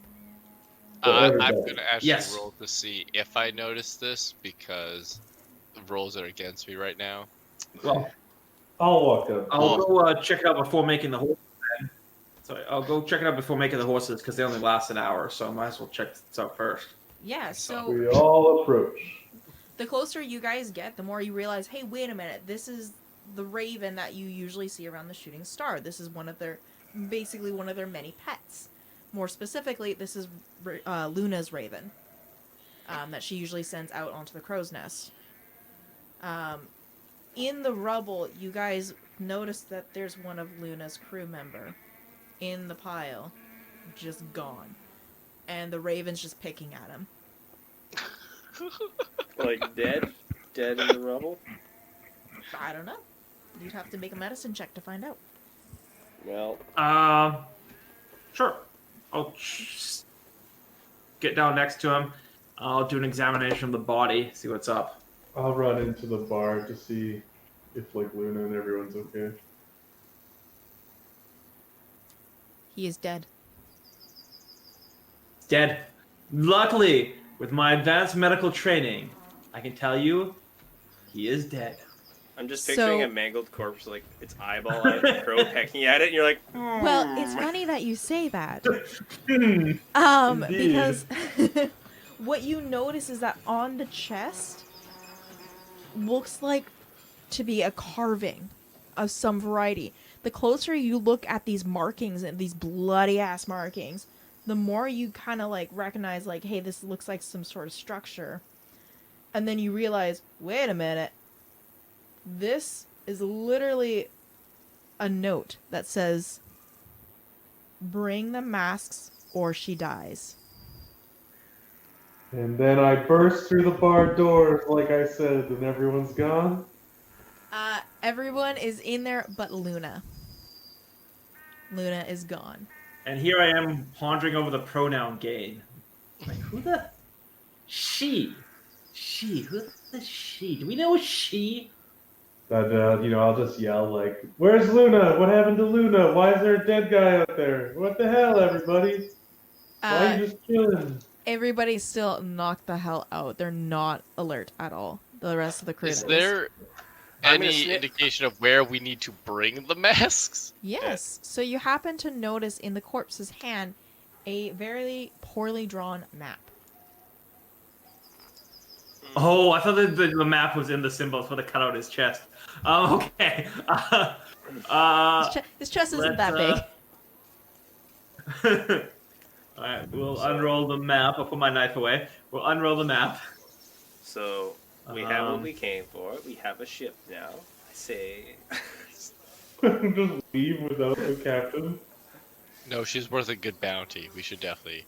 I'm everybody. gonna actually Yes. roll to see if I notice this because the rolls are against me right now. Well, I'll walk up. I'll go check it out before making the horses. Then. So I'll go check it out before making the horses because they only last an hour, so I might as well check this out first. Yeah, so We all approach. the closer you guys get, the more you realize, hey, wait a minute, this is the raven that you usually see around the shooting star. This is basically one of their many pets. More specifically, this is Luna's raven that she usually sends out onto the crow's nest. In the rubble, you guys notice that there's one of Luna's crew member in the pile, just gone. And the raven's just picking at him. Like dead? Dead in the rubble? I don't know. You'd have to make a medicine check to find out. Well, Sure. I'll get down next to him. I'll do an examination of the body, see what's up. I'll run into the bar to see if Luna and everyone's okay. He is dead. Dead. Luckily, with my advanced medical training, I can tell you, he is dead. I'm just picturing So- a mangled corpse, like its eyeball out, a crow pecking at it, and you're like, Well, it's funny that you say that. Indeed. Because what you notice is that on the chest looks like to be a carving of some variety. The closer you look at these markings and these bloody ass markings, the more you kind of like recognize like, hey, this looks like some sort of structure. And then you realize, wait a minute. This is literally a note that says, bring the masks or she dies. And then I burst through the bar doors, like I said, and everyone's gone. Everyone is in there but Luna. Luna is gone. And here I am pondering over the pronoun gain. Like, who the? She. She. Who the she? Do we know a she? But, I'll just yell, like, where's Luna? What happened to Luna? Why is there a dead guy out there? What the hell, everybody? Why are you just chilling? Everybody's still knocked the hell out. They're not alert at all. The rest of the crew Is there I'm gonna any snip- indication of where we need to bring the masks? Yes. So you happen to notice in the corpse's hand a very poorly drawn map. Oh, I thought that the map was in the symbols for the cut out his chest. Okay. His chest isn't that big. Alright, we'll unroll the map. I'll put my knife away. We'll unroll the map. so we have what we came for. We have a ship now. I say, Just leave without the captain. No, she's worth a good bounty. We should definitely.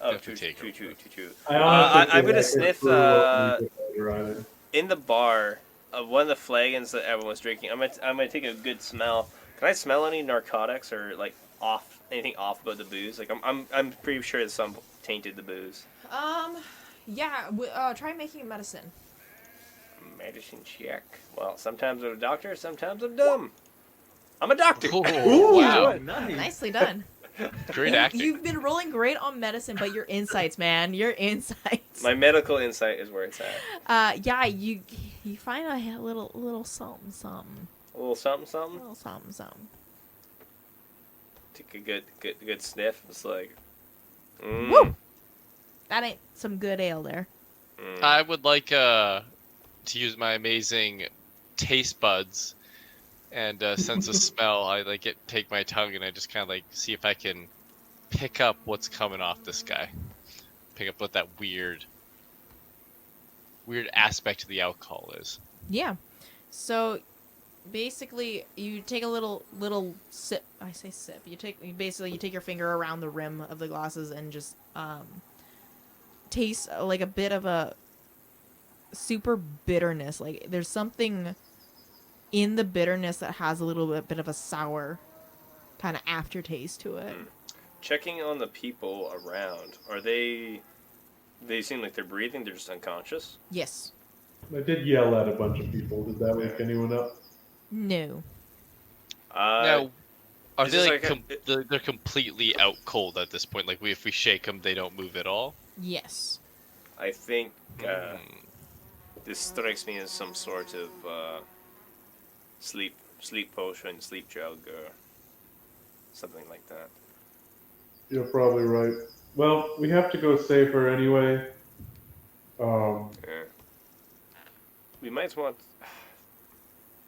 oh, Definitely take her. true. I honestly I'm feel gonna like I sniff threw up when we were riding. in the bar of one of the flagons that everyone was drinking. I'm gonna take a good smell. Can I smell any narcotics or like anything off about the booze? Like I'm pretty sure that some tainted the booze. Yeah. Try making a medicine. Medicine check. Well, sometimes I'm a doctor, sometimes I'm dumb. I'm a doctor. Oh, wow. Nice. Nicely done. Great acting. You've been rolling great on medicine, but your insights, man, your insights. My medical insight is where it's at. Yeah, you find a little something. A little something. A little something. Take a good sniff. It's like, Woo! That ain't some good ale there. I would like to use my amazing taste buds and sense of smell. I take my tongue and I just kind of like see if I can pick up what's coming off this guy. Pick up what that weird aspect of the alcohol is. Yeah. So basically, you take a little sip. I say sip. You take your finger around the rim of the glasses and just taste like a bit of a super bitterness. Like there's something in the bitterness that has a little bit of a sour kind of aftertaste to it. Checking on the people around. Are they? They seem like they're breathing. They're just unconscious. Yes. I did yell at a bunch of people. Did that wake anyone up? No. Now, are is they this like they're completely out cold at this point? Like if we shake them, they don't move at all. Yes. I think this strikes me as some sort of sleep potion, sleep drug, or something like that. You're probably right. Well, we have to go save her anyway. Yeah. We might want.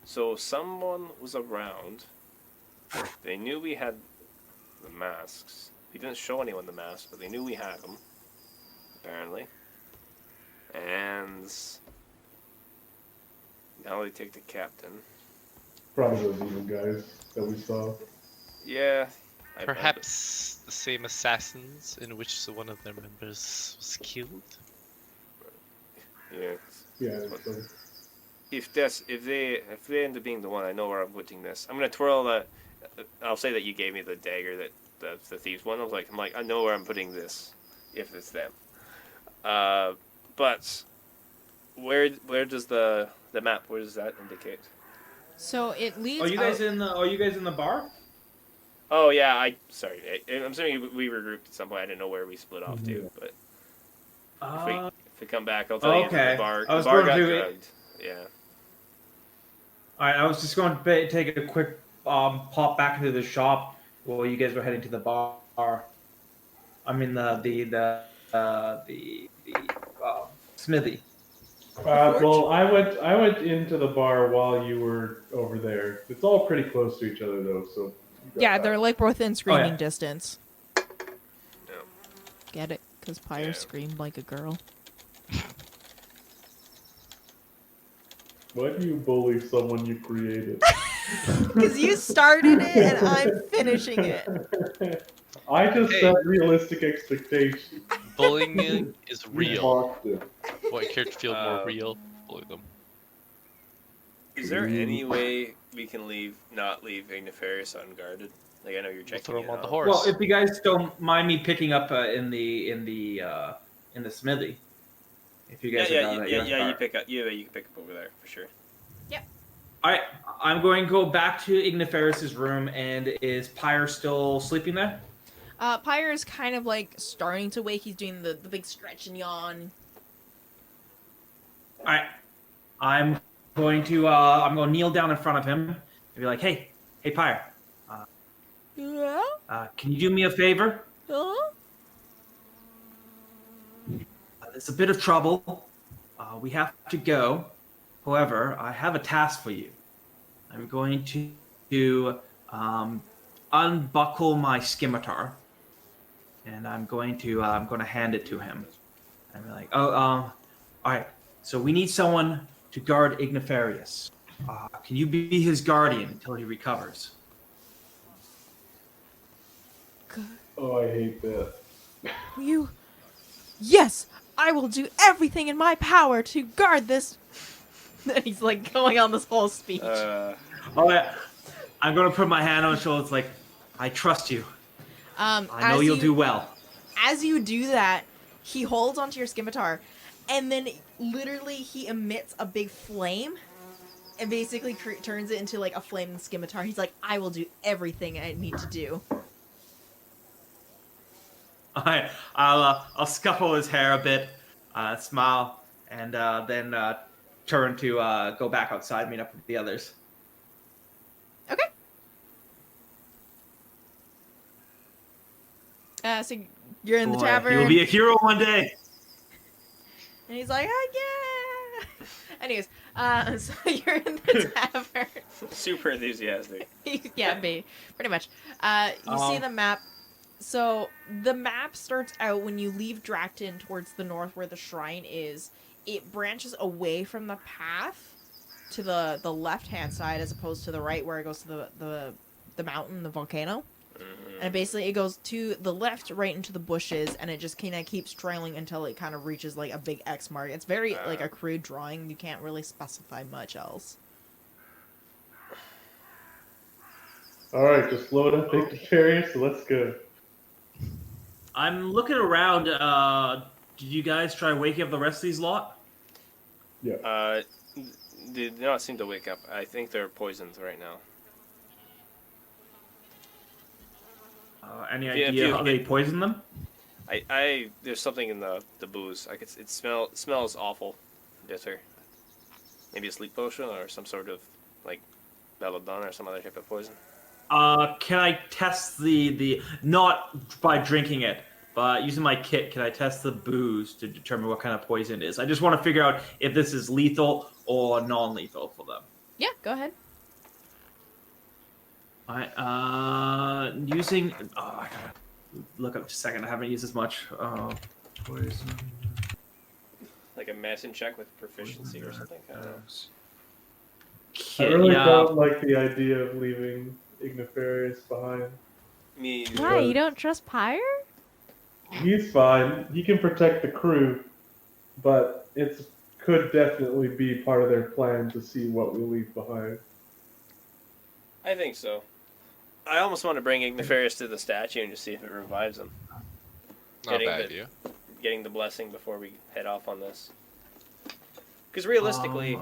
So someone was around. They knew we had the masks. We didn't show anyone the masks, but they knew we had them. Apparently. And now they take the captain. Probably those evil guys that we saw. Yeah. Perhaps the same assassins in which one of their members was killed. Yeah. Yeah. So. If they end up being the one, I know where I'm putting this. I'm gonna twirl the. I'll say that you gave me the dagger that the thieves one. I'm like I know where I'm putting this, if it's them. But where does the map? Where does that indicate? So it leads. Are you guys in the bar? Oh yeah, sorry. I'm assuming we regrouped at some point. I didn't know where we split off to, but if we come back, I'll tell you. Okay. The bar, I was the bar got going to- drugged. Yeah. All right, I was just going to take a quick pop back into the shop while you guys were heading to the bar. I mean the smithy. Well, I went into the bar while you were over there. It's all pretty close to each other though, so. you got Yeah, that. they're like within screaming yeah. distance. Yeah. Get it? Because Pyre Yeah. screamed like a girl. Why do you bully someone you created? Because you started it and I'm finishing it. I just Hey. set realistic expectations. Bullying is You real. mocked it. What character feel more real? Bully them. Is there any way we can not leave Ignifarius unguarded? Like I know you're checking throw him it on the out. horse. Well, if you guys don't mind me picking up in the smithy, if you guys are down at your You start. pick up. Yeah, you can pick up over there for sure. All right, I'm going to go back to Ignifarius' room, and is Pyre still sleeping there? Pyre is kind of like starting to wake. He's doing the big stretch and yawn. All right, I'm going to kneel down in front of him and be like, hey Pyre, Yeah? can you do me a favor? Huh? There's a bit of trouble. We have to go. However, I have a task for you. I'm going to unbuckle my scimitar, and I'm going to hand it to him. And be like, all right. So we need someone to guard Ignifarius. Can you be his guardian until he recovers? Oh, I hate that. You? Yes, I will do everything in my power to guard this. And he's like going on this whole speech. All right. I'm going to put my hand on his shoulder. It's like, I trust you. I know you'll do well. As you do that, he holds onto your scimitar, and then literally he emits a big flame, and basically turns it into like a flaming scimitar. He's like, I will do everything I need to do. All right. I'll scuffle his hair a bit, smile, and then turn to go back outside, meet up with the others. Okay. So you're in the Boy, tavern. You'll be a hero one day. And he's like, oh, yeah. Anyways, so you're in the tavern. Super enthusiastic. Yeah, pretty much. You see the map. So the map starts out when you leave Dracton towards the north where the shrine is. It branches away from the path to the left-hand side as opposed to the right where it goes to the mountain, the volcano. And basically it goes to the left right into the bushes, and it just kind of keeps trailing until it kind of reaches like a big X mark. It's very like a crude drawing. You can't really specify much else. Alright, just load up Ignifarius, so let's go. I'm looking around. Did you guys try waking up the rest of these lot? They do not seem to wake up. I think they're poisoned right now. Any Yeah, idea if how they poison them? There's something in the booze. It smells awful, bitter. Maybe a sleep potion or some sort of like belladonna or some other type of poison. Can I test the not by drinking it, but using my kit? Can I test the booze to determine what kind of poison it is? I just want to figure out if this is lethal or non-lethal for them. Yeah, go ahead. All right. Using. Oh, I gotta look up just a second. I haven't used as much. Poison. Like a medicine check with proficiency or something. I don't know. I really Yeah. don't like the idea of leaving Ignifarius behind. Me. Why, you don't trust Pyre? He's fine. He can protect the crew, but it could definitely be part of their plan to see what we leave behind. I think so. I almost want to bring Ignifarius to the statue and just see if it revives him. Not a Getting bad the- idea. Getting the blessing before we head off on this. Because realistically,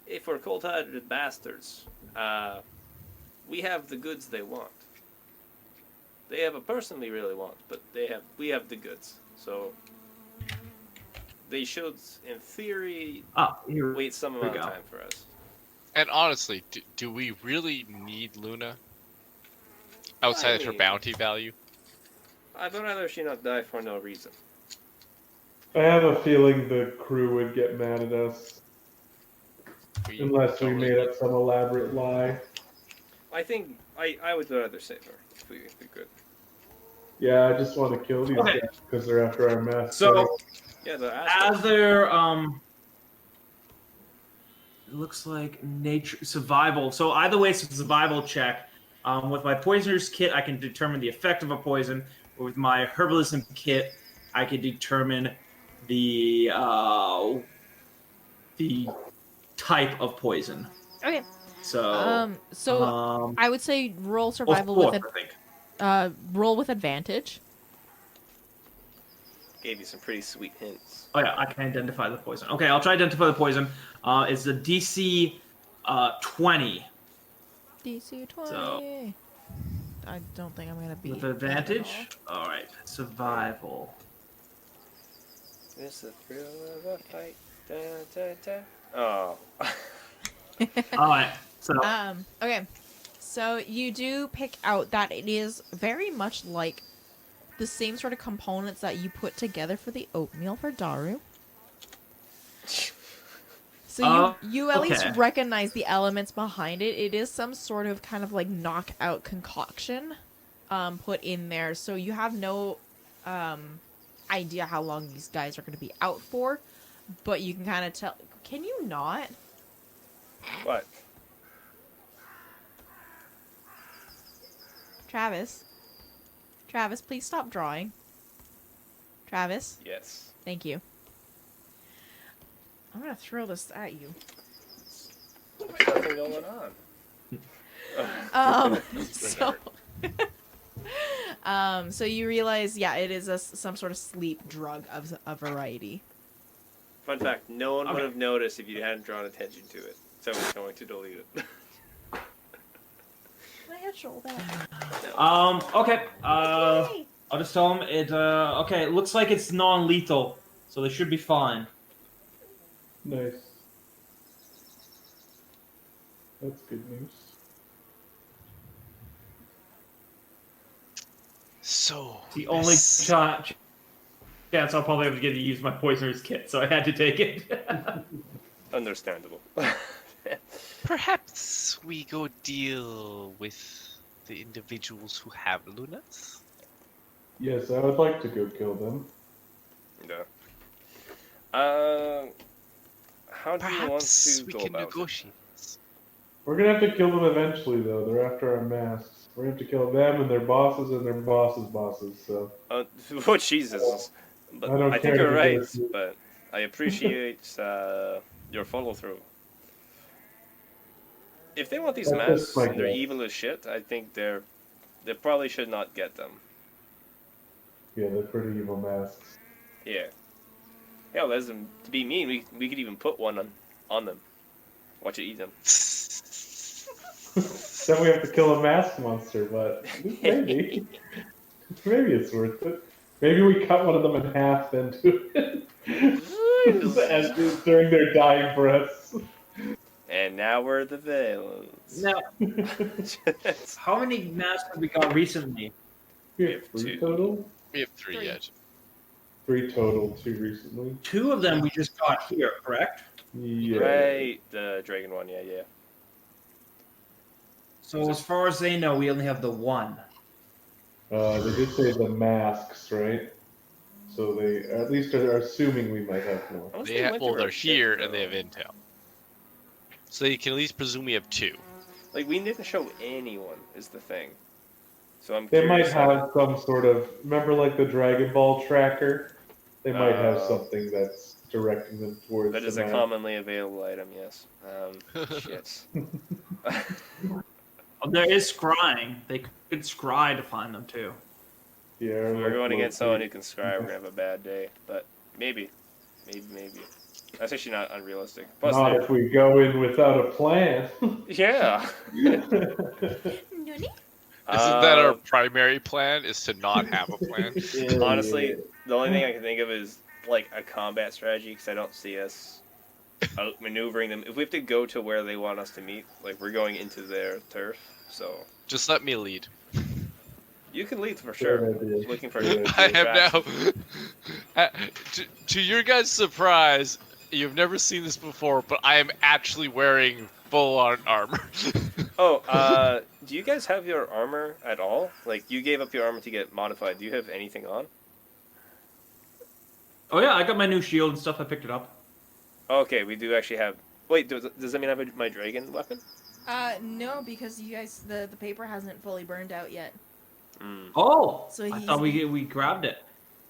if we're cold-hearted bastards, we have the goods they want. They have a person we really want, but we have the goods. So they should, in theory, Here wait some we amount of go. time for us. And honestly, do we really need Luna? Outside of her mean- bounty value? I'd rather she not die for no reason. I have a feeling the crew would get mad at us unless we don't made really- up some elaborate lie. I think I would rather save her if we could. Yeah, I just want to kill these Okay. guys because they're after our mess. So, Yeah, the assholes. other it looks like nature survival. So either way, it's a survival check. With my poisoner's kit, I can determine the effect of a poison. With my herbalism kit, I can determine the type of poison. Okay. So I would say roll fourth, survival I with think. roll with advantage. Gave you some pretty sweet hints. Oh yeah, I can identify the poison. Okay, I'll try to identify the poison. It's a DC 20 DC 20. So- I don't think I'm gonna be with that at advantage. All right, survival. It's the thrill of a fight. Da, da, da. Oh. All right, so all. Okay. So you do pick out that it is very much like the same sort of components that you put together for the oatmeal for Daru. So you at least okay. recognize the elements behind it. It is some sort of kind of like knockout concoction put in there. So you have no idea how long these guys are going to be out for, but you can kind of tell. Can you not? What? Travis, please stop drawing. Travis, Yes. thank you. I'm gonna throw this at you. Nothing going on. So, so you realize, yeah, it is some sort of sleep drug of a variety. Fun fact: no one would Okay. have noticed if you hadn't drawn attention to it. So we're going to delete it. Can I control that? okay. I'll just tell them it. Okay, it looks like it's non-lethal, so they should be fine. Nice. That's good news. So The only chance I'll probably ever get to use my poisoner's kit, so I had to take it. Understandable. perhaps we go deal with the individuals who have Lunas. Yes, I would like to go kill them. Yeah. How do you want Perhaps to we go can about negotiate. We're gonna have to kill them eventually, though. They're after our masks. We're gonna have to kill them and their bosses and their bosses' bosses. So it? Oh, Jesus. But I don't I care think you're to right, go through- but I appreciate your follow-through. If they want these That's masks just my and they're guess. evil as shit, I think they probably should not get them. yeah, they're pretty evil masks. Yeah. Hell, to be mean, we could even put one on them. Watch it eat them. Then we have to kill a mask monster, but maybe, maybe it's worth it. Maybe we cut one of them in half then do it and during their dying breaths. And now we're the villains. Now, how many masks have we got recently? We have three Two. total. We have three yet. 3 total, 2 recently. 2 of them we just got here, correct? Yeah. Right, the dragon one, yeah. So as far as they know, we only have the 1. They did say the masks, right? So they at least are assuming we might have more. Unless They have, went well, through they're our shit, here and though. they have intel. So you can at least presume we have 2. Like, we didn't show anyone, is the thing. So I'm They might curious. have some sort of remember like the Dragon Ball tracker? They might have Oh. something that's directing them towards That is the a map. commonly available item, yes. Shit. There is scrying. They could scry to find them too. Yeah, If we're like going against someone who locate- can scribe, we're gonna have a bad day. But maybe. That's actually not unrealistic. Plus, Not if we go in without a plan. yeah. Nani? Isn't that our primary plan? Is to not have a plan? Honestly, the only thing I can think of is like a combat strategy because I don't see us outmaneuvering them. If we have to go to where they want us to meet, like we're going into their turf, so Just let me lead. you can lead for sure. Good idea. Looking for Good I idea. am now. To your guys' surprise, you've never seen this before, but I am actually wearing full-on armor. Oh, do you guys have your armor at all? Like, you gave up your armor to get modified. Do you have anything on? Oh yeah, I got my new shield and stuff. I picked it up. Okay, we do actually have. Wait, does that mean I have my dragon weapon? No, because you guys, the paper hasn't fully burned out yet. Oh, So I he's- thought we grabbed it.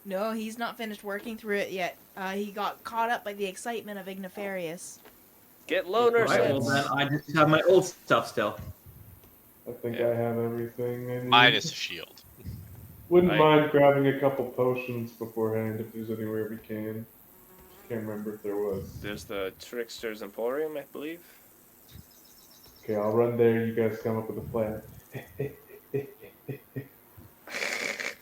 No, he's not finished working through it yet. He got caught up by the excitement of Ignifarius. Get loner Right, well sets. then I just have my old stuff still. I think I have everything I need. Minus a shield. Wouldn't Right. mind grabbing a couple potions beforehand if there's anywhere we can. Can't remember if there was. There's the Trickster's Emporium, I believe. Okay, I'll run there. You guys come up with a plan.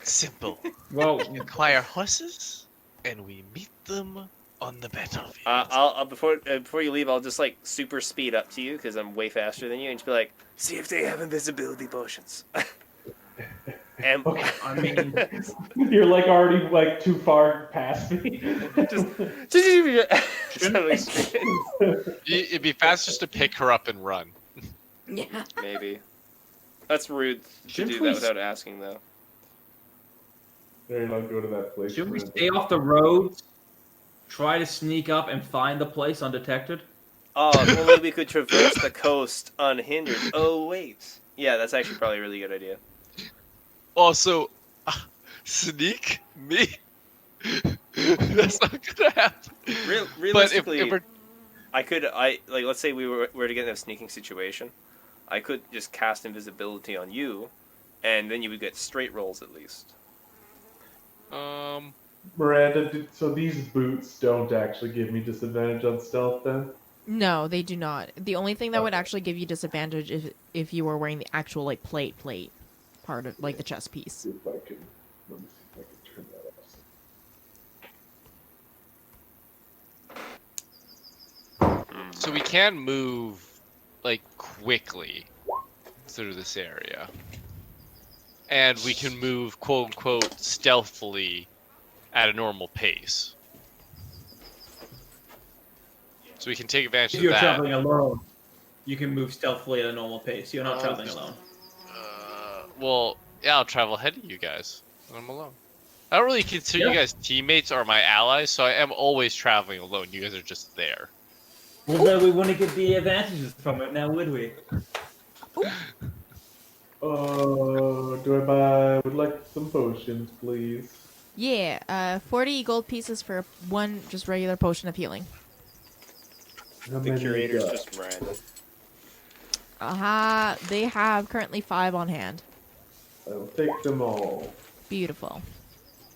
Simple. Well, We acquire horses, and we meet them on the battlefield. I'll before you leave, I'll just like super speed up to you because I'm way faster than you, and just be like, see if they have invisibility potions. And Okay. I mean, You're like already like too far past me. Suddenly straight- It'd be faster just to pick her up and run. Yeah. maybe. That's rude to Shouldn't do we that s- without asking, though. There, I'll go to that place. shouldn't we where- stay off the roads? Try to sneak up and find the place undetected. Oh, if only we could traverse the coast unhindered. Oh wait, yeah, that's actually probably a really good idea. Also, sneak me? That's not gonna happen. But Realistically, if we're let's say we were to get in a sneaking situation, I could just cast invisibility on you, and then you would get straight rolls at least. Miranda, so these boots don't actually give me disadvantage on stealth then? No, they do not. The only thing that would actually give you disadvantage is if you were wearing the actual like plate part of like the chest piece. See if I can. Let me see if I can turn that off. So we can move like quickly through this area. And we can move quote unquote stealthily at a normal pace. So we can take advantage If of you're that. traveling alone, you can move stealthily at a normal pace. You're not traveling alone. Well, yeah, I'll travel ahead of you guys when I'm alone. I don't really consider you Yeah. guys teammates or my allies, so I am always traveling alone. You guys are just there. Well, then we wouldn't get the advantages from it now, would we? Would like some potions, please. Yeah, 40 gold pieces for one just regular potion of healing. How The many you curator's got? just random. They have currently 5 on hand. I'll take them all. Beautiful.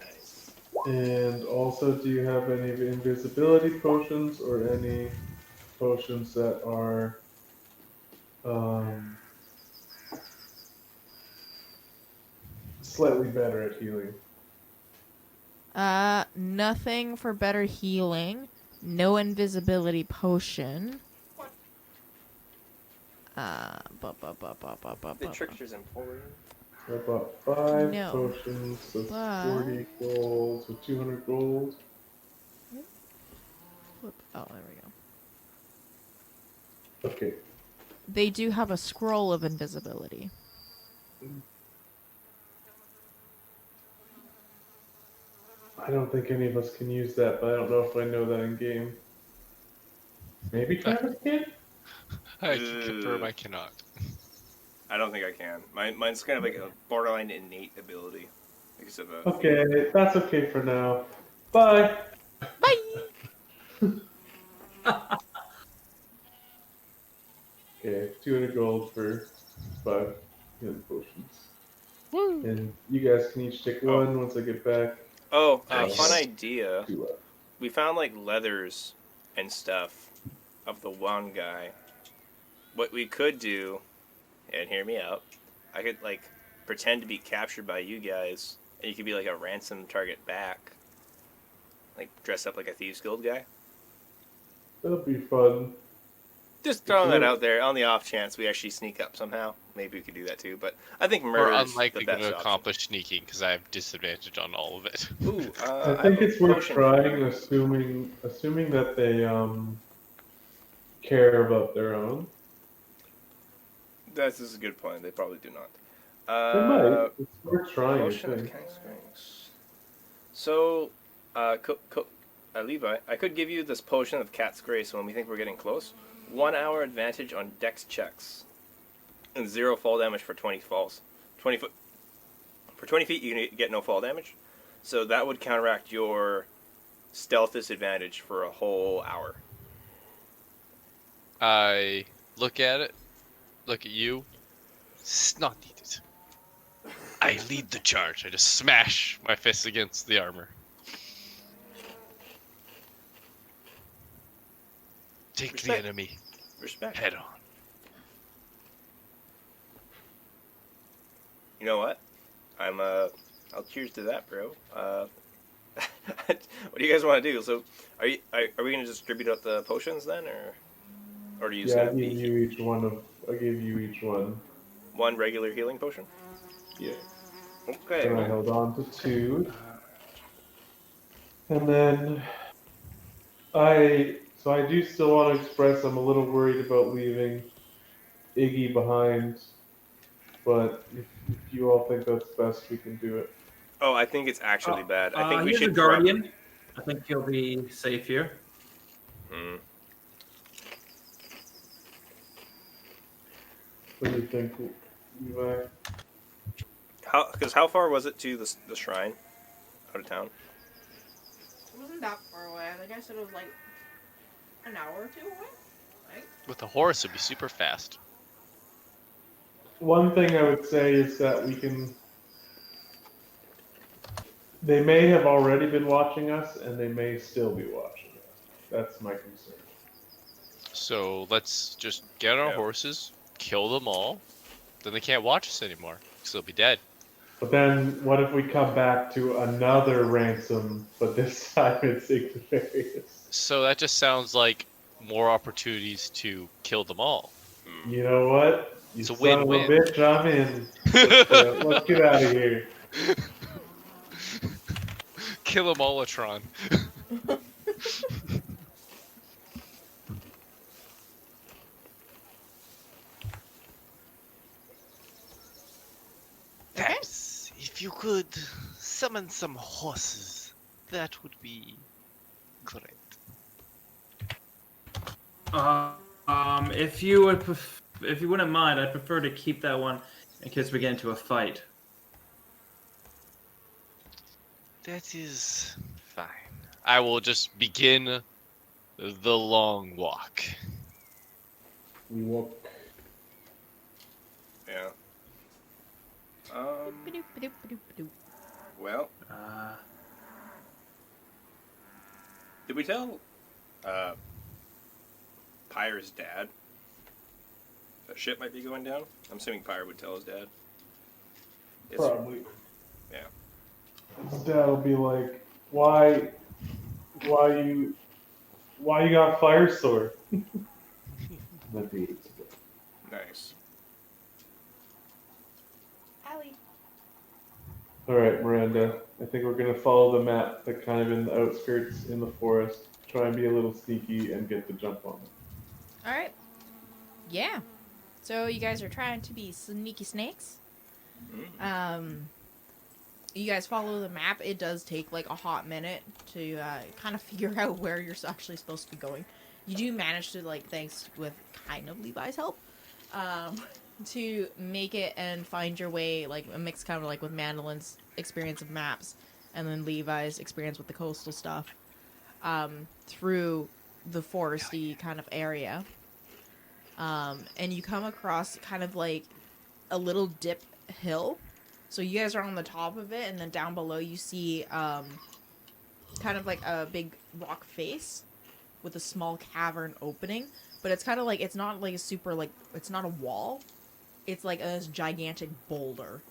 Nice. And also, do you have any invisibility potions or any potions that are slightly better at healing? Nothing for better healing. No invisibility potion. The Trickster's Emporium. I bought 5 No. potions, so But- 40 gold, so 200 gold. Whoop. Oh, there we go. Okay. They do have a scroll of invisibility. I don't think any of us can use that, but I don't know if I know that in game. Maybe Travis can? I can confirm I cannot. I don't think I can. Mine's kind of like a borderline innate ability because of a. Okay, that's okay for now. Bye! Bye! Okay, 200 gold for 5 healing potions. And you guys can each take one once I get back. Oh, Nice. fun idea. 2 left. We found like leathers and stuff of the one guy, what we could do, and hear me out, I could like pretend to be captured by you guys, and you could be like a ransom target back, like dress up like a Thieves Guild guy. That'll be fun. Just throwing that out there on the off chance we actually sneak up somehow. Maybe we could do that too, but I think We're murder is the unlikely best going to option. accomplish sneaking because I have disadvantage on all of it. Ooh, I have think a it's worth potion. trying, assuming that they care about their own. This is a good point. They probably do not. They might. It's worth trying. I Potion of think. Kind Springs. So, Levi, I could give you this potion of Cat's Grace when we think we're getting close. 1 hour advantage on dex checks. And 0 fall damage for 20 falls. 20 foot. For 20 feet, you can get no fall damage. So that would counteract your stealth disadvantage for a whole hour. I look at it, look at you. It's not needed. I lead the charge. I just smash my fist against the armor. Take the Respect. enemy Respect. head on. You know what? I'll cheers to that, bro. What do you guys want to do? So, are we gonna distribute out the potions then, or do you just Yeah, I gonna give be you each one of. I give you each one. one regular healing potion? Yeah. Okay. And I held on to 2. And then I do still want to express I'm a little worried about leaving Iggy behind, but if you all think that's best, we can do it. Oh, I think it's actually bad. I think we he's should a guardian. I think he'll be safe here. Hmm. What do you think, Levi? How far was it to the shrine out of town? It wasn't that far away. I think I said it was like an hour or two away. Right? With a horse, it'd be super fast. One thing I would say is that we can. They may have already been watching us, and they may still be watching us. That's my concern. So let's just get on our horses, kill them all. Then they can't watch us anymore because they'll be dead. But then, what if we come back to another ransom, but this time it's Igvarius? So that just sounds like more opportunities to kill them all. You know what? You It's a son of a win-win. bitch, I'm in. Let's get out of here. Kill them all, Atron. Perhaps if you could summon some horses, that would be great. If you would, if you wouldn't mind, I'd prefer to keep that one in case we get into a fight. That is fine. I will just begin the long walk. We walk. Yeah. Well, did we tell Pyre's dad that shit might be going down? I'm assuming Pyre would tell his dad. Probably. Yeah. His dad will be like, why you got Firesword? That'd be easy. Nice. Allie. Alright, Miranda. I think we're gonna follow the map, but kind of in the outskirts in the forest. Try and be a little sneaky and get the jump on it. Alright. Yeah. So you guys are trying to be sneaky snakes. You guys follow the map. It does take like a hot minute to kind of figure out where you're actually supposed to be going. You do manage to, like, thanks with kind of Levi's help, to make it and find your way, like a mix kind of like with Mandolin's experience of maps and then Levi's experience with the coastal stuff, through the foresty kind of area. And you come across kind of like a little dip hill. So you guys are on the top of it, and then down below you see kind of like a big rock face. with a small cavern opening, but it's kind of like, it's not like a super, like, it's not a wall. It's like a gigantic boulder.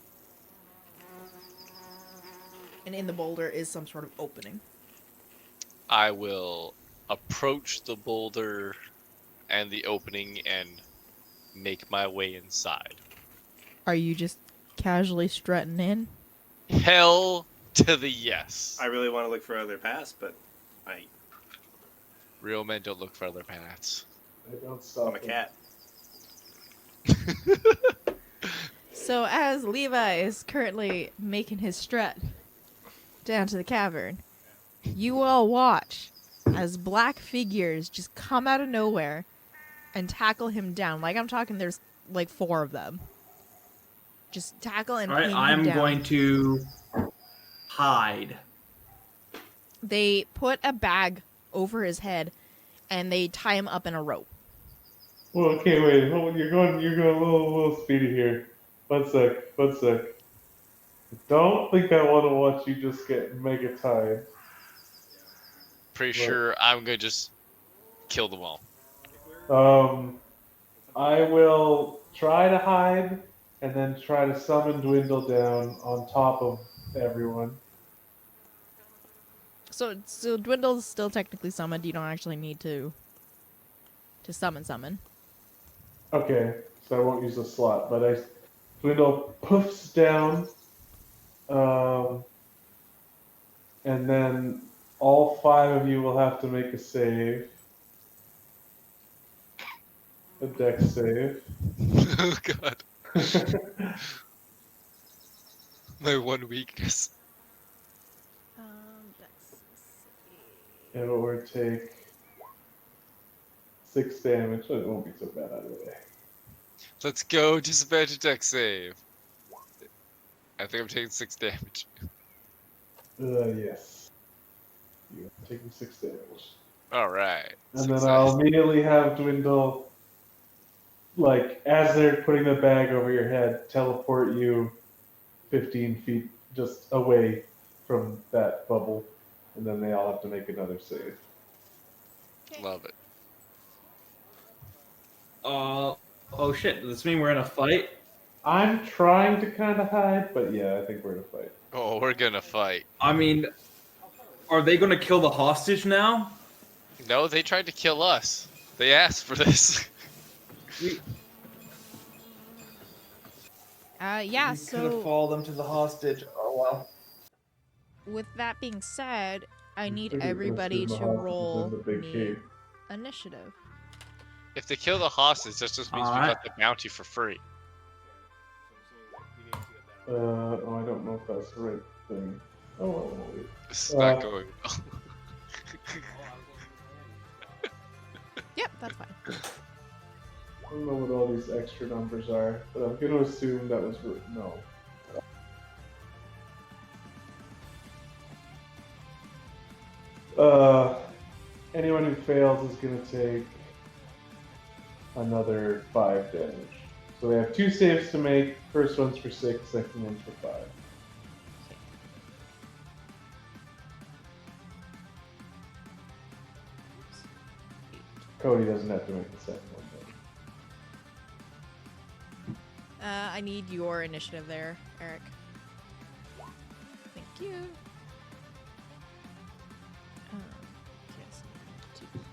And in the boulder is some sort of opening. I will approach the boulder and the opening and make my way inside. Are you just casually strutting in? Hell to the yes. I really want to look for other paths, but Real men don't look for other paths. I don't stop. I'm a cat. So as Levi is currently making his strut down to the cavern, you all watch as black figures just come out of nowhere and tackle him down. Like, I'm talking, there's like 4 of them. Just tackle and All right, pin him I'm down. going to hide. They put a bag over his head and they tie him up in a rope. Well, okay, wait. Hold on, you're going a little speedy here. One sec. I don't think I want to watch you just get mega tied. Pretty Right. sure I'm gonna just kill them all. I will try to hide and then try to summon Dwindle down on top of everyone. So Dwindle's still technically summoned. You don't actually need to summon. Okay, so I won't use the slot, but Dwindle poofs down, and then all 5 of you will have to make a save. A dex save. Oh god. My one weakness. It will take 6 damage, so it won't be so bad either way. Let's go. Disadvantage deck save. I think I'm taking 6 damage. Yes. You're taking 6 damage. Alright. And then I'll immediately have Dwindle, like, as they're putting the bag over your head, teleport you 15 feet just away from that bubble. And then they all have to make another save. Love it. Oh shit, does this mean we're in a fight? I'm trying to kind of hide, but yeah, I think we're in a fight. Oh, we're gonna fight. I mean, are they going to kill the hostage now? No, they tried to kill us. They asked for this. Yeah, We could have so followed them to the hostage. Oh well. with that being said, I need Figured everybody let's to do the hostages roll in the big me cave. initiative. If they kill the hostage, that just means we Alright. got the bounty for free. Oh, I don't know if that's the right thing. Oh, wait. This is not going well. Yep, that's fine. I don't know what all these extra numbers are, but I'm going to assume that was no. Anyone who fails is going to take another 5 damage. So they have 2 saves to make. First one's for 6, second one's for 5. Cody doesn't have to make the second one. Though. I need your initiative there, Eric. Thank you. Yes, two, four.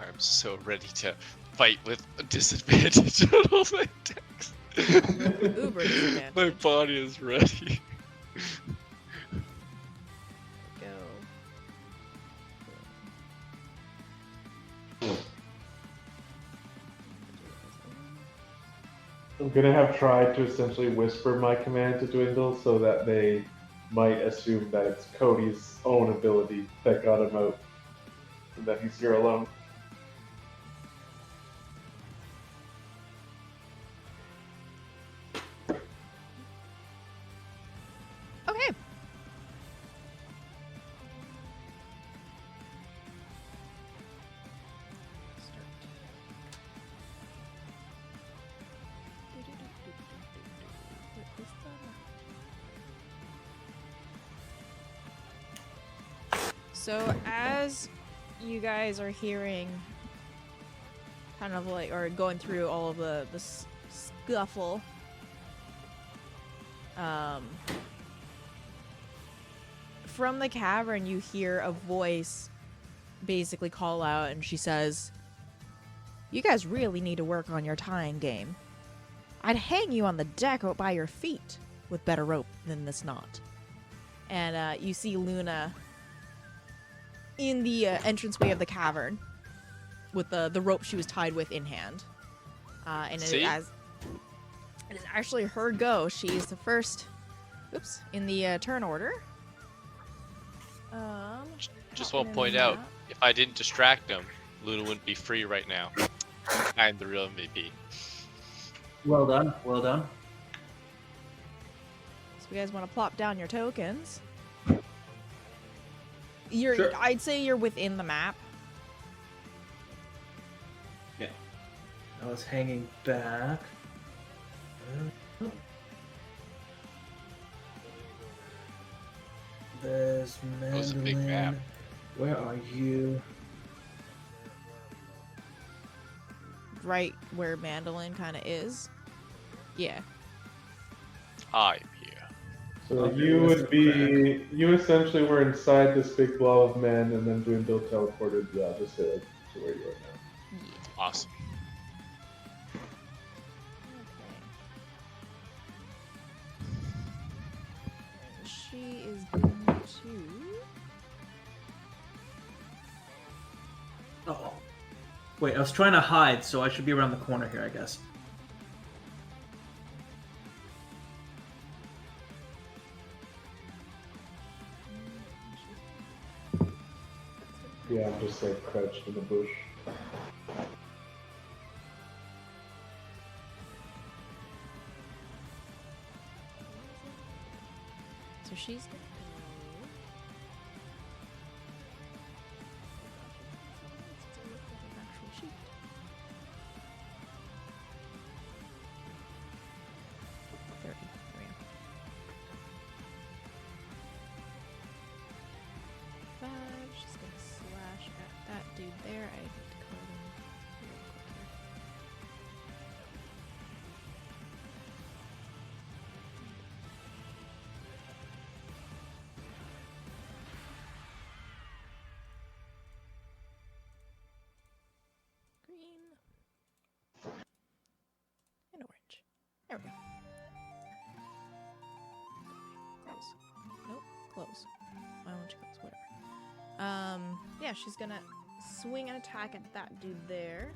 I'm so ready to fight with a disadvantage on all my attacks. Uber disadvantage. My body is ready. Go. I'm gonna have tried to essentially whisper my command to Dwindle so that they might assume that it's Cody's own ability that got him out, and that he's here alone. Okay. So as you guys are hearing, kind of like, or going through all of the scuffle, from the cavern you hear a voice basically call out, and she says, "You guys really need to work on your tying game. I'd hang you on the deck out by your feet with better rope than this knot." And you see Luna in the entranceway of the cavern with the rope she was tied with in hand. And it is actually her go. She is the first, in the turn order. Just want to point out, if I didn't distract him, Luna wouldn't be free right now. I'm the real MVP. Well done. Well done. So you guys want to plop down your tokens. Sure. I'd say you're within the map. Yeah. I was hanging back. There's That was a big map. Mandolin. Where are you? Right where Mandolin kind of is. Yeah. I'm here. So Okay, you what's would the be, you essentially were inside this big blob of men, and then Dwindle teleported the opposite to where you are now. Awesome. And she is going to... Oh. Wait, I was trying to hide, so I should be around the corner here, I guess. Yeah, I'm just like crouched in the bush. So she's gonna go... Let's look at an actual sheet. There we go. 5, she's gonna slash at that dude there. I need to call him real quick here. Green and orange. There we go. Close. Nope, close. Why won't you close? Whatever. Yeah, she's gonna swing an attack at that dude there.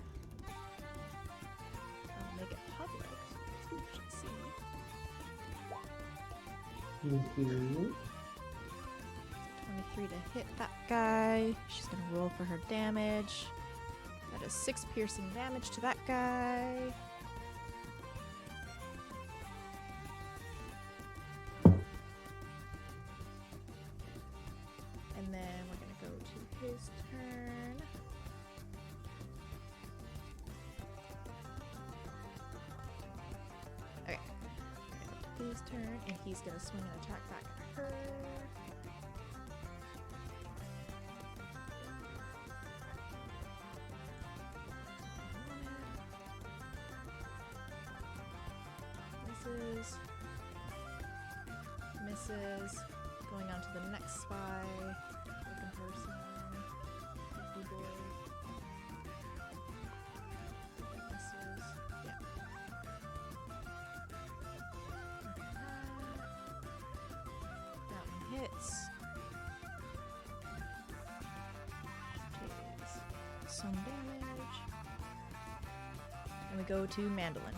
I'll make it public so you should see. 23 to hit that guy. She's gonna roll for her damage. That is 6 piercing damage to that guy. And then we're gonna go to his turn. Okay. His turn, and he's gonna swing an attack back at her. Misses. Going on to the next spy. Looking for some big boy. Misses. Yeah. That one hits. Takes some damage. And we go to Mandolin.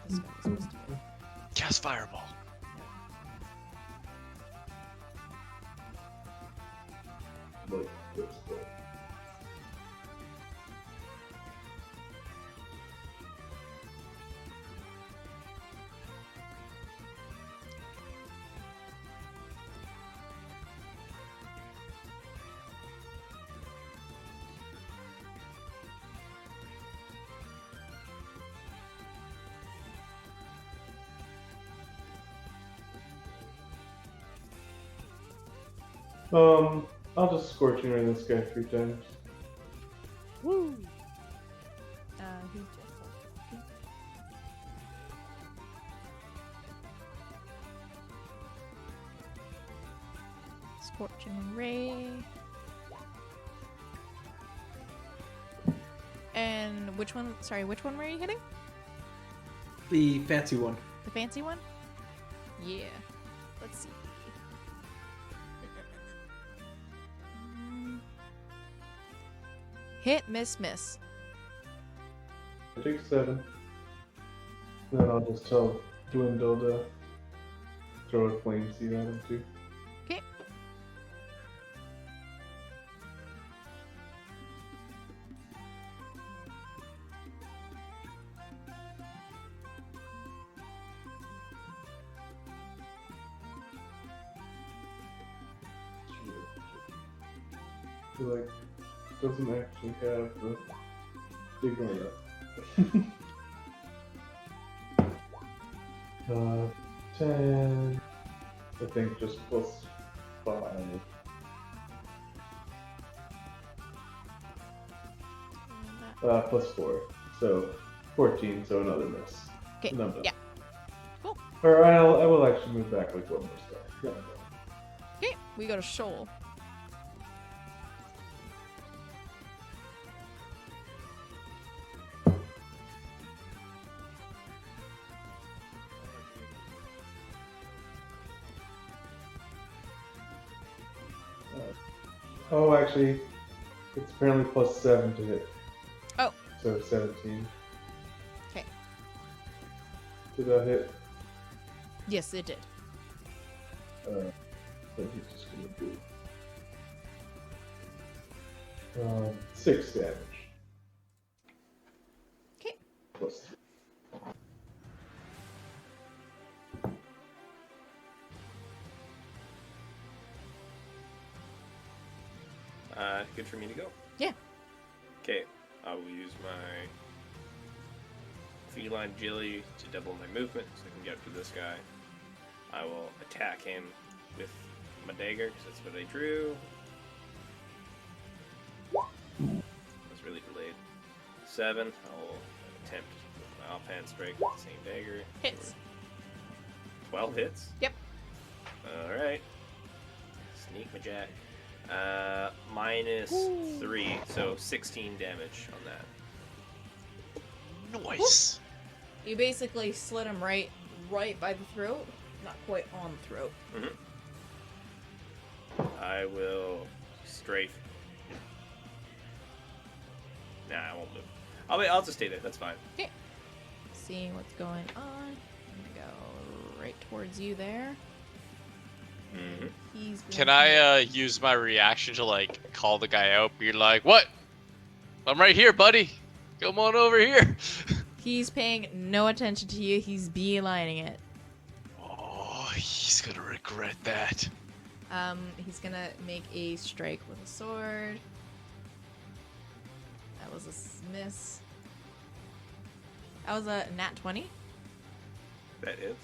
This one was supposed to be. Cast Fireball. Like this though. I'll just scorching ray this guy 3 times. Who just Scorching Ray. And which one? Sorry, which one were you hitting? The fancy one. The fancy one? Yeah. Let's see. Hit, miss, miss. I take 7. Then I'll just tell Dwindle to throw a flame seed at him too. Okay. He like doesn't actually have the ignore that. 10. I think just plus 5. Plus 4. So 14, so another miss. Okay. And I'm done. Yeah. Cool. Or I will actually move back like 1 more star. Yeah, I'm done. Okay, we go to Shoal. Oh, actually, it's apparently plus 7 to hit. Oh. So 17. Okay. Did that hit? Yes, it did. Then he's just gonna do 6 damage. Okay. Plus 3. Good for me to go. Yeah. Okay, I will use my feline agility to double my movement so I can get up to this guy. I will attack him with my dagger because that's what I drew. That's really delayed. 7. I'll attempt with my offhand strike with the same dagger. Hits. 12 hits? Yep. Alright. Sneak my jack. Minus 3, so 16 damage on that. Nice. You basically slit him right by the throat. Not quite on the throat. I will strafe. Nah, I won't move. I'll just stay there. That's fine. Okay. Seeing what's going on. I'm gonna go right towards you there. He's Can going I use my reaction to like call the guy out? Be like, what? I'm right here, buddy. Come on over here. He's paying no attention to you. He's beelining it. Oh, he's gonna regret that. He's gonna make a strike with a sword. That was a miss. That was a nat 20. That is.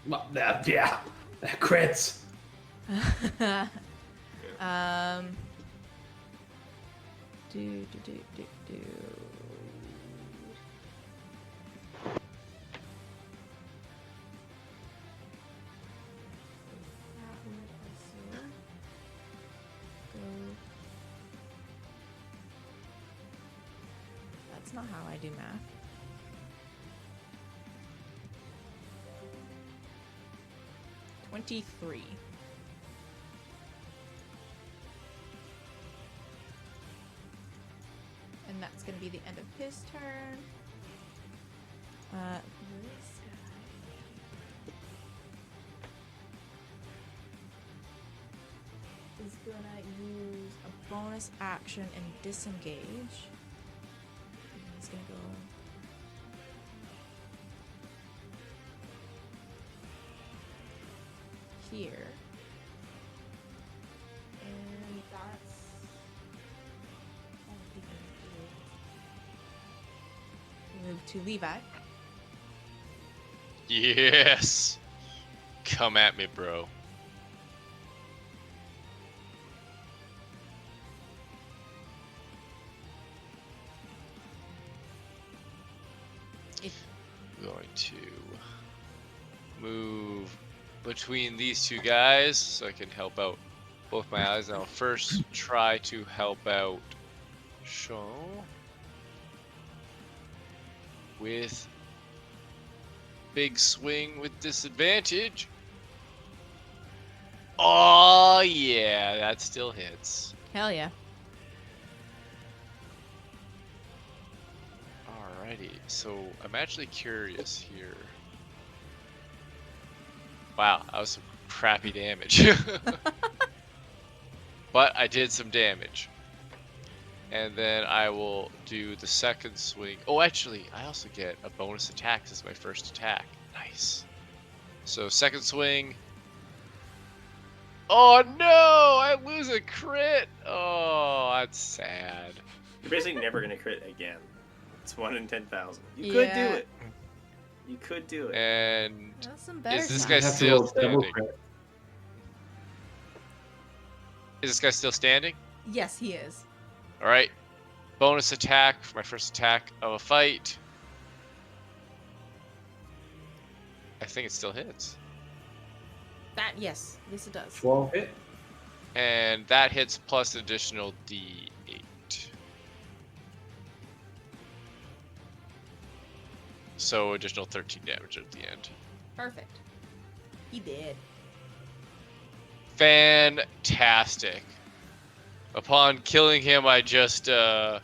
Well, yeah, that crits. Do. That's not how I do math. $23. And that's going to be the end of his turn. This guy is going to use a bonus action and disengage. And he's going to go here. And that's all he can do. Move to Levi. Yes. Come at me, bro. going to move between these two guys so I can help out both my allies. I'll first try to help out Sean with big swing with disadvantage. Oh yeah, that still hits. Hell yeah. Alrighty, so I'm actually curious here. Wow, that was some crappy damage. But I did some damage. And then I will do the second swing. Oh, actually, I also get a bonus attack as my first attack. Nice. So second swing. Oh no, I lose a crit. Oh, that's sad. You're basically never gonna crit again. It's 1 in 10,000. You could do it. You could do it. And That's some better is this times. guy Have to still roll double standing? crit. Is this guy still standing? Yes, he is. Alright. Bonus attack for my first attack of a fight. I think it still hits. Yes, it does. 12 hit. And that hits plus an additional D8. So additional 13 damage at the end. Perfect. He did. Fantastic. Upon killing him, I just oh,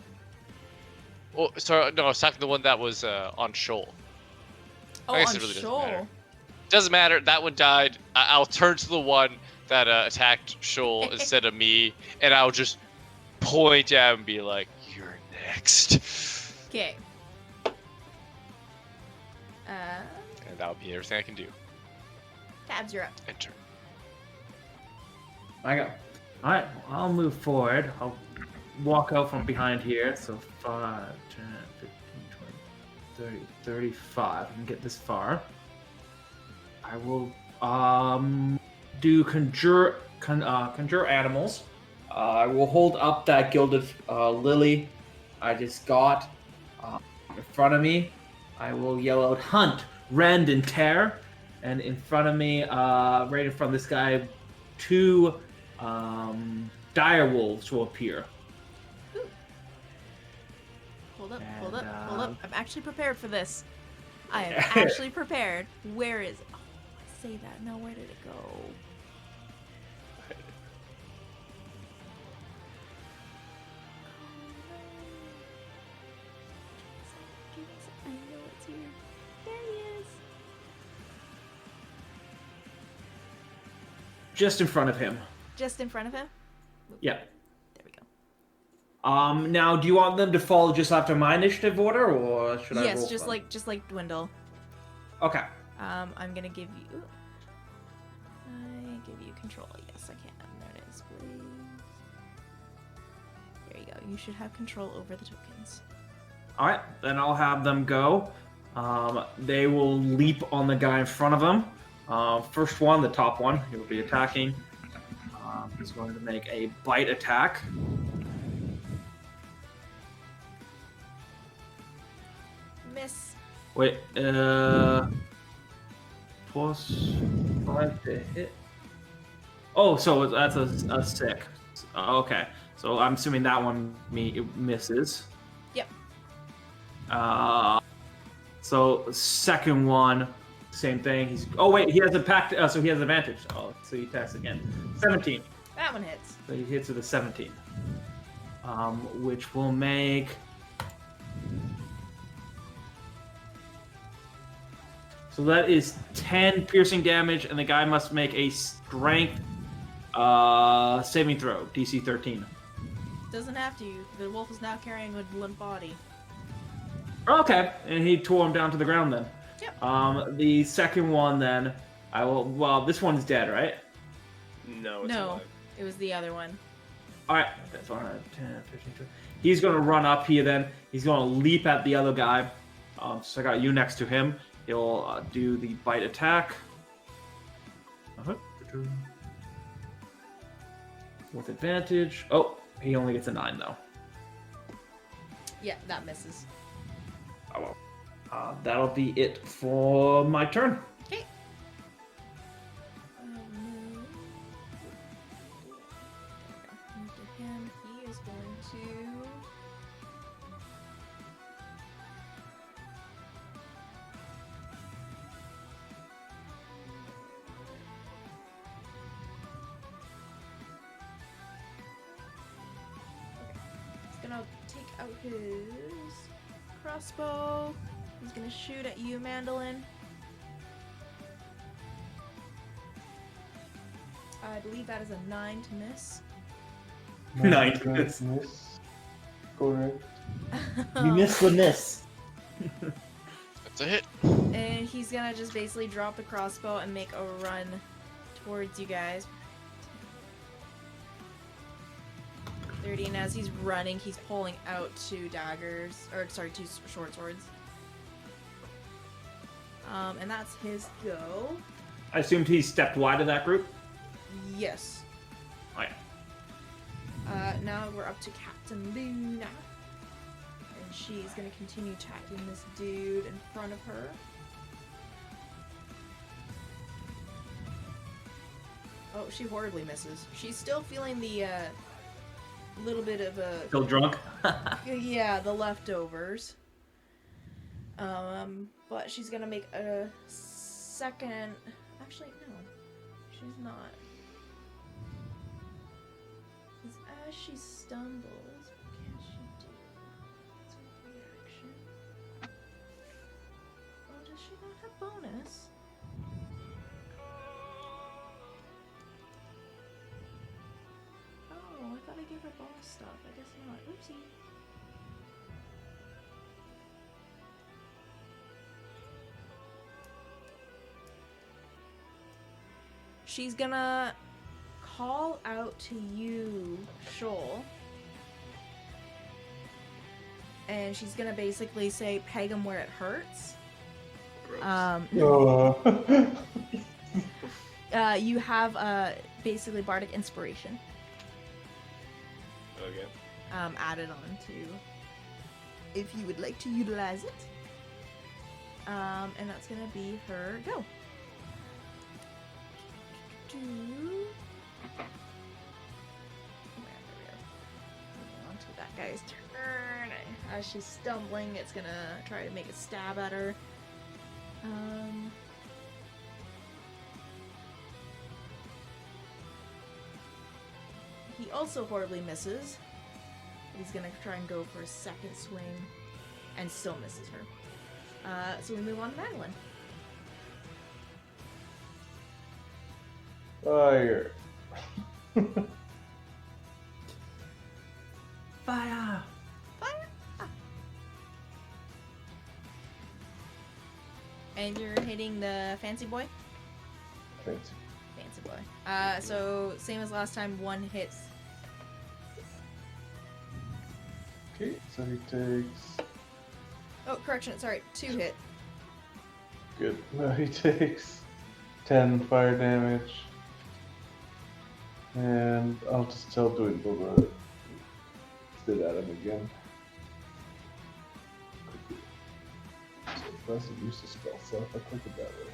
sorry, no, I was talking to the one that was on Shoal. Oh, I guess on it really doesn't Shoal. matter. Doesn't matter. That one died. I'll turn to the one that attacked Shoal instead of me, and I'll just point at him and be like, "You're next." Okay. And that'll be everything I can do. Tabs, you're up. Enter. I go. Alright, I'll move forward. I'll walk out from behind here. So 5, 10, 15, 20, 30, 35. I can get this far. I will do conjure animals. I will hold up that gilded lily I just got in front of me. I will yell out hunt, rend, and tear. And in front of me, right in front of this guy, 2 dire wolves will appear. Hold up, And, hold up, hold up. I'm actually prepared for this. I am Yeah. actually prepared. Where is... Oh, I say that. Now, where did it go? I know it's here. There he is. Just in front of him. Just in front of him? Yeah. There we go. Now, do you want them to follow just after my initiative order, or should I roll Yes, for them? just like Dwindle. Okay. I'm gonna give you... I give you control. Yes, I can. There it is, please. There you go. You should have control over the tokens. All right, then I'll have them go. They will leap on the guy in front of them. First one, the top one, he will be attacking. He's going to make a bite attack. Miss. Wait, plus 5 to hit. Oh, so that's a 6. Okay, so I'm assuming that one misses. Yep. So second one, same thing. He's he has a pact. So he has advantage. Oh, so he attacks again. 17. That one hits. So he hits with a 17, which will make. So that is 10 piercing damage, and the guy must make a strength saving throw, DC 13. Doesn't have to. The wolf is now carrying a limp body. Okay, and he tore him down to the ground then. Yep. The second one then, I will. Well, this one's dead, right? No, it's No, alive. it was the other one. All right, that's 10, 15, 20. He's gonna run up here then. He's gonna leap at the other guy. So I got you next to him. He'll do the bite attack. With advantage. Oh, he only gets a 9 though. Yeah, that misses. Oh That'll be it for my turn. Okay. Him. He is going to. He's gonna take out his crossbow. He's gonna shoot at you, Mandolin. I believe that is a 9 to miss. 9 to Miss. Correct. You missed the miss. That's a hit. And he's gonna just basically drop the crossbow and make a run towards you guys. 30, and as he's running, he's pulling out 2 daggers, or sorry, 2 short swords. And that's his go. I assumed he stepped wide of that group. Yes. Oh, yeah. Now we're up to Captain Luna. And she's gonna continue attacking this dude in front of her. Oh, she horribly misses. She's still feeling the, little bit of a... Still drunk. Yeah, the leftovers. But she's gonna make a second... Actually, no. She's not. Because as she stumbles, what can she do? It's a reaction. Oh, does she not have bonus? Oh, I thought I gave her bonus stuff. I guess not. Oopsie. She's gonna call out to you, Shoal. And she's gonna basically say, peg him where it hurts. Oh. You have basically bardic inspiration Okay. added on to, if you would like to utilize it. And that's gonna be her go. Moving on to that guy's turn. As she's stumbling, it's gonna try to make a stab at her. He also horribly misses. He's gonna try and go for a second swing and still misses her. So we move on to Madeline. Fire. Fire! Fire! Ah. And you're hitting the fancy boy? Fancy. Fancy boy. So same as last time, 1 hits. Okay, so he takes. Oh, correction, sorry, 2 hit. Good. No, he takes 10 fire damage. And I'll just tell Dwindle to spit at him again. So it doesn't use the spell slot if I click it that way.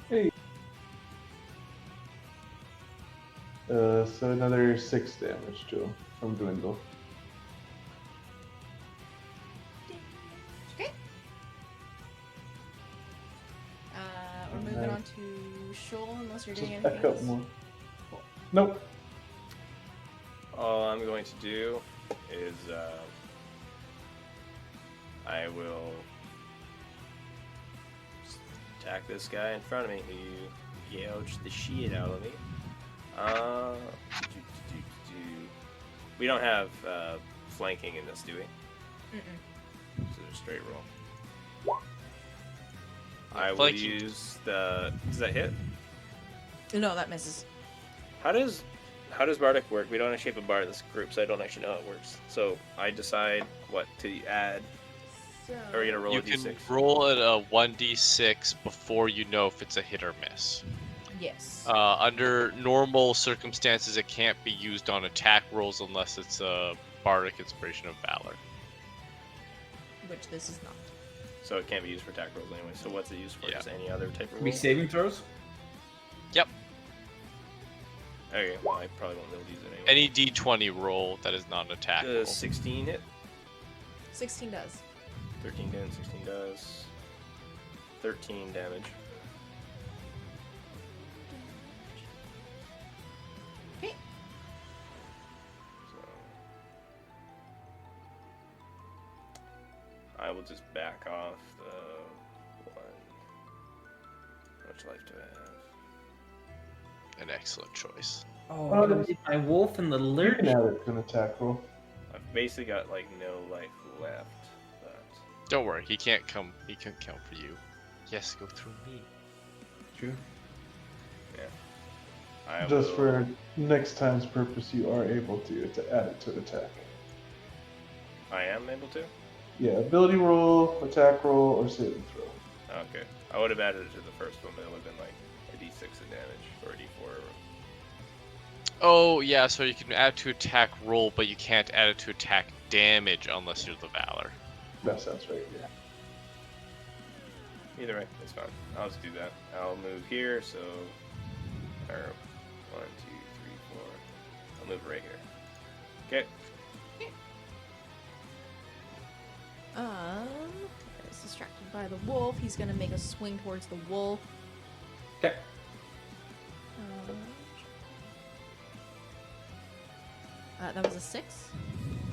Hey! So another 6 damage to him from Dwindle. Okay. We're moving on to Shoal, unless you're doing Just anything back up else. more. Nope. All I'm going to do is I will attack this guy in front of me who gouged the shit out of me. We don't have flanking in this, do we? Mm-mm. So just straight roll. I will Flanking. use the. Does that hit? No, that misses. How does Bardic work? We don't actually have a Bard in this group, so I don't actually know how it works. So I decide what to add. So, Or are you gonna roll You a can d6? roll at a 1d6 before you know if it's a hit or miss. yes. Under normal circumstances, it can't be used on attack rolls unless it's a Bardic Inspiration of Valor. Which this is not. So it can't be used for attack rolls anyway. So what's it used for? Yeah. Just any other type of Be roll? saving throws. Yep. Okay, well, I probably won't be able to use it anyway. Any D20 roll that is not an attack roll. 16 hit? 16 does. 13 damage, 16 does. 13 damage. Okay. So I will just back off the one. How much life do I have? An excellent choice. Oh, I'm gonna leave my wolf in the You lurch. can add it to an attack roll. I've basically got like no life left. But Don't worry, he can't come. He can't count for you. Yes, go through me. True. I Just will- for next time's purpose, you are able to add it to an attack. I am able to? Yeah, ability roll, attack roll, or saving throw. Okay. I would have added it to the first one, but it would have been like a d6 of damage or a d4. Oh yeah, so you can add to attack roll, but you can't add it to attack damage unless you're the Valor. That sounds right, yeah. Either way, it's fine. I'll just do that. I'll move here, so. Or 1, 2, 3, 4. I'll move right here. Okay. Is distracted by the wolf. He's gonna make a swing towards the wolf. Okay. That was a 6.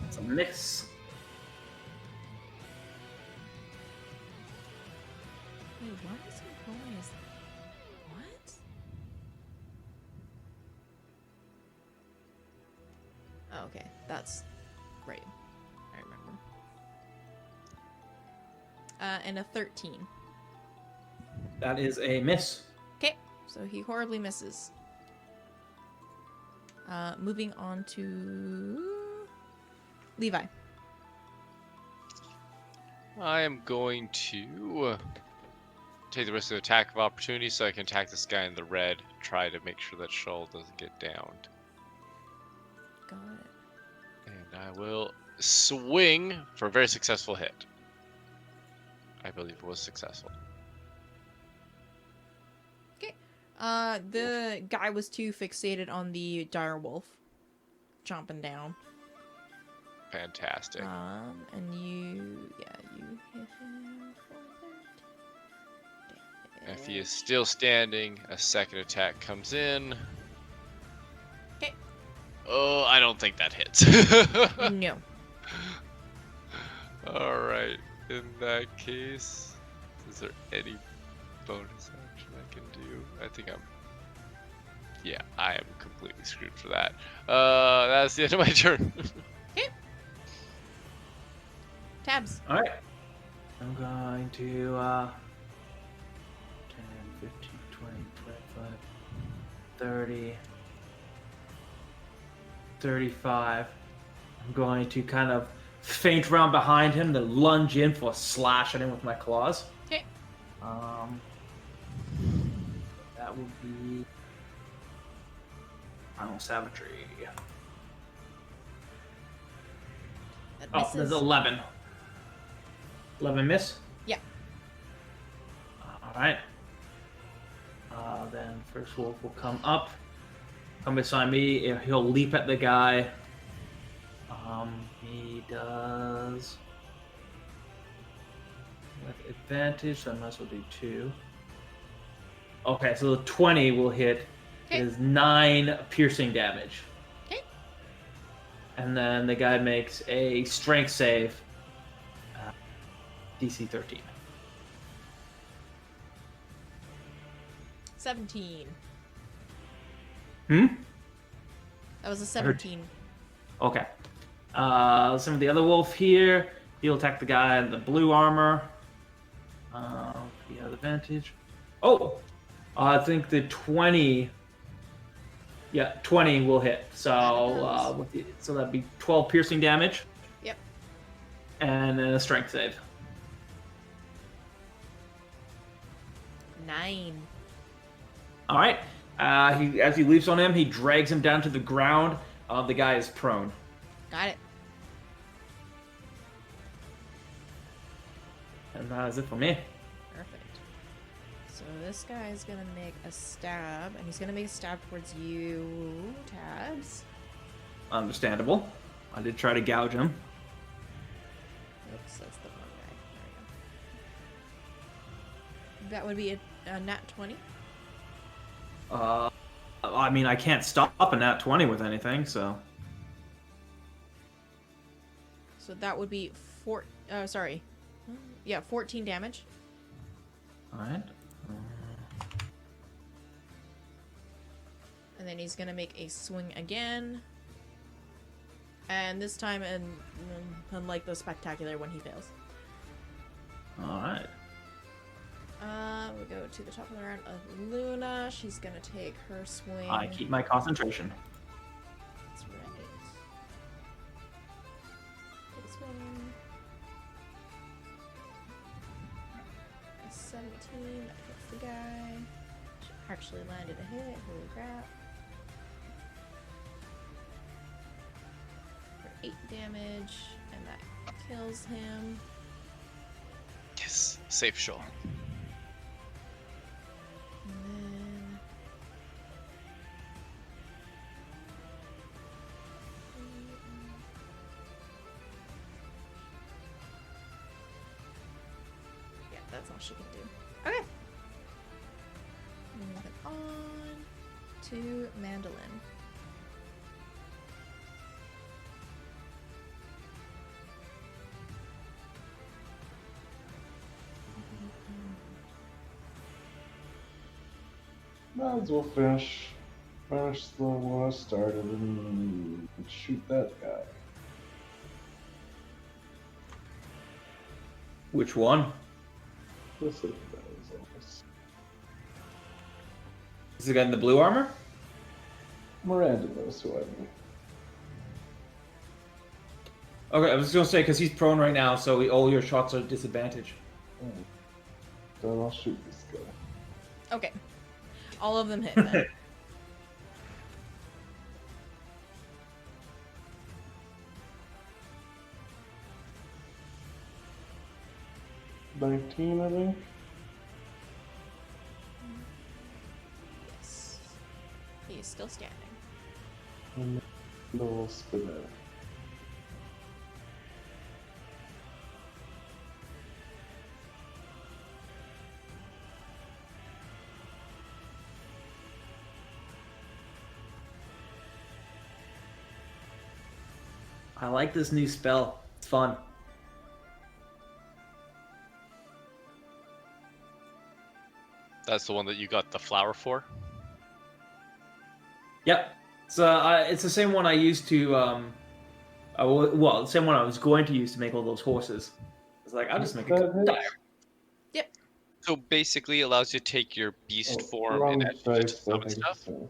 It's a miss. Wait, why is he rolling his... What? Oh, okay, that's great. I remember. And a 13. That is a miss. Okay, so he horribly misses. Moving on to Levi. I am going to take the risk of attack of opportunity so I can attack this guy in the red. Try to make sure that Shull doesn't get downed. Got it. And I will swing for a very successful hit. I believe it was successful. The guy was too fixated on the dire wolf chomping down. Fantastic. And you hit him for 13. If he is still standing, a second attack comes in. 'Kay. Oh, I don't think that hits. No. Alright, in that case, is there any bonus action I can do? I think yeah, I am completely screwed for that. That's the end of my turn. Tabs. All right. I'm going to 10, 15, 20, 25, 30, 35. I'm going to kind of feint around behind him, then lunge in for a slash at him with my claws. Okay. That will be final savagery. That Oh, there's misses. 11. 11 miss? Yeah. Alright. Then first wolf will come up. Come beside me. He'll leap at the guy. He does... with advantage, so I might as well do 2. Okay, so the 20 will hit. It Okay. is 9 piercing damage. Okay. And then the guy makes a strength save. DC 13. 17. Hmm? That was a 17. Okay. Some of the other wolf here. He'll attack the guy in the blue armor. He has advantage. Oh! I think the 20... Yeah, 20 will hit. So, so that'd be 12 piercing damage. Yep. And then a strength save. 9. All right. As he leaps on him, he drags him down to the ground. The guy is prone. Got it. And that is it for me. Perfect. So this guy is gonna make a stab, and he's gonna make a stab towards you, Tabs. Understandable. I did try to gouge him. Oops, that's the wrong guy. There we go. That would be a nat 20. I mean, I can't stop a nat 20 with anything, so. So that would be 14 damage. Alright. And then he's gonna make a swing again. And this time, unlike the spectacular when he fails. Alright. We go to the top of the round of Luna. She's gonna take her swing. I keep my concentration. That's right. Take a swing. A 17, that hits the guy. She actually landed a hit, holy crap. For 8 damage, and that kills him. Yes, safe shot. And then... yeah, that's all she can do. Okay. Moving on to Mandolin. Might as well finish the one I started and shoot that guy. Which one? This is always. Is the guy in the blue armor? Miranda knows who I mean. Okay, I was gonna say, because he's prone right now, so all your shots are at disadvantage. Then I'll shoot this guy. Okay. All of them hit then. $19, I think. Yes. He is still standing. And the little spinner. I like this new spell. It's fun. That's the one that you got the flower for? Yep. It's the same one I used to, the same one I was going to use to make all those horses. It's like, I'll just make a diary. So basically it allows you to take your beast form wrong and add dice, it to I summon think stuff? so.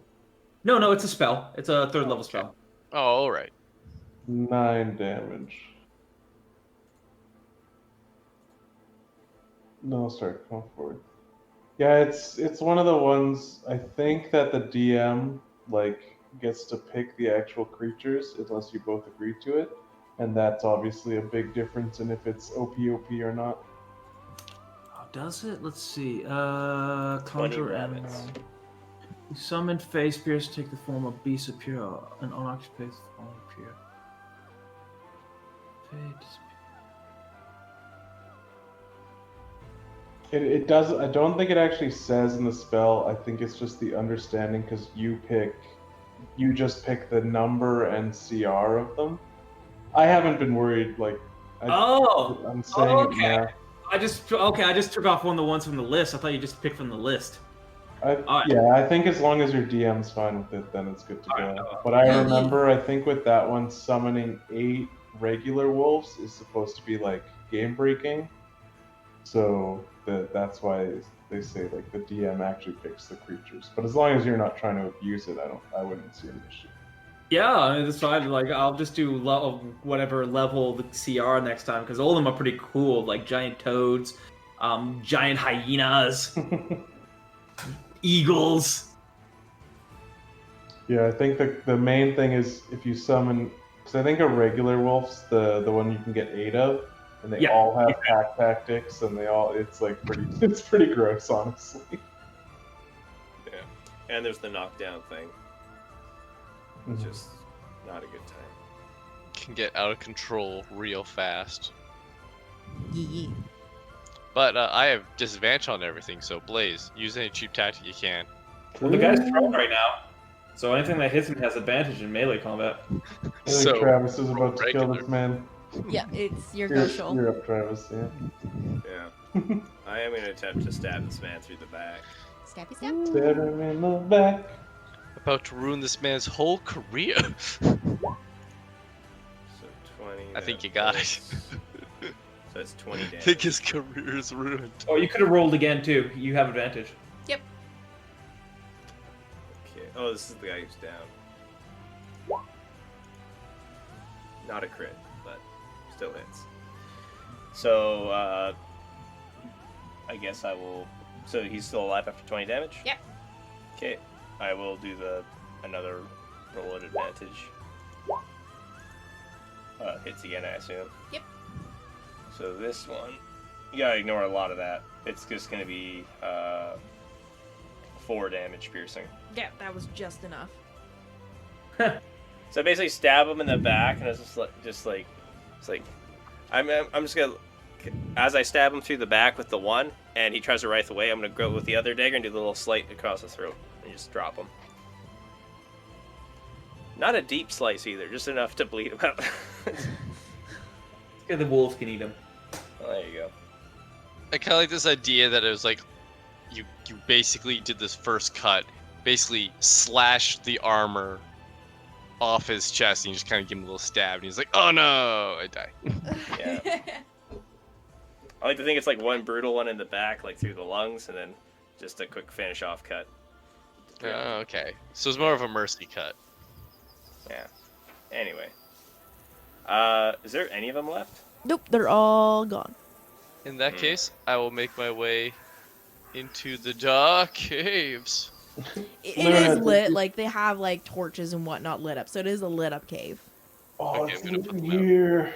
No, it's a spell. It's a third level spell. Oh, alright. 9 damage. No, sorry, come forward. Yeah, it's one of the ones I think that the DM gets to pick the actual creatures unless you both agree to it, and that's obviously a big difference in if it's OP or not. Oh, does it? Let's see. 20 Conjure rabbits. animal. Summoned face appears to take the form of beast appear. An unoccupied face form appear. It does. I don't think it actually says in the spell. I think it's just the understanding because you just pick the number and CR of them. I haven't been worried. I'm saying okay. it now. I just took off one of the ones from the list. I thought you just picked from the list. Alright. Yeah, I think as long as your DM's fine with it, then it's good to go. Alright, no. But I remember, I think with that one, summoning 8 regular wolves is supposed to be game breaking. So that's why they say the DM actually picks the creatures. But as long as you're not trying to abuse it, I wouldn't see an issue. Yeah, I mean, that's fine. I'll just do whatever level the CR next time because all of them are pretty cool, like giant toads, giant hyenas, eagles. Yeah, I think the main thing is if you summon, because I think a regular wolf's the one you can get 8 of, and they Yeah. all have pack tactics, and it's like it's pretty gross, honestly. Yeah. And there's the knockdown thing. Mhm. Just not a good time. Can get out of control real fast. Yee. But I have disadvantage on everything, so Blaze, use any cheap tactic you can. Well, the guy's prone right now, so anything that hits him has advantage in melee combat. I think So Travis is about to kill regular. this man. Yeah, it's your go, Shoal. You're up, Travis. Yeah. Yeah. I am going to attempt to stab this man through the back. Stabby stab. Stab him in the back. About to ruin this man's whole career. So 20. I think that you got hits. it. So that's 20 I damage. think his career is ruined. Oh, you could have rolled again too. You have advantage. Okay. Oh, this is the guy who's down. Not a crit, but still hits. So, I guess I will... So he's still alive after 20 damage? Yep. Okay. I will do another roll at advantage. Hits again, I assume. Yep. So this one, you gotta ignore a lot of that. It's just gonna be 4 damage piercing. Yeah, that was just enough. So I basically stab him in the back, and it's just like, I'm just gonna, as I stab him through the back with the one, and he tries to writhe away, I'm gonna go with the other dagger and do the little slice across the throat, and just drop him. Not a deep slice either, just enough to bleed him out. Yeah, the wolves can eat him. Well, there you go. I kind of like this idea that it was like, you basically did this first cut, basically slashed the armor off his chest, and you just kind of give him a little stab, and he's like, "Oh no, I die." Yeah. I like to think it's like one brutal one in the back, like through the lungs, and then just a quick finish off cut. Oh, okay. So it's more of a mercy cut. Yeah. Anyway. Is there any of them left? Nope, they're all gone. In that case, I will make my way into the dark caves. It Luna, is lit, did- like they have like torches and whatnot lit up, so it is a lit up cave. Oh, Okay, it's I'm gonna put in them out. here.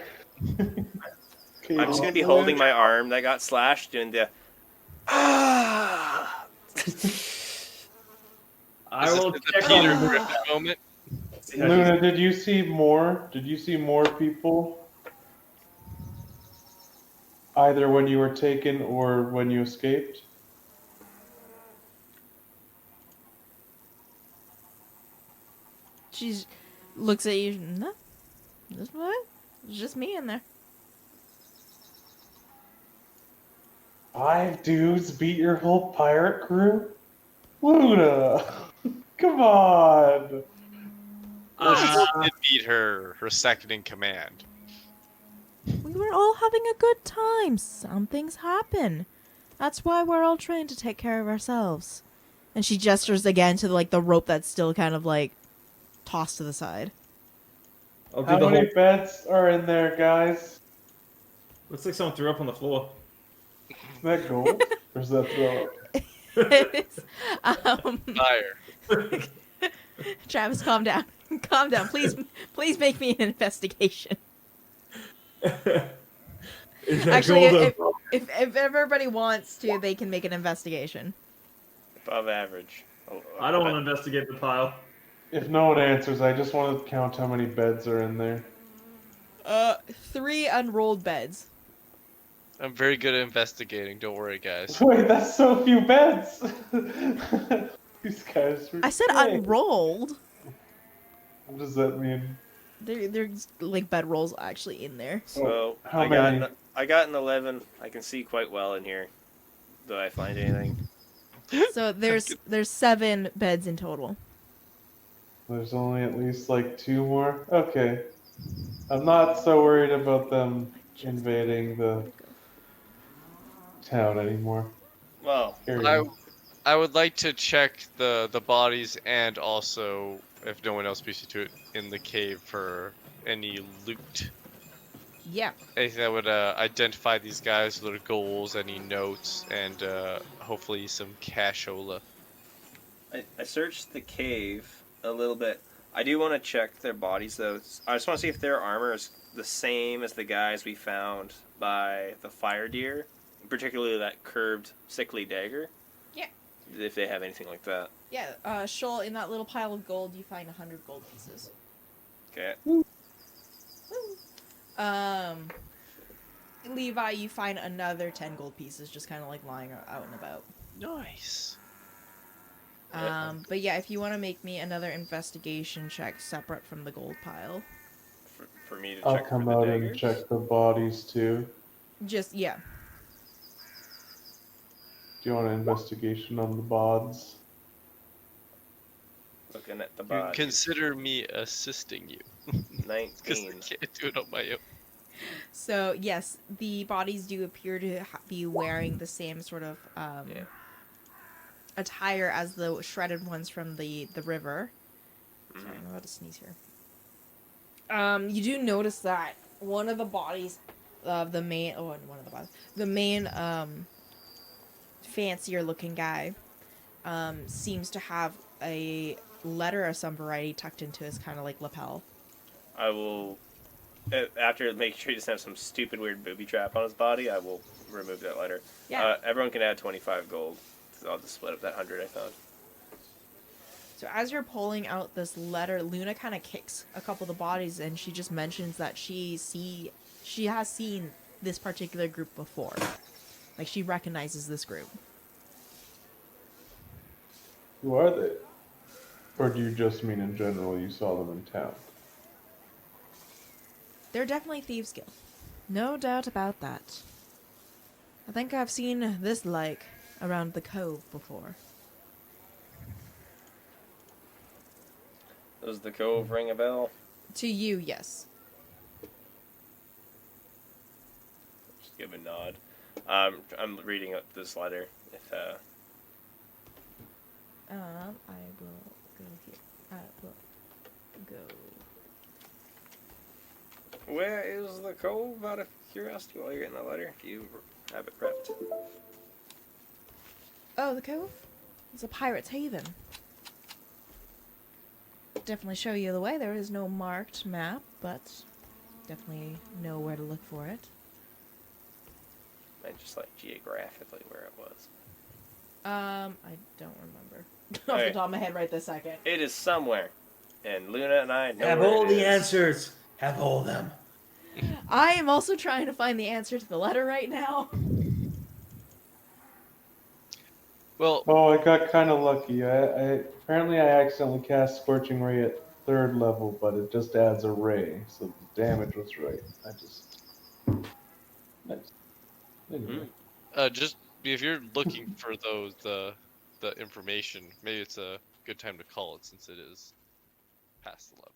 I'm just gonna be holding my arm that got slashed, doing the I Is will this the check Peter on. Griffin moment? Luna, did you see more? Did you see more people? Either when you were taken or when you escaped? She looks at you. No, this what? It's just me in there. 5 dudes beat your whole pirate crew? Luna! Come on! Well, she did beat her second in command. We were all having a good time. Some things happen. That's why we're all trying to take care of ourselves. And she gestures again to like the rope that's still kind of like tossed to the side. I'll do How the many whole. beds are in there, guys? Looks like someone threw up on the floor. Is that gold? Or is that throw Fire. Travis, calm down. Calm down. Please make me an investigation. Is that Actually, gold if everybody wants to, they can make an investigation. above average. Oh, I don't want to investigate the pile. If no one answers, I just want to count how many beds are in there. 3 unrolled beds. I'm very good at investigating. Don't worry, guys. Wait, that's so few beds! These guys are I said sick. unrolled. What does that mean? There's like bedrolls actually in there. So How I got many? I got an 11. I can see quite well in here. Do I find anything? So there's 7 beds in total. There's only at least like 2 more? Okay. I'm not so worried about them invading the town anymore. Well, Carry I, on. I would like to check the bodies and also, if no one else beats you to it, in the cave for any loot. Yeah. Anything that would identify these guys, their goals, any notes, and hopefully some cashola. I searched the cave a little bit. I do want to check their bodies, though. I just want to see if their armor is the same as the guys we found by the fire deer, particularly that curved, sickly dagger. Yeah. If they have anything like that. Yeah, Shoal, in that little pile of gold, you find 100 gold pieces. Okay. Levi, you find another 10 gold pieces just kind of like lying out and about. Nice. But yeah, if you want to make me another investigation check separate from the gold pile. For me to I'll check come for the out daggers. and check the bodies too. Just, yeah. Do you want an investigation on the bods? Looking at the You bodies. consider me assisting you. Because I 19. can't do it on my own. So, yes, the bodies do appear to be wearing the same sort of attire as the shredded ones from the river. Sorry, I'm about to sneeze here. You do notice that one of the bodies of the main... Oh, one of the bodies. The main, fancier looking guy seems to have a letter of some variety tucked into his kind of like lapel. I will, after making sure he doesn't have some stupid weird booby trap on his body, I will remove that letter. Yeah. Everyone can add 25 gold. So I'll just split up that 100 I found. So as you're pulling out this letter, Luna kind of kicks a couple of the bodies, and she just mentions that she has seen this particular group before. Like, she recognizes this group. Who are they? Or do you just mean in general you saw them in town? They're definitely Thieves' Guild. No doubt about that. I think I've seen this like around the cove before. Does the cove ring a bell? To you, yes. Just give a nod. I'm reading up this letter. If I will go here. I will go. Where is the cove, out of curiosity, while you're getting the letter? Do you have it prepped? Oh, the cove? It's a pirate's haven. Definitely show you the way. There is no marked map, but definitely know where to look for it. I just like geographically where it was. I don't remember off the Alright. top of my head right this second. It is somewhere, and Luna and I know Have where all it the is. answers. Have all of them. I am also trying to find the answer to the letter right now. Well, Oh, I got kind of lucky. Apparently I accidentally cast Scorching Ray at 3rd level, but it just adds a ray, so the damage was right. Nice. Anyway. just if you're looking for the information, maybe it's a good time to call it since it is past 11.